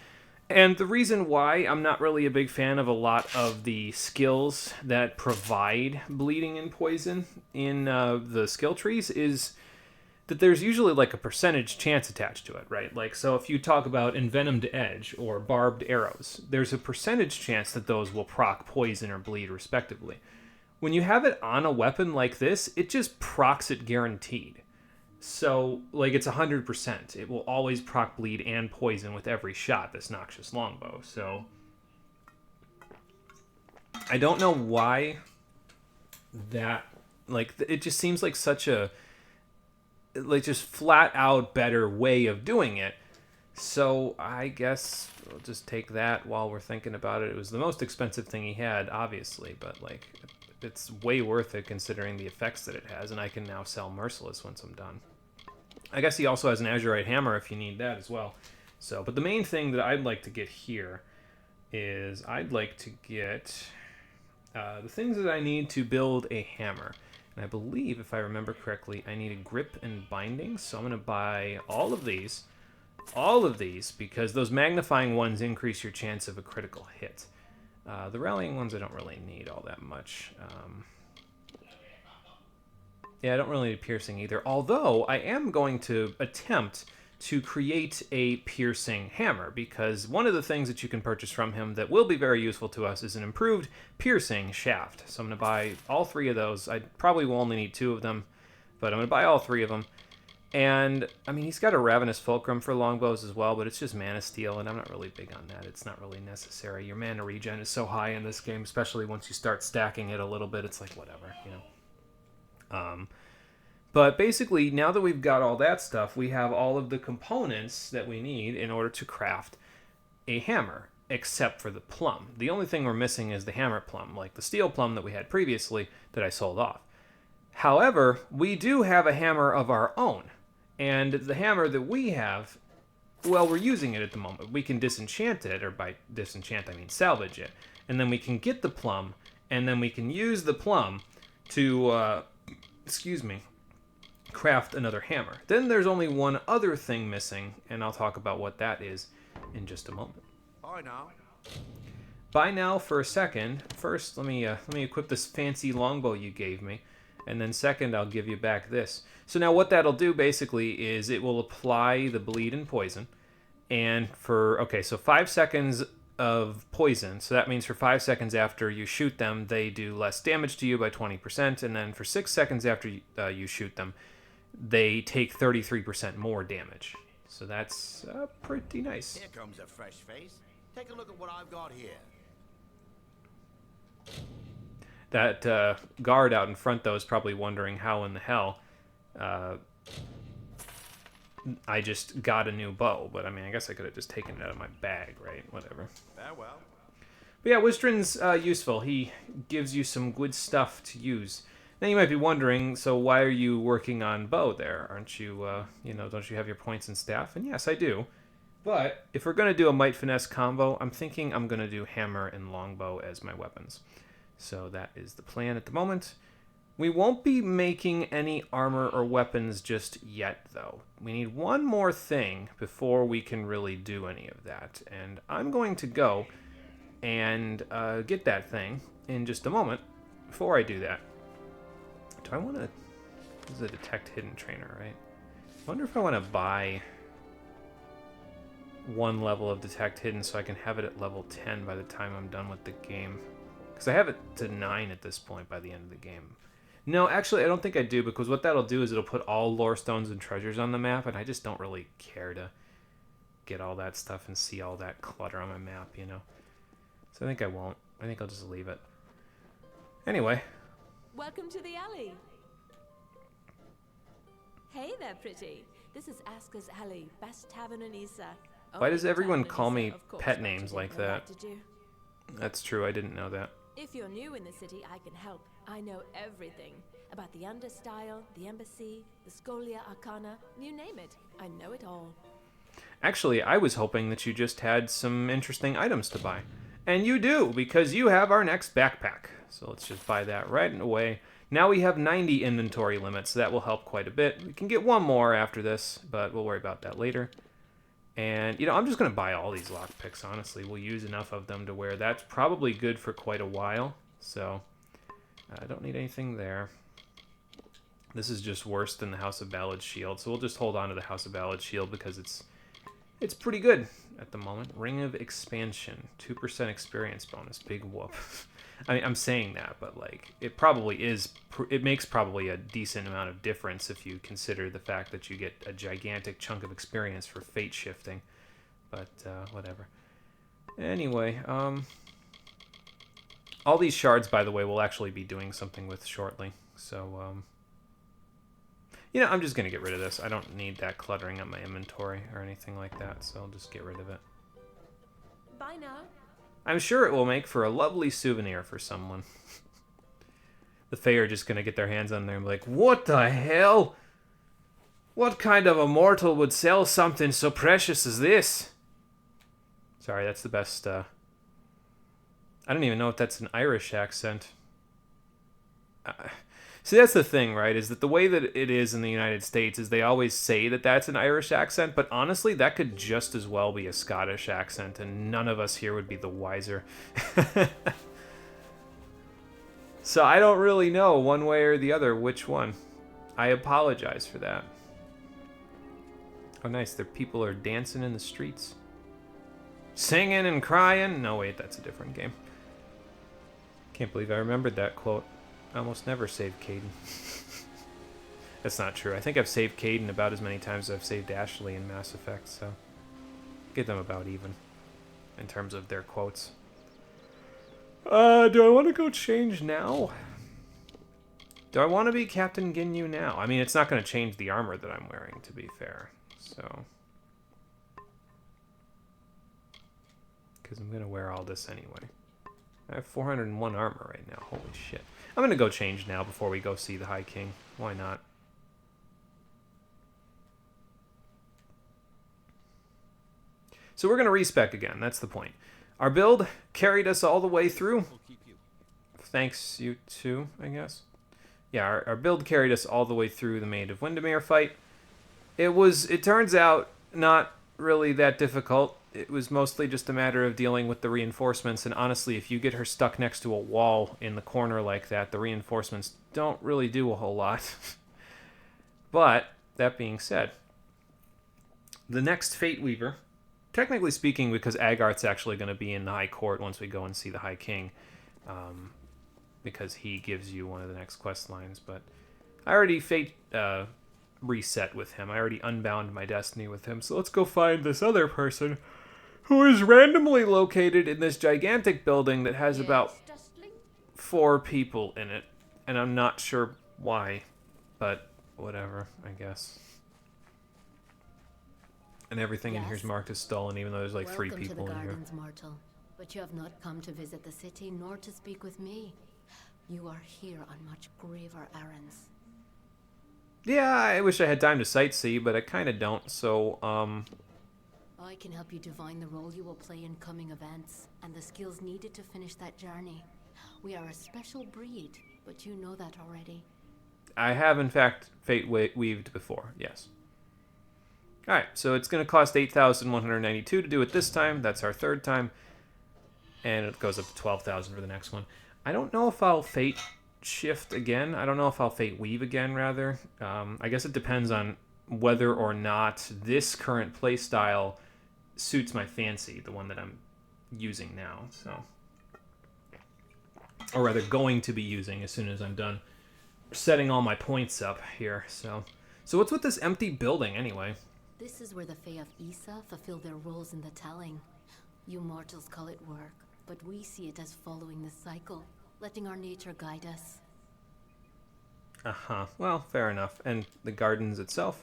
and the reason why I'm not really a big fan of a lot of the skills that provide bleeding and poison in the skill trees is that there's usually like a percentage chance attached to it, right? Like, so if you talk about envenomed edge or barbed arrows, there's a percentage chance that those will proc poison or bleed respectively. When you have it on a weapon like this, it just procs it guaranteed. So, like, it's 100%. It will always proc bleed and poison with every shot, this Noxious Longbow. So, I don't know why that, like, it just seems like such a, like, just flat out better way of doing it. So I guess we'll just take that while we're thinking about it. It was the most expensive thing he had, obviously, but like it's way worth it considering the effects that it has, and I can now sell Merciless once I'm done. I guess he also has an Azurite Hammer if you need that as well. So, but the main thing that I'd like to get here is I'd like to get the things that I need to build a hammer. And I believe, if I remember correctly, I need a grip and binding. So I'm going to buy all of these, because those magnifying ones increase your chance of a critical hit. The rallying ones I don't really need all that much. Yeah, I don't really need piercing either. Although, I am going to attempt to create a piercing hammer, because one of the things that you can purchase from him that will be very useful to us is an improved piercing shaft. So I'm going to buy all 3 of those. I probably will only need 2 of them, but I'm going to buy all 3 of them. And, I mean, he's got a Ravenous Fulcrum for longbows as well, but it's just Mana Steel, and I'm not really big on that. It's not really necessary. Your mana regen is so high in this game, especially once you start stacking it a little bit. It's like, whatever, you know. But basically, now that we've got all that stuff, we have all of the components that we need in order to craft a hammer, except for the plum. The only thing we're missing is the hammer plum, like the steel plum that we had previously that I sold off. However, we do have a hammer of our own, and the hammer that we have, well, we're using it at the moment. We can disenchant it, or by disenchant I mean salvage it, and then we can get the plum, and then we can use the plum to, craft another hammer. Then there's only one other thing missing, and I'll talk about what that is in just a moment. Bye now. Bye now for a second. First, let me equip this fancy longbow you gave me, and then second, I'll give you back this. So now what that'll do basically is it will apply the bleed and poison, And for, okay, so 5 seconds of poison. So that means for 5 seconds after you shoot them, they do less damage to you by 20%. And then for 6 seconds after you shoot them, they take 33% more damage. So that's pretty nice. Here comes a fresh face. Take a look at what I've got here. That guard out in front, though, is probably wondering how in the hell I just got a new bow. But, I mean, I guess I could have just taken it out of my bag, right? Whatever. Farewell. But yeah, Wistrin's useful. He gives you some good stuff to use. Now, you might be wondering, so why are you working on bow there? Aren't you, don't you have your points and staff? And yes, I do. But if we're going to do a Might Finesse combo, I'm thinking I'm going to do hammer and longbow as my weapons. So that is the plan at the moment. We won't be making any armor or weapons just yet, though. We need one more thing before we can really do any of that. And I'm going to go and get that thing in just a moment. Before I do that, do I want to... This is a Detect Hidden Trainer, right? I wonder if I want to buy one level of Detect Hidden so I can have it at level 10 by the time I'm done with the game. Because I have it to 9 at this point by the end of the game. No, actually, I don't think I do, because what that'll do is it'll put all lore stones and treasures on the map, and I just don't really care to get all that stuff and see all that clutter on my map, you know? So I think I won't. I think I'll just leave it. Anyway. Welcome to the alley. Hey there, pretty. This is Aska's Alley, best tavern in Issa. Why does everyone call me pet names like that? That's true, I didn't know that. If you're new in the city, I can help. I know everything about the Understyle, the Embassy, the Scholia Arcana, you name it. I know it all. Actually, I was hoping that you just had some interesting items to buy. And you do, because you have our next backpack. So let's just buy that right away. Now we have 90 inventory limits, so that will help quite a bit. We can get one more after this, but we'll worry about that later. And, I'm just going to buy all these lockpicks, honestly. We'll use enough of them to where that's probably good for quite a while. So, I don't need anything there. This is just worse than the House of Ballad's shield, so we'll just hold on to the House of Ballad's shield because it's pretty good at the moment. Ring of Expansion, 2% experience bonus, big whoop. I mean, I'm saying that, but like it probably is. It makes probably a decent amount of difference if you consider the fact that you get a gigantic chunk of experience for fate shifting. But whatever. Anyway, all these shards, by the way, we'll actually be doing something with shortly. So, I'm just gonna get rid of this. I don't need that cluttering up my inventory or anything like that, so I'll just get rid of it. Bye now. I'm sure it will make for a lovely souvenir for someone. The Fae are just going to get their hands on there and be like, what the hell? What kind of a mortal would sell something so precious as this? Sorry, that's the best, I don't even know if that's an Irish accent. See, that's the thing, right, is that the way that it is in the United States is they always say that that's an Irish accent, but honestly, that could just as well be a Scottish accent, and none of us here would be the wiser. So I don't really know one way or the other which one. I apologize for that. Oh, nice. Their people are dancing in the streets. Singing and crying. No, wait, that's a different game. Can't believe I remembered that quote. I almost never save Caden. That's not true. I think I've saved Caden about as many times as I've saved Ashley in Mass Effect, so get them about even in terms of their quotes. Do I want to go change now? Do I want to be Captain Ginyu now? I mean, it's not going to change the armor that I'm wearing, to be fair. So, because I'm going to wear all this anyway. I have 401 armor right now. Holy shit. I'm going to go change now before we go see the High King. Why not? So we're going to respec again. That's the point. Our build carried us all the way through. Thanks, you too, I guess. Yeah, our build carried us all the way through the Maid of Windermere fight. It turns out, not really that difficult. It was mostly just a matter of dealing with the reinforcements, and honestly, if you get her stuck next to a wall in the corner like that, the reinforcements don't really do a whole lot. But, that being said, the next Fate Weaver technically speaking, because Agarth's actually going to be in the High Court once we go and see the High King, because he gives you one of the next quest lines. But I already fate reset with him. I already unbound my destiny with him. So let's go find this other person who is randomly located in this gigantic building that has about 4 people in it. And I'm not sure why, but whatever, I guess. And everything in here is marked as stolen, even though there's like 3 people in here. Welcome to the gardens, mortal. But you have not come to visit the city, nor to speak with me. You are here on much graver errands. Yeah, I wish I had time to sightsee, but I kind of don't, so, I can help you divine the role you will play in coming events, and the skills needed to finish that journey. We are a special breed, but you know that already. I have, in fact, fate weaved before, yes. Alright, so it's going to cost 8,192 to do it this time. That's our 3rd time. And it goes up to 12,000 for the next one. I don't know if I'll fate shift again. I don't know if I'll fate weave again, rather. I guess it depends on whether or not this current playstyle suits my fancy, the one that I'm using now. So, or rather, going to be using as soon as I'm done setting all my points up here. So what's with this empty building, anyway? This is where the Fae of Issa fulfill their roles in the telling. You mortals call it work, but we see it as following the cycle, letting our nature guide us. Uh-huh. Well, fair enough. And the gardens itself?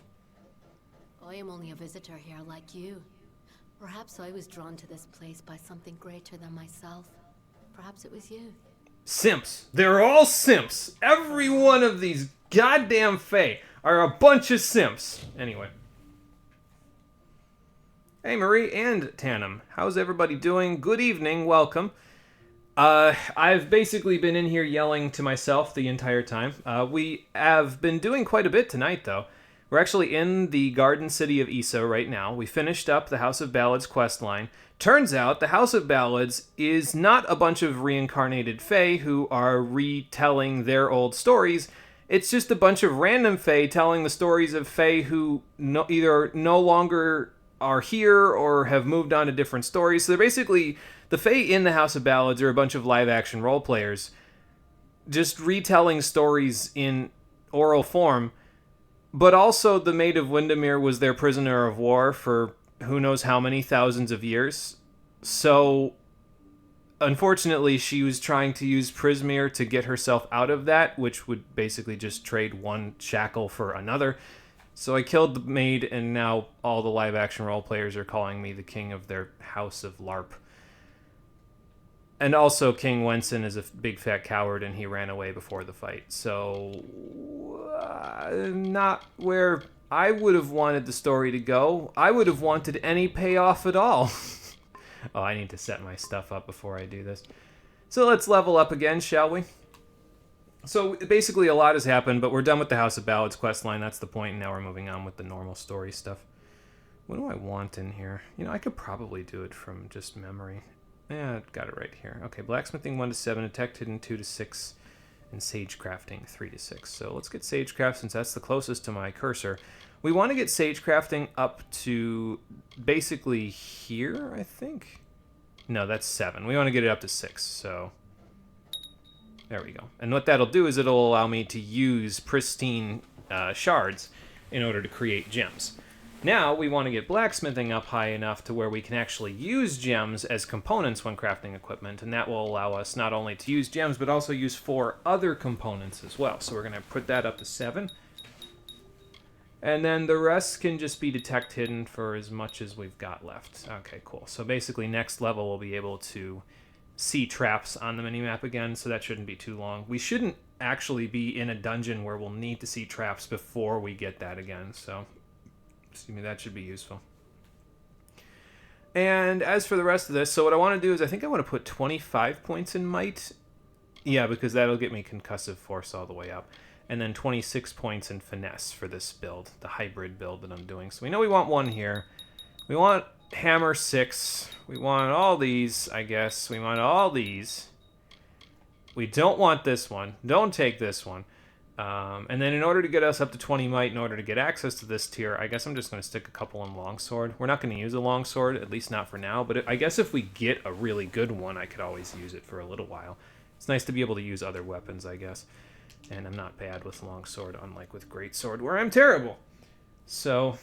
I am only a visitor here like you. Perhaps I was drawn to this place by something greater than myself. Perhaps it was you. Simps. They're all simps. Every one of these goddamn Fae are a bunch of simps. Anyway. Hey, Marie and Tannum. How's everybody doing? Good evening. Welcome. I've basically been in here yelling to myself the entire time. We have been doing quite a bit tonight, though. We're actually in the Garden City of Issa right now. We finished up the House of Ballads questline. Turns out the House of Ballads is not a bunch of reincarnated Fae who are retelling their old stories. It's just a bunch of random Fae telling the stories of Fae who either no longer are here or have moved on to different stories. So they're basically, the Fae in the House of Ballads are a bunch of live-action role players just retelling stories in oral form. But also the Maid of Windermere was their prisoner of war for who knows how many thousands of years. So, unfortunately, she was trying to use Prismere to get herself out of that, which would basically just trade one shackle for another. So I killed the maid, and now all the live-action role players are calling me the king of their House of LARP. And also, King Wenson is a big fat coward, and he ran away before the fight. So, not where I would have wanted the story to go. I would have wanted any payoff at all. Oh, I need to set my stuff up before I do this. So let's level up again, shall we? So basically a lot has happened, but we're done with the House of Ballads questline. That's the point, and now we're moving on with the normal story stuff. What do I want in here? You know, I could probably do it from just memory. Yeah, I've got it right here. Okay, blacksmithing 1 to 7, detect hidden 2 to 6, and sage crafting 3 to 6. So let's get sagecraft since that's the closest to my cursor. We want to get sagecrafting up to basically here, I think. No, that's 7. We want to get it up to 6, so there we go. And what that'll do is it'll allow me to use pristine shards in order to create gems. Now we want to get blacksmithing up high enough to where we can actually use gems as components when crafting equipment, and that will allow us not only to use gems, but also use 4 other components as well. So we're going to put that up to 7. And then the rest can just be detect hidden for as much as we've got left. Okay, cool. So basically next level we'll be able to see traps on the minimap again, so that shouldn't be too long. We shouldn't actually be in a dungeon where we'll need to see traps before we get that again, so excuse me, that should be useful. And as for the rest of this, so what I want to do is I think I want to put 25 points in might. Yeah, because that'll get me concussive force all the way up. And then 26 points in finesse for this build, the hybrid build that I'm doing. So we know we want 1 here. We want hammer 6. We want all these, I guess. We want all these. We don't want this one. Don't take this one. And then in order to get us up to 20 might, in order to get access to this tier, I guess I'm just going to stick a couple in longsword. We're not going to use a longsword, at least not for now, but I guess if we get a really good one, I could always use it for a little while. It's nice to be able to use other weapons, I guess. And I'm not bad with longsword, unlike with greatsword, where I'm terrible. So,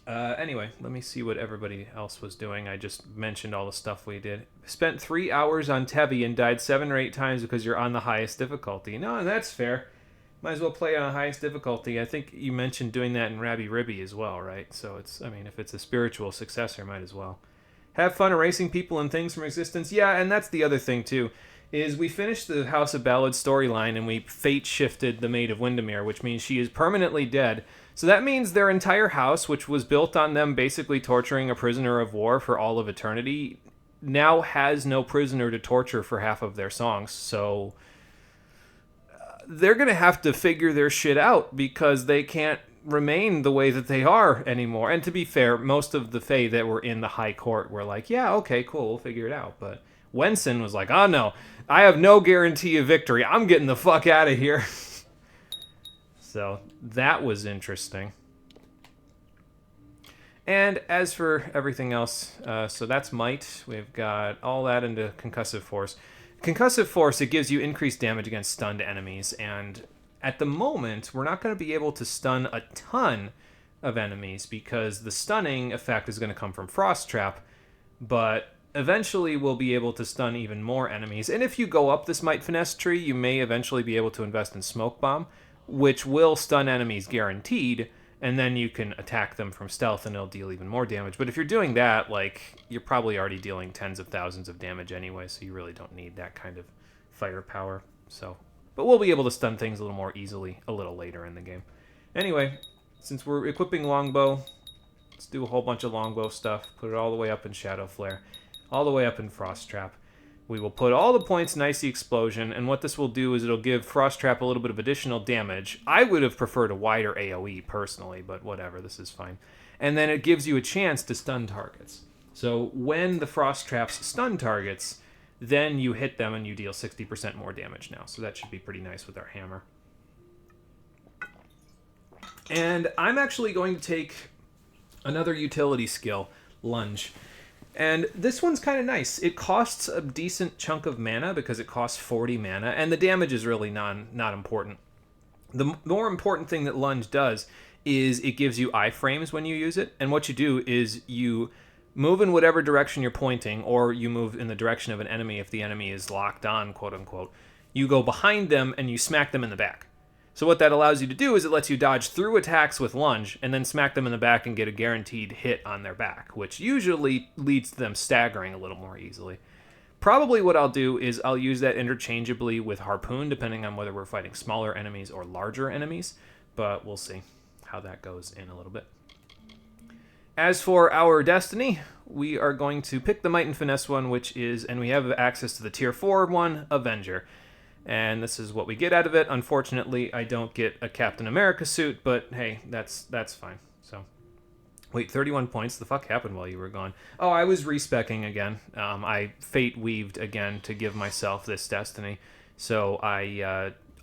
anyway, let me see what everybody else was doing. I just mentioned all the stuff we did. Spent 3 hours on Tevi and died 7 or 8 times because you're on the highest difficulty. No, that's fair. Might as well play on the highest difficulty. I think you mentioned doing that in Rabby Ribby as well, right? So it's, I mean, if it's a spiritual successor, might as well. Have fun erasing people and things from existence. Yeah, and that's the other thing, too, is we finished the House of Ballad storyline and we fate shifted the Maid of Windermere, which means she is permanently dead. So that means their entire house, which was built on them basically torturing a prisoner of war for all of eternity, now has no prisoner to torture for half of their songs. So they're going to have to figure their shit out because they can't remain the way that they are anymore. And to be fair, most of the Fae that were in the High Court were like, yeah, okay, cool, we'll figure it out. But Wenson was like, oh no, I have no guarantee of victory. I'm getting the fuck out of here. So that was interesting. And as for everything else, so that's might. We've got all that into concussive force. Concussive force, it gives you increased damage against stunned enemies, and at the moment, we're not going to be able to stun a ton of enemies because the stunning effect is going to come from Frost Trap, but eventually we'll be able to stun even more enemies. And if you go up this Might Finesse tree, you may eventually be able to invest in Smoke Bomb, which will stun enemies guaranteed, and then you can attack them from stealth and it'll deal even more damage. But if you're doing that, like, you're probably already dealing tens of thousands of damage anyway, so you really don't need that kind of firepower. So, but we'll be able to stun things a little more easily a little later in the game. Anyway, since we're equipping Longbow, let's do a whole bunch of Longbow stuff. Put it all the way up in Shadow Flare, all the way up in Frost Trap. We will put all the points in Icy Explosion, and what this will do is it'll give Frost Trap a little bit of additional damage. I would have preferred a wider AoE, personally, but whatever, this is fine. And then it gives you a chance to stun targets. So when the Frost Traps stun targets, then you hit them and you deal 60% more damage now. So that should be pretty nice with our hammer. And I'm actually going to take another utility skill, Lunge. And this one's kind of nice. It costs a decent chunk of mana because it costs 40 mana, and the damage is really not important. The more important thing that Lunge does is it gives you iframes when you use it, and what you do is you move in whatever direction you're pointing, or you move in the direction of an enemy if the enemy is locked on, quote-unquote. You go behind them and you smack them in the back. So what that allows you to do is it lets you dodge through attacks with Lunge and then smack them in the back and get a guaranteed hit on their back, which usually leads to them staggering a little more easily. Probably what I'll do is I'll use that interchangeably with Harpoon, depending on whether we're fighting smaller enemies or larger enemies, but we'll see how that goes in a little bit. As for our Destiny, we are going to pick the Might and Finesse one, which is, and we have access to the Tier 4 one, Avenger. And this is what we get out of it. Unfortunately, I don't get a Captain America suit, but hey, that's fine. So, wait, 31 points? The fuck happened while you were gone? Oh, I was respecking again. I fate weaved again to give myself this Destiny. So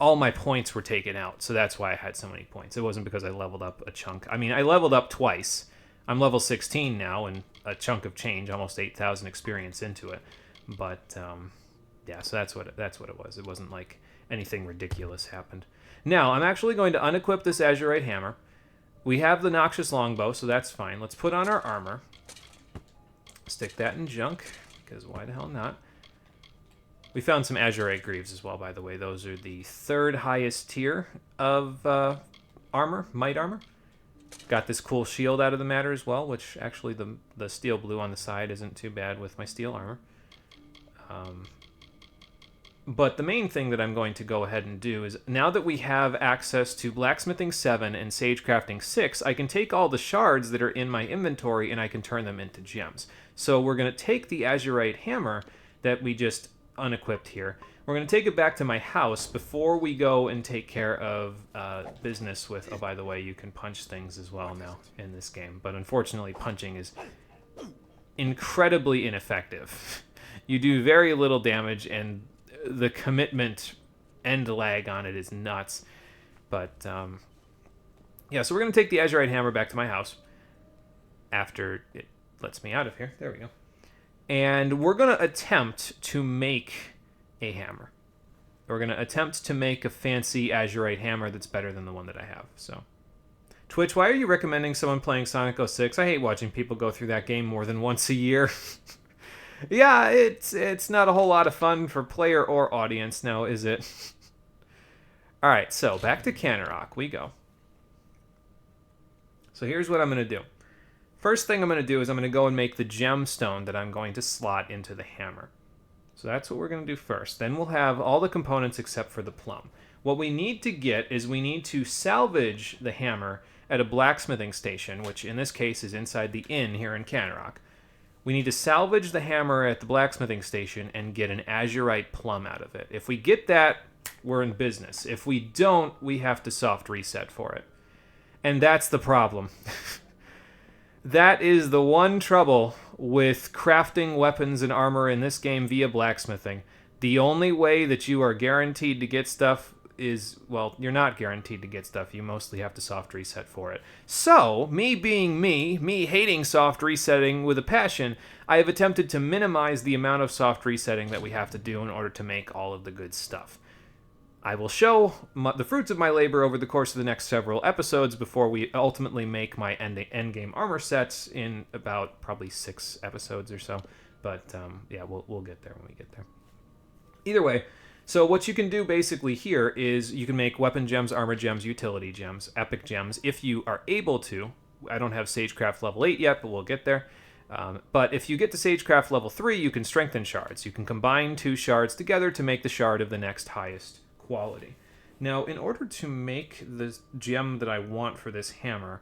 all my points were taken out. So that's why I had so many points. It wasn't because I leveled up a chunk. I mean, I leveled up twice. I'm level 16 now, and a chunk of change, almost 8,000 experience into it. But yeah, so that's what it was. It wasn't like anything ridiculous happened. Now, I'm actually going to unequip this Azurite Hammer. We have the Noxious Longbow, so that's fine. Let's put on our armor. Stick that in junk, because why the hell not? We found some Azurite Greaves as well, by the way. Those are the 3rd highest tier of armor, Might Armor. Got this cool shield out of the matter as well, which actually the steel blue on the side isn't too bad with my steel armor. But the main thing that I'm going to go ahead and do is, now that we have access to Blacksmithing 7 and Sagecrafting 6, I can take all the shards that are in my inventory and I can turn them into gems. So we're going to take the Azurite Hammer that we just unequipped here. We're going to take it back to my house before we go and take care of business with... Oh, by the way, you can punch things as well now in this game. But unfortunately, punching is incredibly ineffective. You do very little damage, and the commitment end lag on it is nuts. But, yeah, so we're going to take the azurite hammer back to my house after it lets me out of here. There we go. And we're going to attempt to make a hammer. We're going to attempt to make a fancy azurite hammer that's better than the one that I have. So, Twitch, why are you recommending someone playing Sonic 06? I hate watching people go through that game more than once a year. Yeah, it's not a whole lot of fun for player or audience now, is it? All right, so back to Canarok we go. So here's what I'm going to do. First thing I'm going to do is I'm going to go and make the gemstone that I'm going to slot into the hammer. So that's what we're going to do first. Then we'll have all the components except for the plum. What we need to get is we need to salvage the hammer at a blacksmithing station, which in this case is inside the inn here in Canarok. We need to salvage the hammer at the blacksmithing station and get an azurite plum out of it. If we get that, we're in business. If we don't, we have to soft reset for it. And that's the problem. That is the one trouble with crafting weapons and armor in this game via blacksmithing. The only way that you are guaranteed to get stuff is, well, you're not guaranteed to get stuff. You mostly have to soft reset for it. So, me being me hating soft resetting with a passion, I have attempted to minimize the amount of soft resetting that we have to do in order to make all of the good stuff. I will show the fruits of my labor over the course of the next several episodes before we ultimately make my endgame armor sets in about probably 6 episodes or so. But yeah, we'll get there when we get there. Either way, so what you can do basically here is you can make weapon gems, armor gems, utility gems, epic gems if you are able to. I don't have Sagecraft level 8 yet, but we'll get there. But if you get to Sagecraft level 3, you can strengthen shards. You can combine 2 shards together to make the shard of the next highest quality. Now, in order to make the gem that I want for this hammer,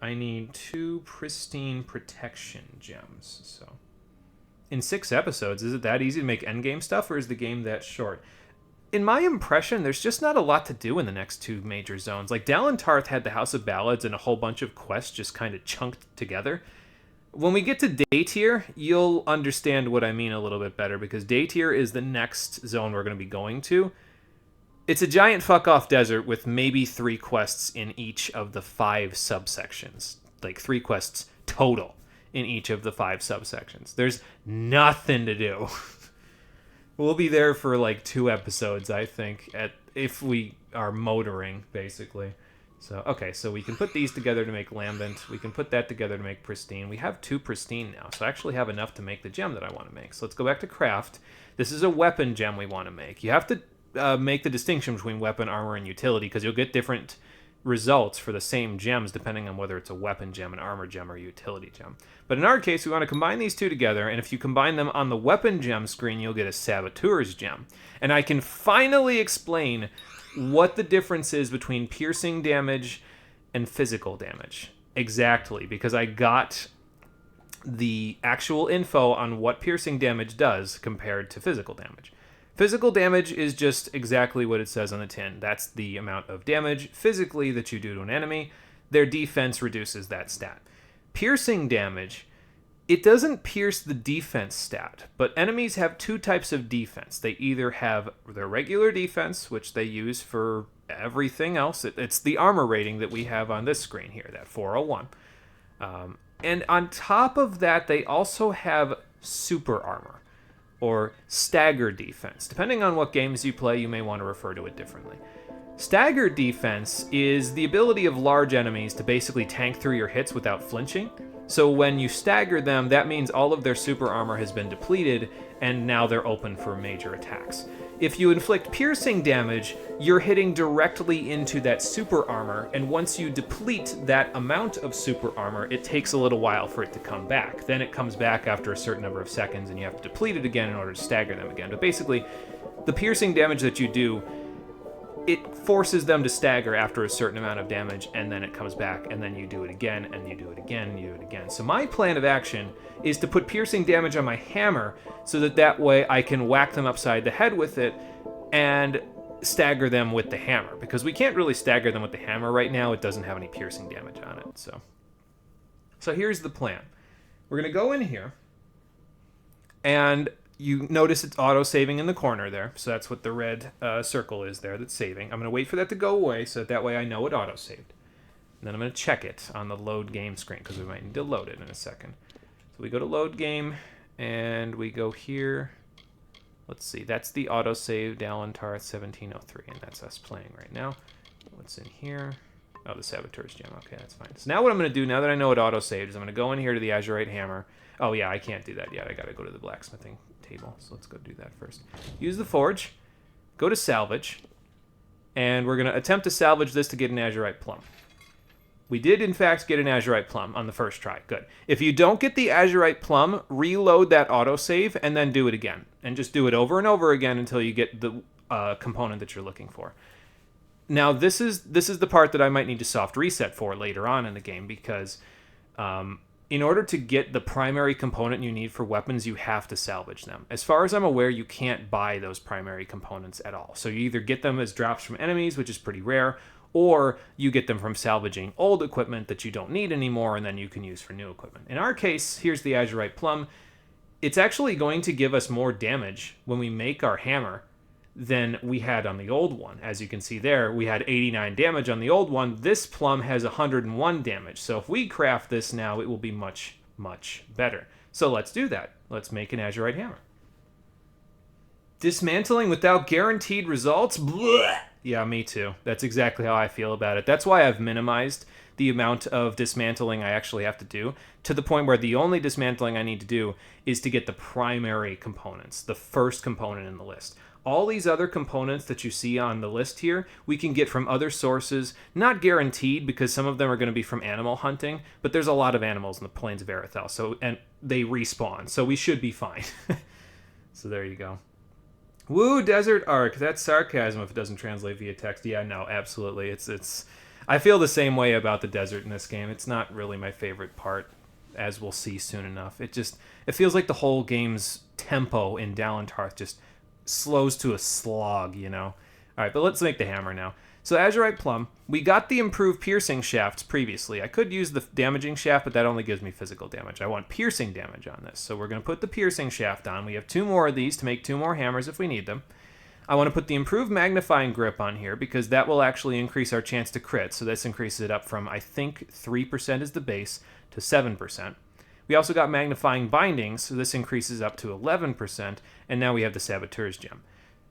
I need 2 pristine protection gems. So, in 6 episodes, is it that easy to make endgame stuff, or is the game that short? In my impression, there's just not a lot to do in the next 2 major zones. Like, Dalentarth had the House of Ballads and a whole bunch of quests just kind of chunked together. When we get to Day Tier, you'll understand what I mean a little bit better, because Day Tier is the next zone we're going to be going to. It's a giant fuck-off desert with maybe 3 quests in each of the 5 subsections. Like, 3 quests total in each of the 5 subsections. There's nothing to do. We'll be there for like 2 episodes, I think, if we are motoring, basically. So, okay, so we can put these together to make lambent. We can put that together to make pristine. We have 2 pristine now, so I actually have enough to make the gem that I want to make. So let's go back to craft. This is a weapon gem we want to make. You have to make the distinction between weapon, armor, and utility, because you'll get different results for the same gems depending on whether it's a weapon gem, an armor gem, or a utility gem. But in our case, we want to combine these 2 together, and if you combine them on the weapon gem screen, you'll get a Saboteur's gem. And I can finally explain what the difference is between piercing damage and physical damage. Exactly, because I got the actual info on what piercing damage does compared to physical damage. Physical damage is just exactly what it says on the tin. That's the amount of damage physically that you do to an enemy. Their defense reduces that stat. Piercing damage, it doesn't pierce the defense stat, but enemies have 2 types of defense. They either have their regular defense, which they use for everything else. It's the armor rating that we have on this screen here, that 401. And on top of that, they also have super armor, or stagger defense. Depending on what games you play, you may want to refer to it differently. Stagger defense is the ability of large enemies to basically tank through your hits without flinching. So when you stagger them, that means all of their super armor has been depleted, and now they're open for major attacks. If you inflict piercing damage, you're hitting directly into that super armor, and once you deplete that amount of super armor, it takes a little while for it to come back. Then it comes back after a certain number of seconds, and you have to deplete it again in order to stagger them again. But basically, the piercing damage that you do, it forces them to stagger after a certain amount of damage, and then it comes back, and then you do it again, and you do it again, and you do it again. So my plan of action is to put piercing damage on my hammer so that way I can whack them upside the head with it and stagger them with the hammer. Because we can't really stagger them with the hammer right now. It doesn't have any piercing damage on it. So here's the plan. We're going to go in here, and you notice it's auto-saving in the corner there. So that's what the red circle is there that's saving. I'm going to wait for that to go away so that way I know it auto-saved. And then I'm going to check it on the load game screen because we might need to load it in a second. So we go to load game and we go here. Let's see, that's the autosave Dalentar 1703, and that's us playing right now. What's in here? Oh, the Saboteur's Gem. Okay, that's fine. So now what I'm going to do, now that I know it autosaved, is I'm going to go in here to the Azurite Hammer. Oh, yeah, I can't do that yet. I got to go to the blacksmithing table. So let's go do that first. Use the forge. Go to salvage. And we're going to attempt to salvage this to get an Azurite Plum. We did, in fact, get an Azurite Plum on the first try. Good. If you don't get the Azurite Plum, reload that autosave and then do it again. And just do it over and over again until you get the component that you're looking for. Now, this is the part that I might need to soft reset for later on in the game because in order to get the primary component you need for weapons, you have to salvage them. As far as I'm aware, you can't buy those primary components at all. So you either get them as drops from enemies, which is pretty rare, or you get them from salvaging old equipment that you don't need anymore and then you can use for new equipment. In our case, here's the Azurite Plum. It's actually going to give us more damage when we make our hammer than we had on the old one. As you can see there, we had 89 damage on the old one. This plum has 101 damage. So if we craft this now, it will be much, much better. So let's do that. Let's make an Azurite hammer. Dismantling without guaranteed results? Blech. Yeah, me too. That's exactly how I feel about it. That's why I've minimized the amount of dismantling I actually have to do, to the point where the only dismantling I need to do is to get the primary components, the first component in the list. All these other components that you see on the list here, we can get from other sources, not guaranteed because some of them are going to be from animal hunting, but there's a lot of animals in the Plains of Arethel, and they respawn, so we should be fine. So there you go. Woo, Desert Arc. That's sarcasm if it doesn't translate via text. Yeah, no, absolutely. It's. I feel the same way about the desert in this game. It's not really my favorite part, as we'll see soon enough. It feels like the whole game's tempo in Dalentarth just slows to a slog, you know? All right, but let's make the hammer now. So Azurite Plum, we got the improved piercing shafts previously. I could use the damaging shaft, but that only gives me physical damage. I want piercing damage on this. So we're going to put the piercing shaft on. We have 2 more of these to make 2 more hammers if we need them. I want to put the improved magnifying grip on here because that will actually increase our chance to crit. So this increases it up from, I think, 3% is the base to 7%. We also got magnifying bindings, so this increases up to 11%, and now we have the Saboteur's Gem.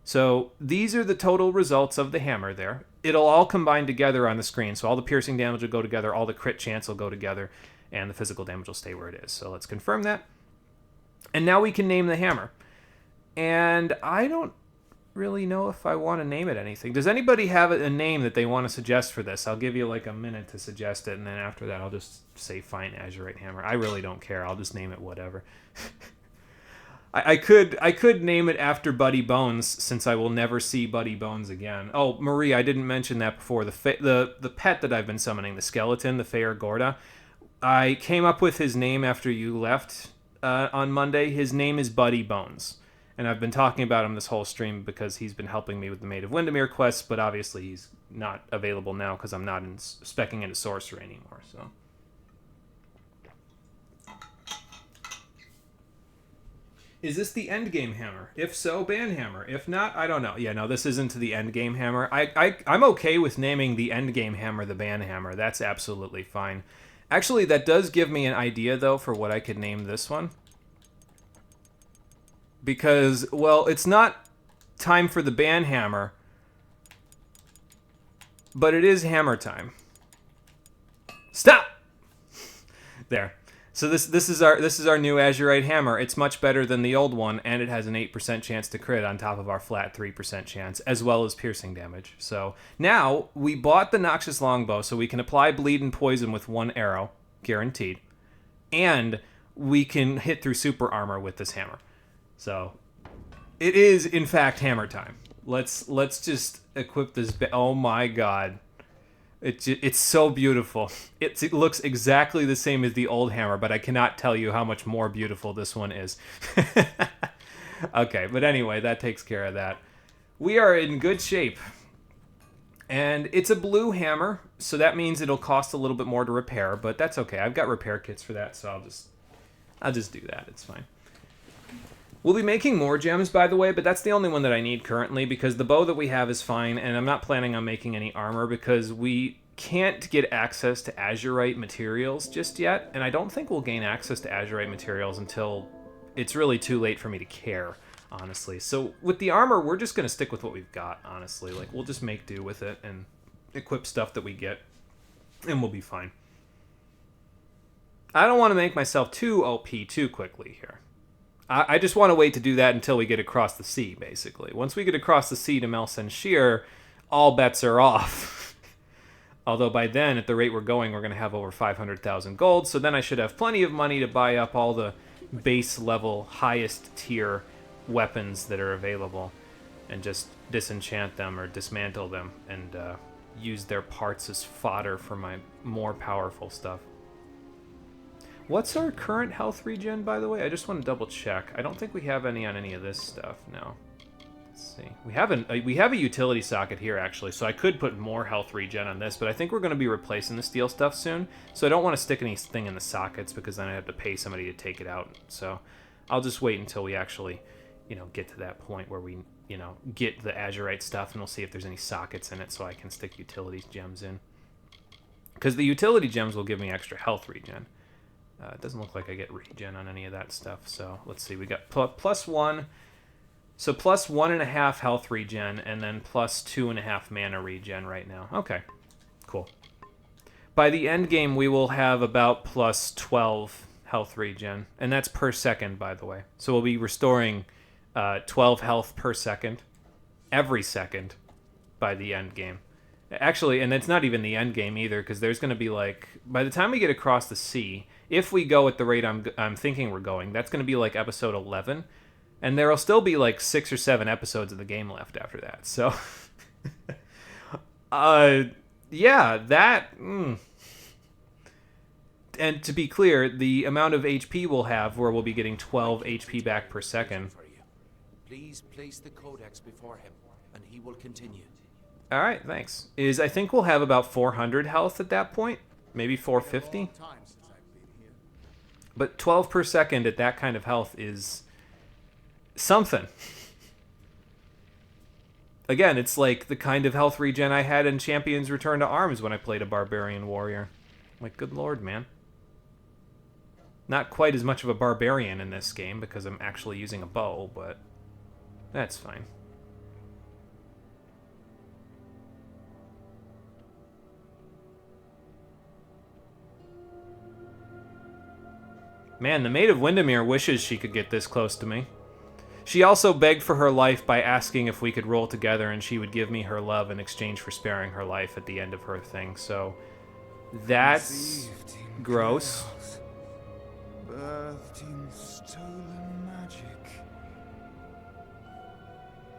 So these are the total results of the hammer there. It'll all combine together on the screen, so all the piercing damage will go together, all the crit chance will go together, and the physical damage will stay where it is. So let's confirm that. And now we can name the hammer. And I don't really know if I want to name it anything. Does anybody have a name that they want to suggest for this? I'll give you like a minute to suggest it, and then after that I'll just say fine Azurite hammer. I really don't care. I'll just name it whatever. I could name it after Buddy Bones, since I will never see Buddy Bones again. Oh, Marie, I didn't mention that before. The pet that I've been summoning, the skeleton, the Fair Gorda, I came up with his name after you left on Monday. His name is Buddy Bones. And I've been talking about him this whole stream because he's been helping me with the Maid of Windermere quests, but obviously he's not available now because I'm not speccing into Sorcerer anymore, so. Is this the endgame hammer? If so, ban hammer. If not, I don't know. Yeah, no, this isn't the endgame hammer. I'm okay with naming the endgame hammer the ban hammer. That's absolutely fine. Actually, that does give me an idea, though, for what I could name this one. Because, well, it's not time for the ban hammer, but it is hammer time. Stop! There. So this is our new Azurite hammer. It's much better than the old one, and it has an 8% chance to crit on top of our flat 3% chance, as well as piercing damage. So now we bought the Noxious Longbow, so we can apply bleed and poison with 1 arrow, guaranteed, and we can hit through super armor with this hammer. So it is in fact hammer time. Let's just equip this. Oh my god. It's so beautiful. It looks exactly the same as the old hammer, but I cannot tell you how much more beautiful this one is. Okay, but anyway, that takes care of that. We are in good shape. And it's a blue hammer, so that means it'll cost a little bit more to repair, but that's okay. I've got repair kits for that, so I'll just do that. It's fine. We'll be making more gems, by the way, but that's the only one that I need currently because the bow that we have is fine, and I'm not planning on making any armor because we can't get access to azurite materials just yet, and I don't think we'll gain access to azurite materials until it's really too late for me to care, honestly. So with the armor, we're just going to stick with what we've got, honestly. Like, we'll just make do with it and equip stuff that we get, and we'll be fine. I don't want to make myself too OP too quickly here. I just want to wait to do that until we get across the sea, basically. Once we get across the sea to Melsenshir, all bets are off. Although by then, at the rate we're going, we're going to have over 500,000 gold, so then I should have plenty of money to buy up all the base level, highest tier weapons that are available and just disenchant them or dismantle them and use their parts as fodder for my more powerful stuff. What's our current health regen, by the way? I just want to double check. I don't think we have any on any of this stuff. No. Let's see. We have a utility socket here, actually, so I could put more health regen on this, but I think we're going to be replacing the steel stuff soon, so I don't want to stick anything in the sockets because then I have to pay somebody to take it out. So I'll just wait until we actually, get to that point where we, get the azurite stuff, and we'll see if there's any sockets in it so I can stick utility gems in. Because the utility gems will give me extra health regen. It doesn't look like I get regen on any of that stuff. So let's see. We got +1. So +1.5 health regen and then +2.5 mana regen right now. Okay, cool. By the end game, we will have about +12 health regen. And that's per second, by the way. So we'll be restoring 12 health per second, every second, by the end game. Actually, and it's not even the end game either, because there's going to be like, by the time we get across the sea, if we go at the rate I'm thinking we're going, that's going to be like episode 11, and there'll still be like 6 or 7 episodes of the game left after that. So, yeah, that. And to be clear, the amount of HP we'll have, where we'll be getting 12 HP back per second. Please place the codex before him, and he will continue. All right, thanks. I think we'll have about 400 health at that point, maybe 450. But 12 per second at that kind of health is something. Again, it's like the kind of health regen I had in Champions Return to Arms when I played a barbarian warrior. Like, good lord, man. Not quite as much of a barbarian in this game because I'm actually using a bow, but that's fine. Man, the Maid of Windermere wishes she could get this close to me. She also begged for her life by asking if we could roll together and she would give me her love in exchange for sparing her life at the end of her thing, so that's gross. Birthed in stolen magic.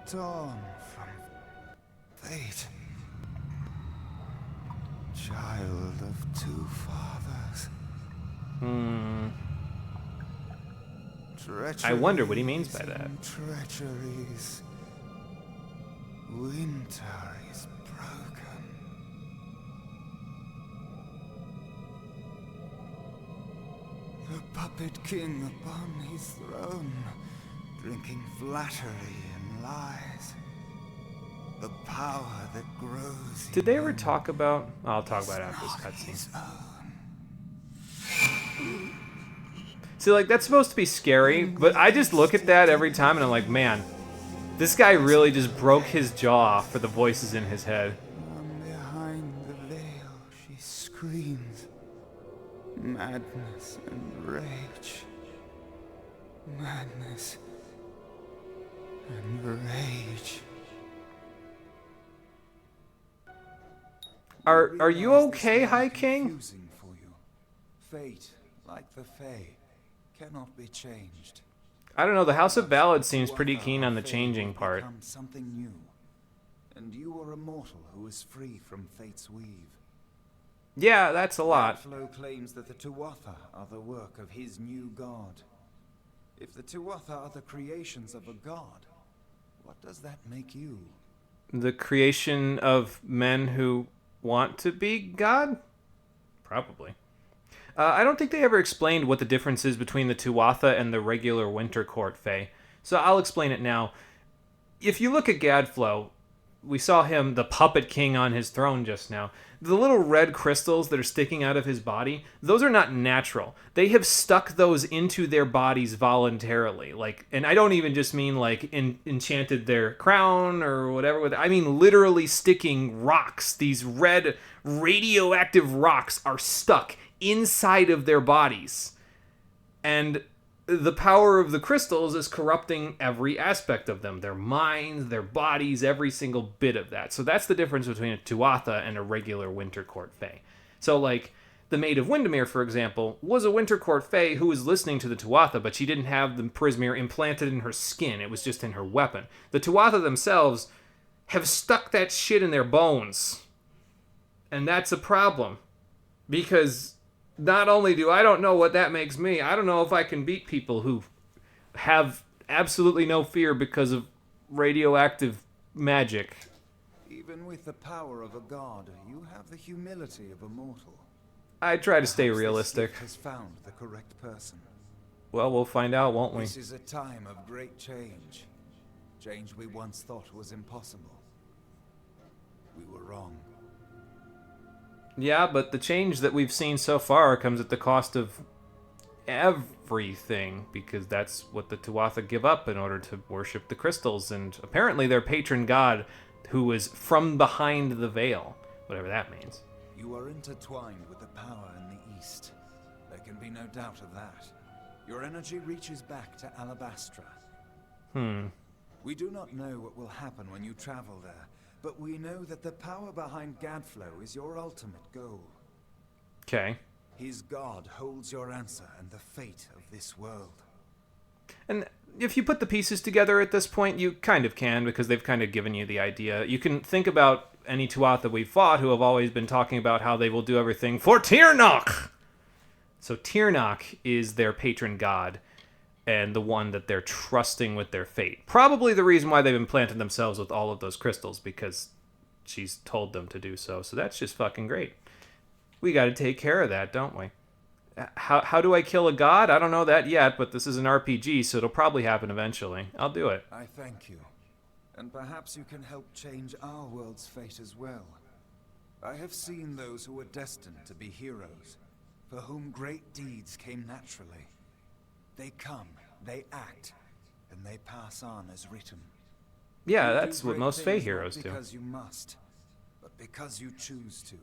Torn from fate. Child of 2 fathers. I wonder what he means by that. Treacheries. Winter is broken. The puppet king upon his throne, drinking flattery and lies. The power that grows. Did they ever talk about? I'll talk about it after this cutscene. See, like, that's supposed to be scary, but I just look at that every time and I'm like, man, this guy really just broke his jaw for the voices in his head. From behind the veil, she screams. Madness and rage. Madness and rage. Are you okay, High King? Confusing for you. Fate, like the Fae, cannot be changed. I don't know, the House of Ballad seems pretty keen on the changing part. Something new. And you are a mortal who is free from fate's weave. Yeah, that's a lot. Flo claims that the Tuatha are the work of his new god. If the Tuatha are the creations of a god, what does that make you? The creation of men who want to be God? Probably. I don't think they ever explained what the difference is between the Tuatha and the regular Winter Court Fae. So I'll explain it now. If you look at Gadflow, we saw him, the puppet king on his throne just now. The little red crystals that are sticking out of his body, those are not natural. They have stuck those into their bodies voluntarily. Like, and I don't even just mean like enchanted their crown or whatever. I mean literally sticking rocks. These red radioactive rocks are stuck inside of their bodies. And the power of the crystals is corrupting every aspect of them. Their minds, their bodies, every single bit of that. So that's the difference between a Tuatha and a regular Winter Court Fae. So, like, the Maid of Windermere, for example, was a Winter Court Fae who was listening to the Tuatha, but she didn't have the Prismeer implanted in her skin. It was just in her weapon. The Tuatha themselves have stuck that shit in their bones. And that's a problem. Because not only do I don't know what that makes me, I don't know if I can beat people who have absolutely no fear because of radioactive magic. Even with the power of a god, you have the humility of a mortal. I try to stay Perhaps realistic. this gift has found the correct person. Well, we'll find out, won't we? This is a time of great change. Change we once thought was impossible. We were wrong. Yeah, but the change that we've seen so far comes at the cost of everything, because that's what the Tuatha give up in order to worship the crystals, and apparently their patron god, who is from behind the veil, whatever that means. You are intertwined with the power in the east. There can be no doubt of that. Your energy reaches back to Alabastra. We do not know what will happen when you travel there, but we know that the power behind Gadflow is your ultimate goal. Okay. His god holds your answer and the fate of this world. And if you put the pieces together at this point, you kind of can, because they've kind of given you the idea. You can think about any Tuatha we've fought who have always been talking about how they will do everything for Tirnoch! So Tirnoch is their patron god, and the one that they're trusting with their fate. Probably the reason why they've implanted themselves with all of those crystals, because she's told them to do so. So that's just fucking great. We got to take care of that, don't we? How do I kill a god? I don't know that yet, but this is an RPG, so it'll probably happen eventually. I'll do it. I thank you. And perhaps you can help change our world's fate as well. I have seen those who were destined to be heroes, for whom great deeds came naturally. They come, they act, and they pass on as written. Yeah, You that's do what great most Fae things heroes not do. because you must, but because you choose to.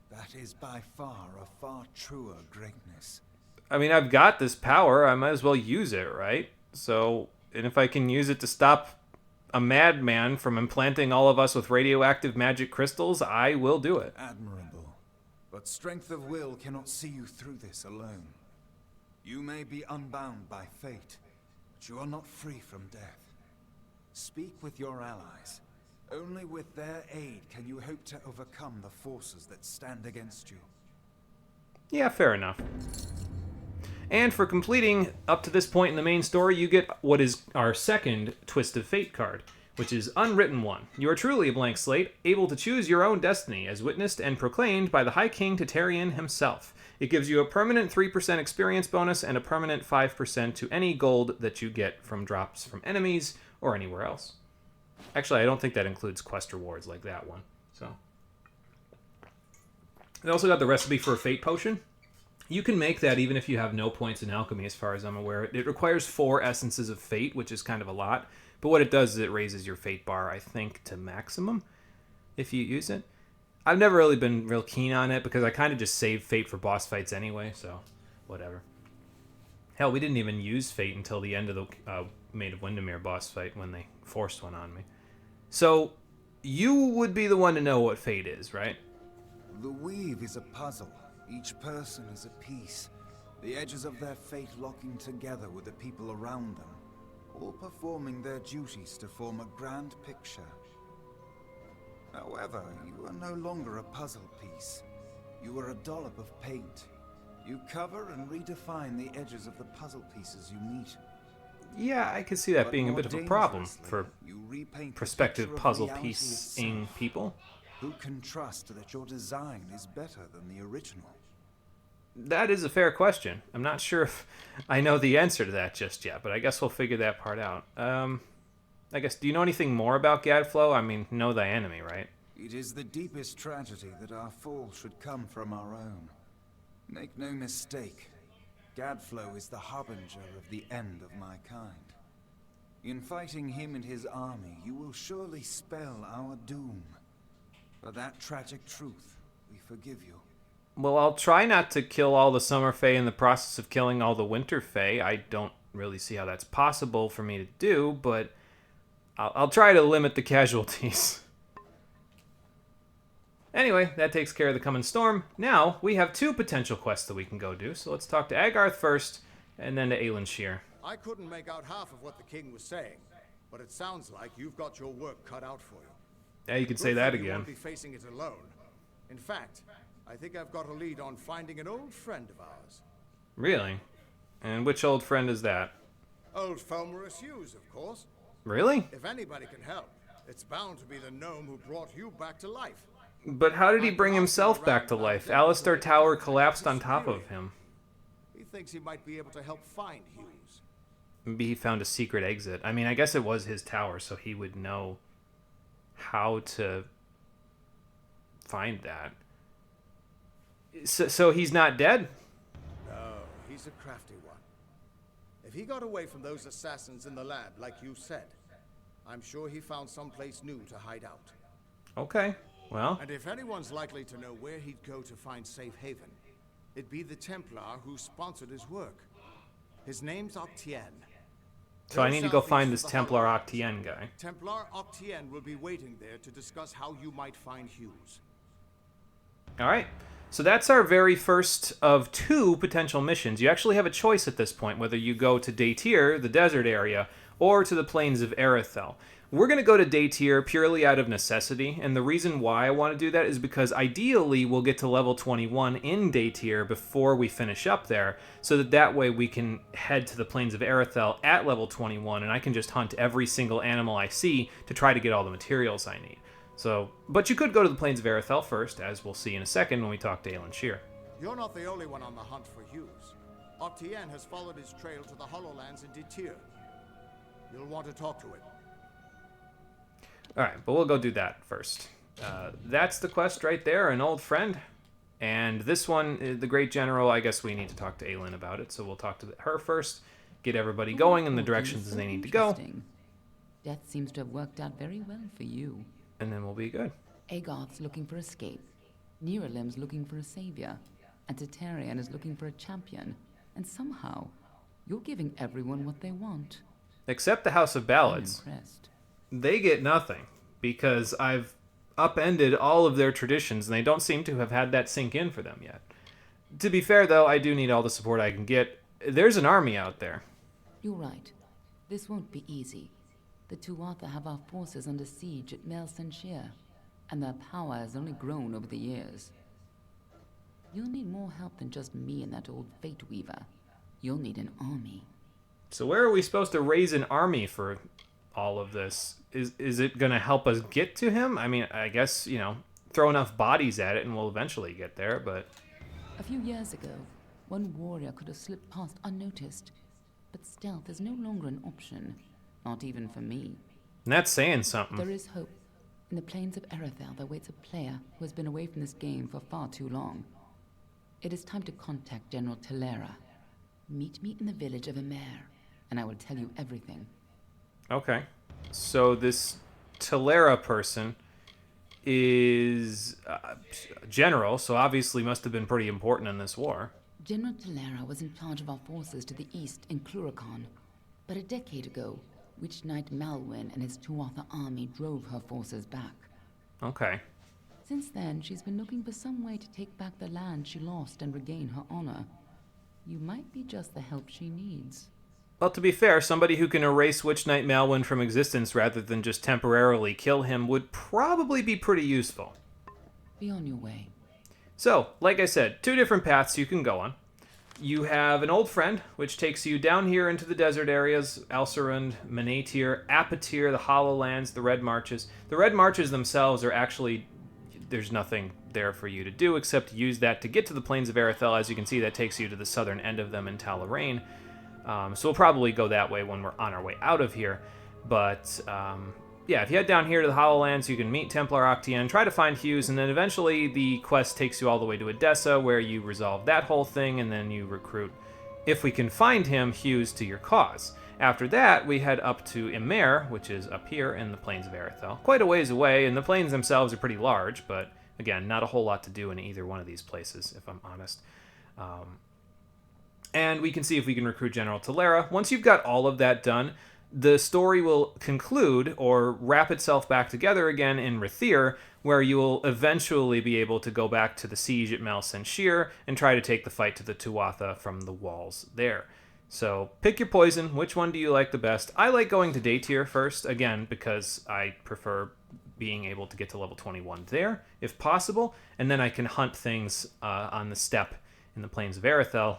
That is by far a far truer greatness. I mean, I've got this power. I might as well use it, right? So, and if I can use it to stop a madman from implanting all of us with radioactive magic crystals, I will do it. Admirable. But strength of will cannot see you through this alone. You may be unbound by fate, but you are not free from death. Speak with your allies. Only with their aid can you hope to overcome the forces that stand against you. Yeah, fair enough. And for completing up to this point in the main story, you get what is our second Twist of Fate card, which is Unwritten One. You are truly a blank slate, able to choose your own destiny, as witnessed and proclaimed by the High King Tatarian himself. It gives you a permanent 3% experience bonus and a permanent 5% to any gold that you get from drops from enemies or anywhere else. Actually, I don't think that includes quest rewards like that one. So, they also got the recipe for a fate potion. You can make that even if you have no points in alchemy, as far as I'm aware. It requires 4 essences of fate, which is kind of a lot. But what it does is it raises your fate bar, I think, to maximum if you use it. I've never really been real keen on it because I kind of just save fate for boss fights anyway, so whatever. Hell, we didn't even use fate until the end of the Maid of Windermere boss fight when they forced one on me. So, you would be the one to know what fate is, right? The weave is a puzzle. Each person is a piece. The edges of their fate locking together with the people around them, all performing their duties to form a grand picture. However, you are no longer a puzzle piece. You are a dollop of paint. You cover and redefine the edges of the puzzle pieces you meet. Yeah, I can see that being a bit of a problem for you repaint prospective puzzle reality piecing itself. people. Who can trust that your design is better than the original? That is a fair question. I'm not sure if I know the answer to that just yet, but I guess we'll figure that part out. I guess, do you know anything more about Gadflow? I mean, know thy enemy, right? It is the deepest tragedy that our fall should come from our own. Make no mistake, Gadflow is the harbinger of the end of my kind. In fighting him and his army, you will surely spell our doom. For that tragic truth, we forgive you. Well, I'll try not to kill all the Summer Fae in the process of killing all the Winter Fae. I don't really see how that's possible for me to do, but I'll try to limit the casualties. Anyway, that takes care of the coming storm. Now, we have 2 potential quests that we can go do, so let's talk to Agarth first, and then to Aelin Shear. I couldn't make out half of what the king was saying, but it sounds like you've got your work cut out for you. Yeah, you could say that You again. won't be facing it alone. In fact, I think I've got a lead on finding an old friend of ours. Really? And which old friend is that? Old Felmerus Hughes, of course. Really? If anybody can help, it's bound to be the gnome who brought you back to life. But how did he bring himself back to life? Alistair Tower collapsed on top of him. He thinks he might be able to help find Hughes. Maybe he found a secret exit. I mean, I guess it was his tower, so he would know how to find that. So he's not dead? No, he's a crafty one. If he got away from those assassins in the lab, like you said, I'm sure he found someplace new to hide out. Okay, well. And if anyone's likely to know where he'd go to find safe haven, it'd be the Templar who sponsored his work. His name's Octien. So I need to go find this Templar Octien guy. Templar Octien will be waiting there to discuss how you might find Hughes. Alright, so that's our very first of 2 potential missions. You actually have a choice at this point, whether you go to Daytir, the desert area, or to the plains of Erethel. We're going to go to Daytir purely out of necessity, and the reason why I want to do that is because ideally we'll get to level 21 in Daytir before we finish up there, so that way we can head to the plains of Erethel at level 21, and I can just hunt every single animal I see to try to get all the materials I need. So, but you could go to the plains of Erethel first, as we'll see in a second when we talk to Aelin Shear. You're not the only one on the hunt for Hughes. Octien has followed his trail to the Hollowlands in Daytir. You'll want to talk to him. Alright, but we'll go do that first. That's the quest right there, an old friend. And this one, the Great General, I guess we need to talk to Aelin about it, so we'll talk to her first, get everybody going in the directions they need to go. Death seems to have worked out very well for you. And then we'll be good. Agarth's looking for escape. Neuralim's looking for a savior. And Tatarian is looking for a champion. And somehow, you're giving everyone what they want. Except the House of Ballads. I'm impressed. They get nothing, because I've upended all of their traditions, and they don't seem to have had that sink in for them yet. To be fair, though, I do need all the support I can get. There's an army out there. You're right. This won't be easy. The Tuatha have our forces under siege at Mel Senshir, and their power has only grown over the years. You'll need more help than just me and that old Fate Weaver. You'll need an army. So where are we supposed to raise an army for all of this? Is it going to help us get to him? I mean, I guess, throw enough bodies at it and we'll eventually get there, but... A few years ago, one warrior could have slipped past unnoticed. But stealth is no longer an option. Not even for me. And that's saying something. There is hope. In the plains of Erethel, there waits a player who has been away from this game for far too long. It is time to contact General Talera. Meet me in the village of Emer, and I will tell you everything. Okay. So this Talera person is general, so obviously must have been pretty important in this war. General Talera was in charge of our forces to the east in Cluracan. But a decade ago, Witch Knight Malwyn and his Tuatha army drove her forces back. Okay. Since then, she's been looking for some way to take back the land she lost and regain her honor. You might be just the help she needs. Well, to be fair, somebody who can erase Witch Knight Malwyn from existence rather than just temporarily kill him would probably be pretty useful. Be on your way. So, like I said, 2 different paths you can go on. You have an old friend, which takes you down here into the desert areas, Alcerund, Menatir, Apatir, the Hollowlands, the Red Marches. The Red Marches themselves are actually there's nothing there for you to do except use that to get to the Plains of Arethel. As you can see, that takes you to the southern end of them in Talarain. So we'll probably go that way when we're on our way out of here. But yeah, if you head down here to the Hollowlands, you can meet Templar Octien, try to find Hughes, and then eventually the quest takes you all the way to Edessa, where you resolve that whole thing, and then you recruit, if we can find him, Hughes to your cause. After that, we head up to Emer, which is up here in the Plains of Arethel. Quite a ways away, and the plains themselves are pretty large, but again, not a whole lot to do in either one of these places, if I'm honest. And we can see if we can recruit General Talera. Once you've got all of that done, the story will conclude or wrap itself back together again in Rathir, where you will eventually be able to go back to the siege at Mel Senshir and try to take the fight to the Tuatha from the walls there. So pick your poison. Which one do you like the best? I like going to day tier first, again, because I prefer being able to get to level 21 there, if possible, and then I can hunt things on the steppe in the Plains of Arethel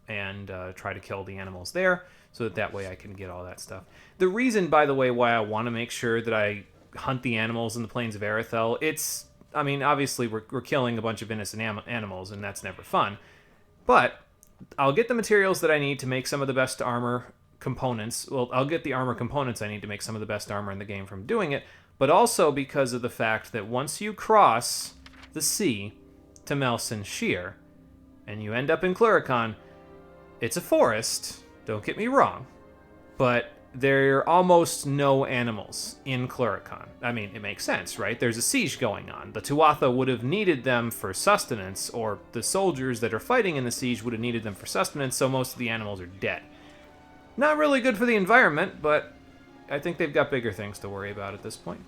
and try to kill the animals there, so that way I can get all that stuff. The reason, by the way, why I want to make sure that I hunt the animals in the Plains of Arethel, it's, I mean, obviously we're killing a bunch of innocent animals, and that's never fun, but I'll get the materials that I need to make some of the best armor components. Well, I'll get the armor components I need to make some of the best armor in the game from doing it, but also because of the fact that once you cross the sea to Mel Senshir, and you end up in Cluracan, it's a forest, don't get me wrong, but there are almost no animals in Cluracan. I mean, it makes sense, right? There's a siege going on. The Tuatha would have needed them for sustenance, or the soldiers that are fighting in the siege would have needed them for sustenance, so most of the animals are dead. Not really good for the environment, but I think they've got bigger things to worry about at this point.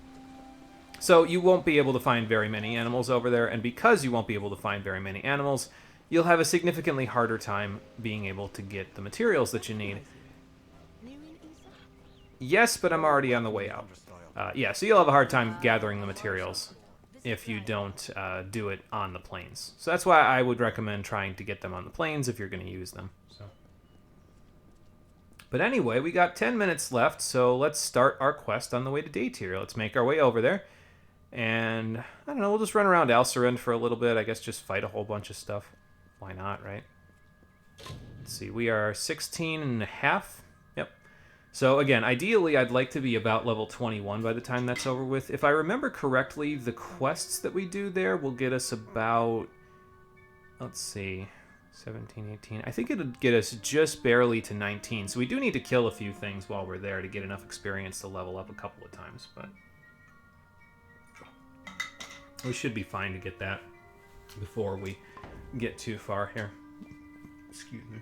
So you won't be able to find very many animals over there, and because you won't be able to find very many animals, you'll have a significantly harder time being able to get the materials that you need. Yes, but I'm already on the way out. Yeah, so you'll have a hard time gathering the materials if you don't do it on the plains. So that's why I would recommend trying to get them on the plains if you're going to use them. So. But anyway, we got 10 minutes left, so let's start our quest on the way to day tier. Let's make our way over there. And, I don't know, we'll just run around Alcerend for a little bit. I guess just fight a whole bunch of stuff. Why not, right? Let's see, we are 16 and a half. Yep. So again, ideally, I'd like to be about level 21 by the time that's over with. If I remember correctly, the quests that we do there will get us about, let's see, 17, 18. I think it'll get us just barely to 19. So we do need to kill a few things while we're there to get enough experience to level up a couple of times, but we should be fine to get that before we get too far here. Excuse me.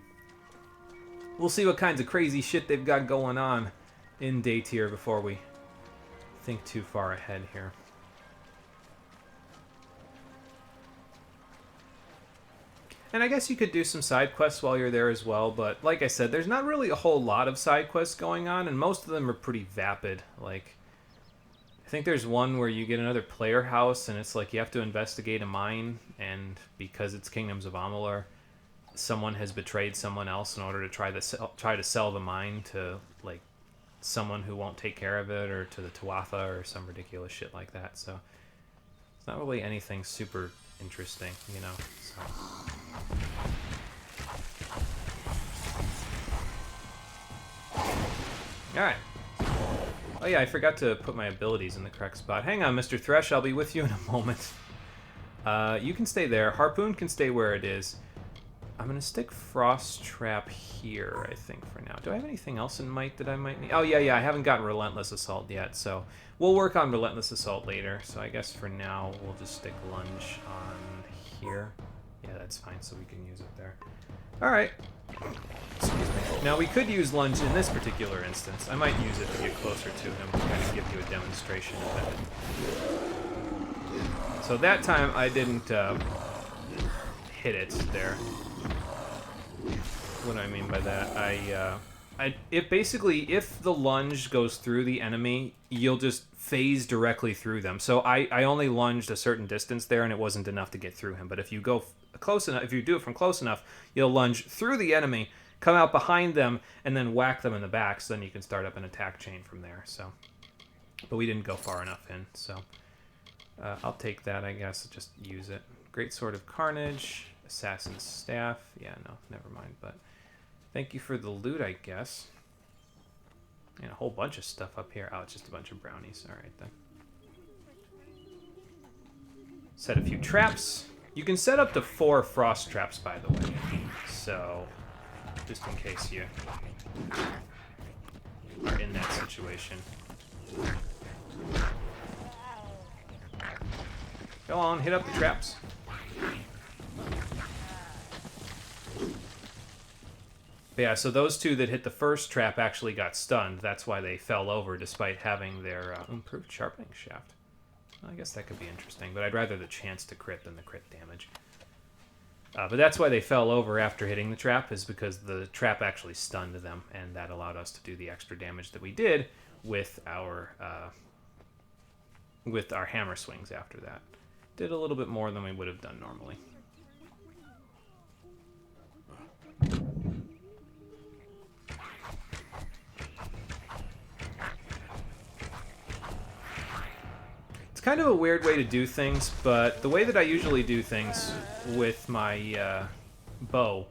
We'll see what kinds of crazy shit they've got going on in day tier before we think too far ahead here. And I guess you could do some side quests while you're there as well, but like I said, there's not really a whole lot of side quests going on, and most of them are pretty vapid. Like, I think there's one where you get another player house, and it's like you have to investigate a mine, and because it's Kingdoms of Amalur, someone has betrayed someone else in order to try to sell the mine to like someone who won't take care of it, or to the Tuatha, or some ridiculous shit like that. So it's not really anything super interesting, you know. So. All right. Oh yeah, I forgot to put my abilities in the correct spot. Hang on, Mr. Thresh, I'll be with you in a moment. You can stay there. Harpoon can stay where it is. I'm going to stick Frost Trap here, I think, for now. Do I have anything else in Might that I might need? Oh, yeah, I haven't gotten Relentless Assault yet, so we'll work on Relentless Assault later. So I guess for now, we'll just stick Lunge on here. Yeah, that's fine, so we can use it there. All right. Excuse me. Now, we could use Lunge in this particular instance. I might use it to get closer to him to kind of give you a demonstration of that. So that time, I didn't hit it there. What do I mean by that? If the lunge goes through the enemy, you'll just phase directly through them. So I only lunged a certain distance there, and it wasn't enough to get through him. But if you go close enough, if you do it from close enough, you'll lunge through the enemy, come out behind them, and then whack them in the back. So then you can start up an attack chain from there. So, but we didn't go far enough in. So I'll take that, I guess. Just use it. Great Sword of Carnage. Assassin's Staff. Yeah, no, never mind. But thank you for the loot, I guess. And a whole bunch of stuff up here. Oh, it's just a bunch of brownies. All right, then. Set a few traps. You can set up to 4 frost traps, by the way. So, just in case you are in that situation. Go on, hit up the traps. But yeah, so those 2 that hit the first trap actually got stunned. That's why they fell over despite having their improved sharpening shaft. Well, I guess that could be interesting, but I'd rather the chance to crit than the crit damage. But that's why they fell over after hitting the trap, is because the trap actually stunned them, and that allowed us to do the extra damage that we did with our hammer swings after that. Did a little bit more than we would have done normally. It's kind of a weird way to do things, but the way that I usually do things with my bow,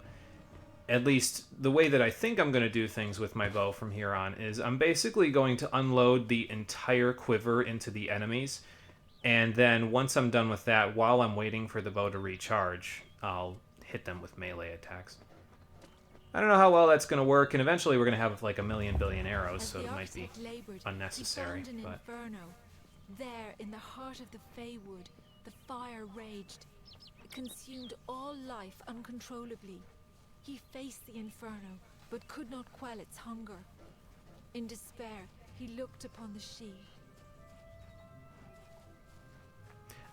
at least the way that I think I'm going to do things with my bow from here on, is I'm basically going to unload the entire quiver into the enemies. And then once I'm done with that, while I'm waiting for the bow to recharge, I'll hit them with melee attacks. I don't know how well that's going to work, and eventually we're going to have like 1,000,000 billion arrows, so it might be unnecessary. But inferno. There, in the heart of the Feywood, the fire raged. It consumed all life uncontrollably. He faced the inferno, but could not quell its hunger. In despair, he looked upon the she.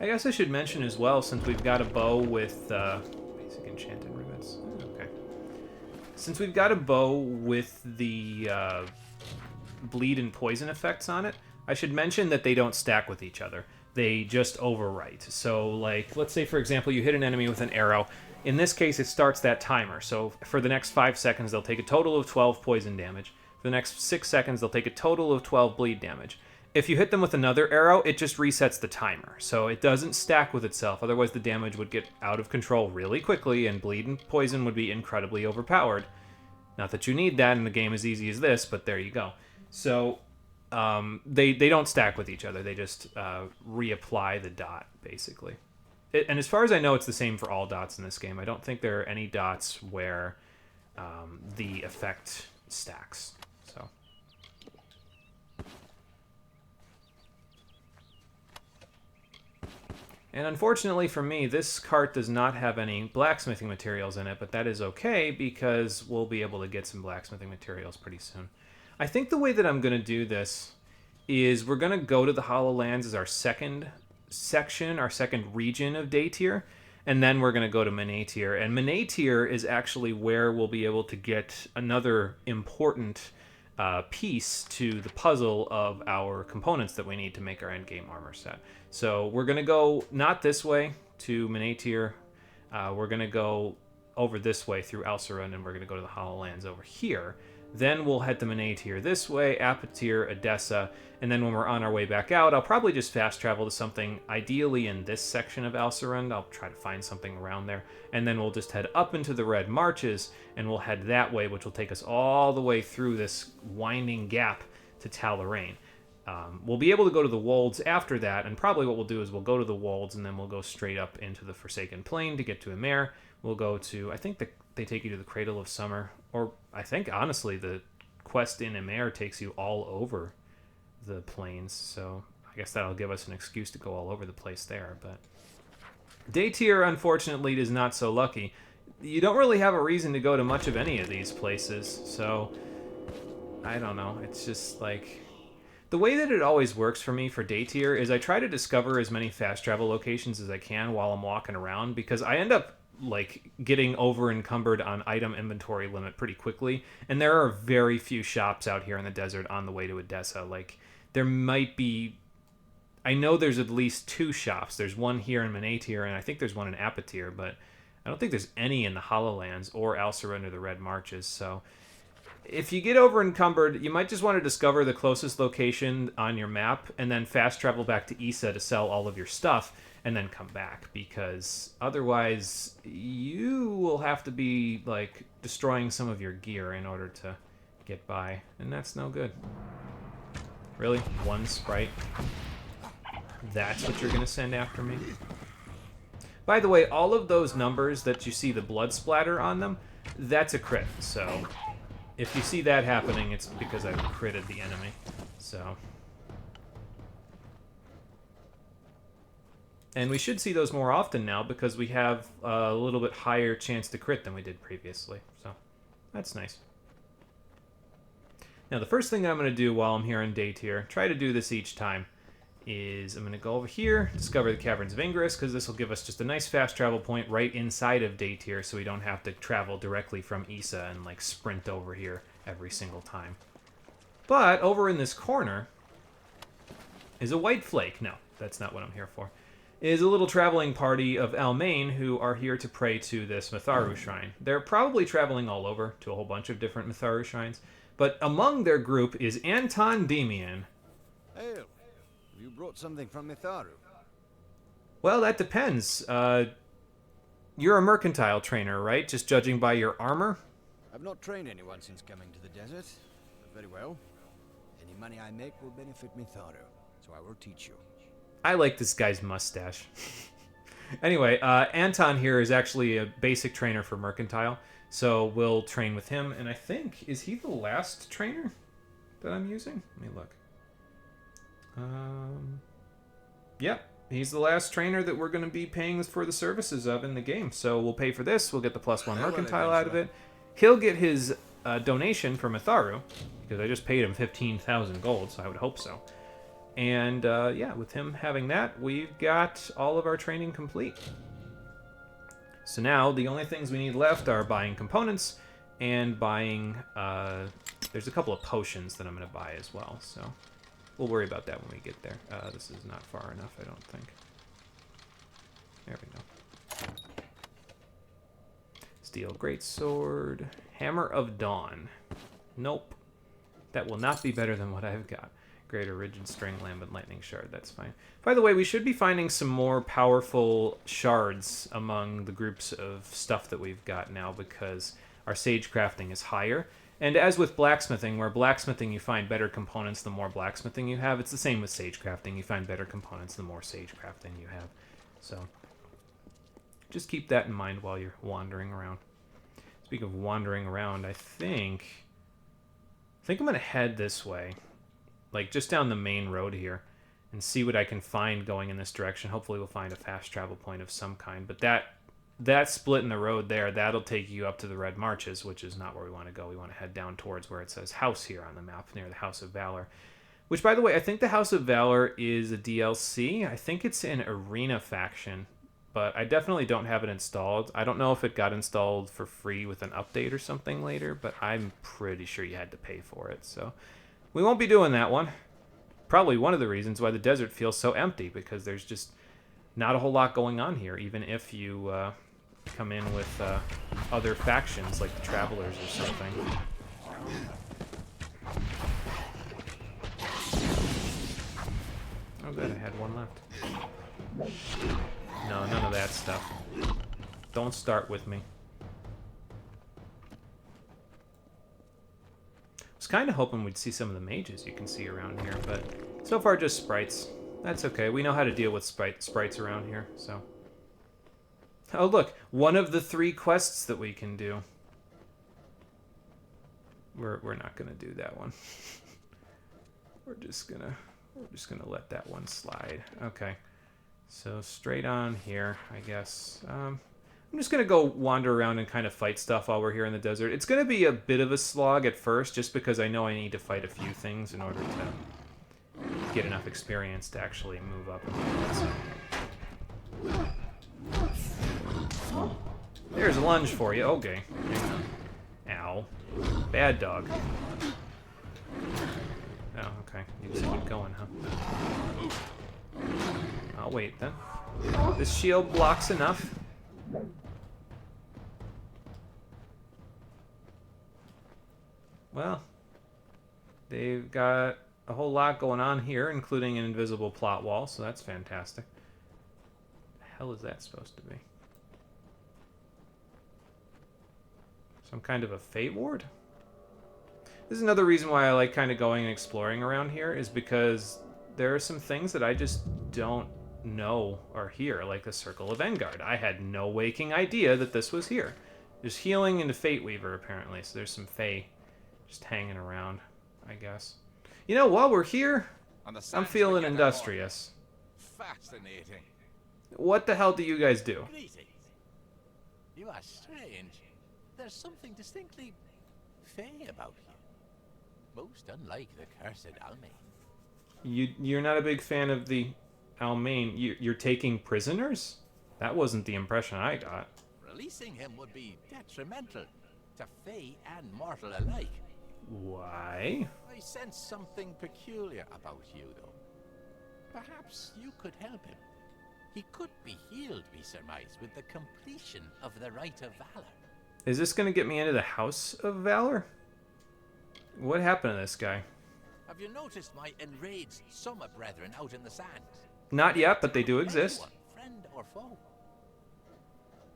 I guess I should mention as well, since we've got a bow with basic enchanted rivets. Okay. Since we've got a bow with the bleed and poison effects on it, I should mention that they don't stack with each other. They just overwrite. So, like, let's say, for example, you hit an enemy with an arrow. In this case, it starts that timer. So for the next 5 seconds, they'll take a total of 12 poison damage. For the next 6 seconds, they'll take a total of 12 bleed damage. If you hit them with another arrow, it just resets the timer. So it doesn't stack with itself. Otherwise, the damage would get out of control really quickly, and bleed and poison would be incredibly overpowered. Not that you need that in a game as easy as this, but there you go. So they don't stack with each other. They just reapply the dot, basically. And as far as I know, it's the same for all dots in this game. I don't think there are any dots where the effect stacks. So. And unfortunately for me, this cart does not have any blacksmithing materials in it, but that is okay because we'll be able to get some blacksmithing materials pretty soon. I think the way that I'm going to do this is we're going to go to the Hollow Lands as our second section, our second region of Day Tier, and then we're going to go to Menatir. And Menatir is actually where we'll be able to get another important piece to the puzzle of our components that we need to make our endgame armor set. So we're going to go not this way to Menatir. We're going to go over this way through Alcerun, and we're going to go to the Hollow Lands over here. Then we'll head to Menatir this way, Apatir, Edessa, and then when we're on our way back out, I'll probably just fast travel to something ideally in this section of Alcerun. I'll try to find something around there, and then we'll just head up into the Red Marches, and we'll head that way, which will take us all the way through this winding gap to Talarain. We'll be able to go to the Wolds after that, and probably what we'll do is we'll go to the Wolds, and then we'll go straight up into the Forsaken Plain to get to Emer. We'll go to, I think they take you to the Cradle of Summer, or I think, honestly, the quest in Emer takes you all over the plains, so I guess that'll give us an excuse to go all over the place there. But Day Tier, unfortunately, is not so lucky. You don't really have a reason to go to much of any of these places, so I don't know. It's just like... The way that it always works for me for Day Tier is I try to discover as many fast travel locations as I can while I'm walking around, because I end up like getting over encumbered on item inventory limit pretty quickly, and there are very few shops out here in the desert on the way to Edessa. Like, there might be, I know there's at least 2 shops. There's one here in Menatir, and I think there's one in Apatir, but I don't think there's any in the Hollow Lands or Alcerun or the Red Marches. So if you get over encumbered, you might just want to discover the closest location on your map and then fast travel back to Issa to sell all of your stuff and then come back, because otherwise you will have to be like destroying some of your gear in order to get by, and that's no good. Really? One sprite? That's what you're gonna send after me? By the way, all of those numbers that you see the blood splatter on them, that's a crit, so if you see that happening, it's because I've critted the enemy. So, and we should see those more often now because we have a little bit higher chance to crit than we did previously. So, that's nice. Now, the first thing I'm going to do while I'm here in day tier, try to do this each time, is I'm going to go over here, discover the Caverns of Ingress, because this will give us just a nice fast travel point right inside of day tier, so we don't have to travel directly from Issa and like sprint over here every single time. But over in this corner is a white flake. No, that's not what I'm here for. Is a little traveling party of Almain who are here to pray to this Mitharu shrine. They're probably traveling all over to a whole bunch of different Mitharu shrines, but among their group is Anton Demian. Hail. You brought something from Mitharu? Well, that depends. You're a mercantile trainer, right? Just judging by your armor? I've not trained anyone since coming to the desert. But very well. Any money I make will benefit Mitharu, so I will teach you. I like this guy's mustache. Anyway, Anton here is actually a basic trainer for mercantile, so we'll train with him. And I think, is he the last trainer that I'm using? Let me look. Yep, he's the last trainer that we're going to be paying for the services of in the game. So we'll pay for this, we'll get the +1 mercantile out of it. He'll get his donation from Mitharu, because I just paid him 15,000 gold, so I would hope so. And yeah, with him having that, we've got all of our training complete. So now the only things we need left are buying components and buying, there's a couple of potions that I'm going to buy as well, so we'll worry about that when we get there. This is not far enough, I don't think. There we go. Steel Greatsword. Hammer of Dawn. Nope. That will not be better than what I've got. Greater Rigid String, Lambent Lightning Shard. That's fine. By the way, we should be finding some more powerful shards among the groups of stuff that we've got now, because our sage crafting is higher. And as with blacksmithing, where blacksmithing you find better components the more blacksmithing you have, it's the same with sage crafting. You find better components the more sage crafting you have. So just keep that in mind while you're wandering around. Speaking of wandering around, I think I'm going to head this way, like just down the main road here, and see what I can find going in this direction. Hopefully we'll find a fast travel point of some kind. But that split in the road there, that'll take you up to the Red Marches, which is not where we want to go. We want to head down towards where it says House here on the map, near the House of Valor. Which, by the way, I think the House of Valor is a DLC. I think it's an Arena faction, but I definitely don't have it installed. I don't know if it got installed for free with an update or something later, but I'm pretty sure you had to pay for it. So we won't be doing that one. Probably one of the reasons why the desert feels so empty, because there's just not a whole lot going on here, even if you come in with other factions like the Travelers or something. Oh good, I had one left. No, none of that stuff. Don't start with me. I was kind of hoping we'd see some of the mages you can see around here, but so far just sprites. That's okay. We know how to deal with sprites around here, so. Oh, look. One of the 3 quests that we can do. We're not going to do that one. We're just gonna let that one slide. Okay. So straight on here, I guess. I'm just going to go wander around and kind of fight stuff while we're here in the desert. It's going to be a bit of a slog at first, just because I know I need to fight a few things in order to get enough experience to actually move up. There's a lunge for you. Okay. Ow. Bad dog. Oh, okay. You just keep going, huh? I'll wait then. This shield blocks enough. Well, they've got a whole lot going on here, including an invisible plot wall, so that's fantastic. The hell is that supposed to be? Some kind of a fate ward? This is another reason why I like kind of going and exploring around here, is because there are some things that I just don't know are here, like the Circle of Vanguard. I had no waking idea that this was here. There's healing into Fate Weaver, apparently, so there's some Fae just hanging around, I guess. You know, while we're here, I'm feeling industrious. Fascinating. What the hell do you guys do? Greetings. You are strange. There's something distinctly fey about you. Most unlike the cursed Almain. You're not a big fan of the Almain. You're taking prisoners? That wasn't the impression I got. Releasing him would be detrimental to fey and mortal alike. Why? I sense something peculiar about you, though. Perhaps you could help him. He could be healed, we surmise, with the completion of the Rite of Valor. Is this going to get me into the House of Valor? What happened to this guy? Have you noticed my enraged summer brethren out in the sand? Not yet, but they do exist. Anyone, friend or foe.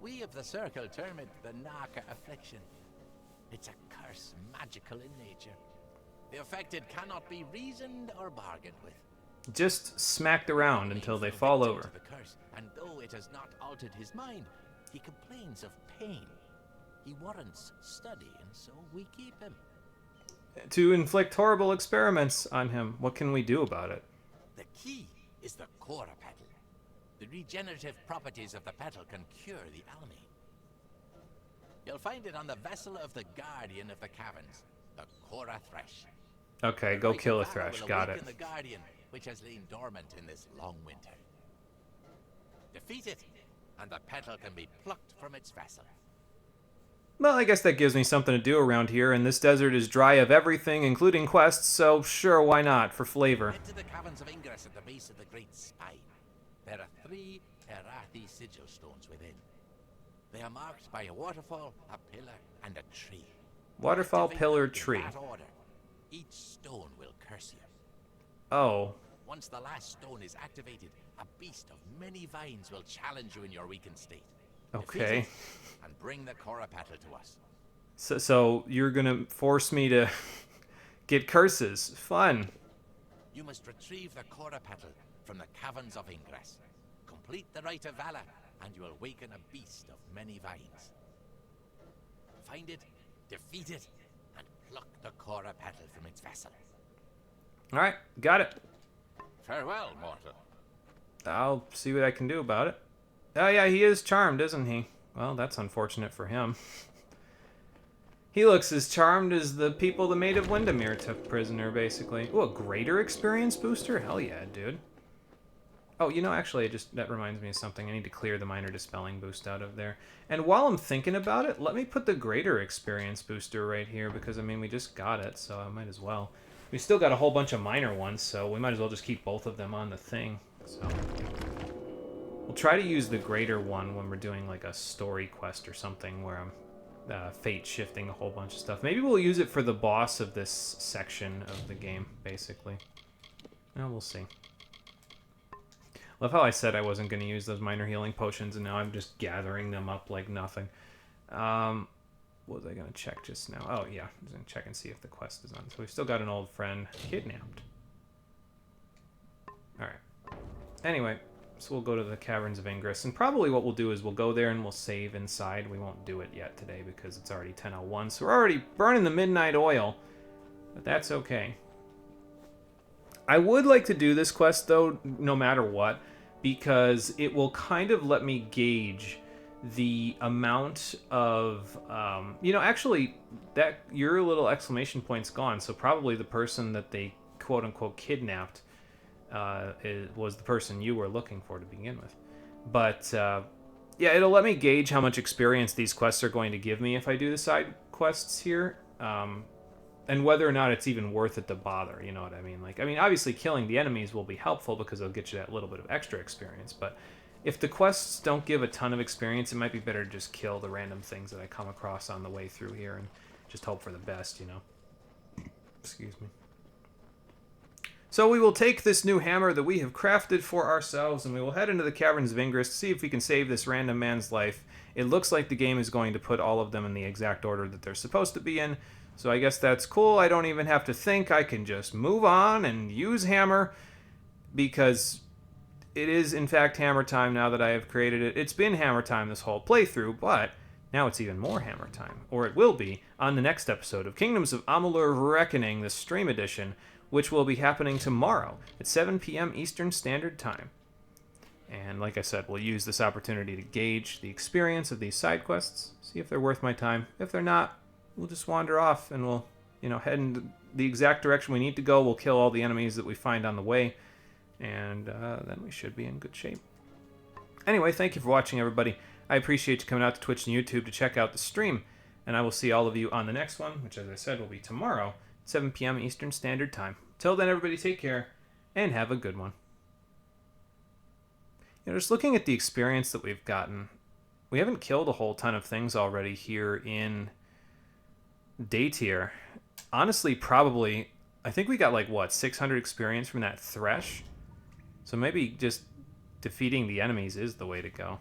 We of the Circle term it the Naka affliction. It's a curse magical in nature. The affected cannot be reasoned or bargained with. Just smacked around until they fall over. The curse, and though it has not altered his mind, he complains of pain. He warrants study, and so we keep him. To inflict horrible experiments on him. What can we do about it? The key is the Cora petal. The regenerative properties of the petal can cure the Almain. You'll find it on the vessel of the Guardian of the Caverns, the Cora Thresh. Okay, go kill a Thresh. Got it. The Guardian, which has lain dormant in this long winter. Defeat it, and the petal can be plucked from its vessel. Well, I guess that gives me something to do around here, and this desert is dry of everything, including quests, so sure, why not, for flavor. Head to the Caverns of Ingress at the base of the Great Spine. There are 3 Erathi sigil stones within. They are marked by a waterfall, a pillar, and a tree. Waterfall, pillar, In tree. that order, each stone will curse you. Oh. Once the last stone is activated, a beast of many vines will challenge you in your weakened state. Okay. Defeat it and bring the Cora petal to us. So you're gonna force me to get curses. Fun. You must retrieve the Cora petal from the Caverns of Ingress. Complete the Rite of Valor, and you will awaken a beast of many vines. Find it, defeat it, and pluck the Cora petal from its vessel. Alright, got it. Farewell, mortal. I'll see what I can do about it. Oh yeah, he is charmed, isn't he? Well, that's unfortunate for him. He looks as charmed as the people the Maid of Windermere took prisoner, basically. Ooh, a greater experience booster? Hell yeah, dude. Oh, you know, actually, that reminds me of something. I need to clear the minor dispelling boost out of there. And while I'm thinking about it, let me put the greater experience booster right here, because, I mean, we just got it, so I might as well. We still got a whole bunch of minor ones, so we might as well just keep both of them on the thing. So we'll try to use the greater one when we're doing, like, a story quest or something where I'm fate shifting a whole bunch of stuff. Maybe we'll use it for the boss of this section of the game, basically. Well, we'll see. Love how I said I wasn't going to use those minor healing potions, and now I'm just gathering them up like nothing. What was I going to check just now? Oh, yeah. I was going to check and see if the quest is on. So we've still got an old friend kidnapped. Alright. Anyway, so we'll go to the Caverns of Ingress, and probably what we'll do is we'll go there and we'll save inside. We won't do it yet today because it's already 10:01, so we're already burning the midnight oil. But that's okay. I would like to do this quest, though, no matter what, because it will kind of let me gauge the amount of, you know, actually, that your little exclamation point's gone, so probably the person that they quote-unquote kidnapped was the person you were looking for to begin with. But, yeah, it'll let me gauge how much experience these quests are going to give me if I do the side quests here. And whether or not it's even worth it to bother, you know what I mean? Like, I mean, obviously killing the enemies will be helpful because they'll get you that little bit of extra experience, but if the quests don't give a ton of experience, it might be better to just kill the random things that I come across on the way through here and just hope for the best, you know? Excuse me. So we will take this new hammer that we have crafted for ourselves, and we will head into the Caverns of Ingress to see if we can save this random man's life. It looks like the game is going to put all of them in the exact order that they're supposed to be in, so I guess that's cool. I don't even have to think. I can just move on and use hammer, because it is, in fact, hammer time now that I have created it. It's been hammer time this whole playthrough, but now it's even more hammer time, or it will be, on the next episode of Kingdoms of Amalur Reckoning, the stream edition, which will be happening tomorrow at 7 p.m. Eastern Standard Time. And like I said, we'll use this opportunity to gauge the experience of these side quests, see if they're worth my time. If they're not, we'll just wander off and we'll, head in the exact direction we need to go. We'll kill all the enemies that we find on the way, and then we should be in good shape. Anyway, thank you for watching, everybody. I appreciate you coming out to Twitch and YouTube to check out the stream, and I will see all of you on the next one, which, as I said, will be tomorrow, 7 p.m. Eastern Standard Time. Till then, everybody, take care, and have a good one. Just looking at the experience that we've gotten, we haven't killed a whole ton of things already here in Day Tier. Honestly, probably, I think we got 600 experience from that Thresh. So maybe just defeating the enemies is the way to go.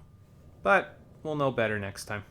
But we'll know better next time.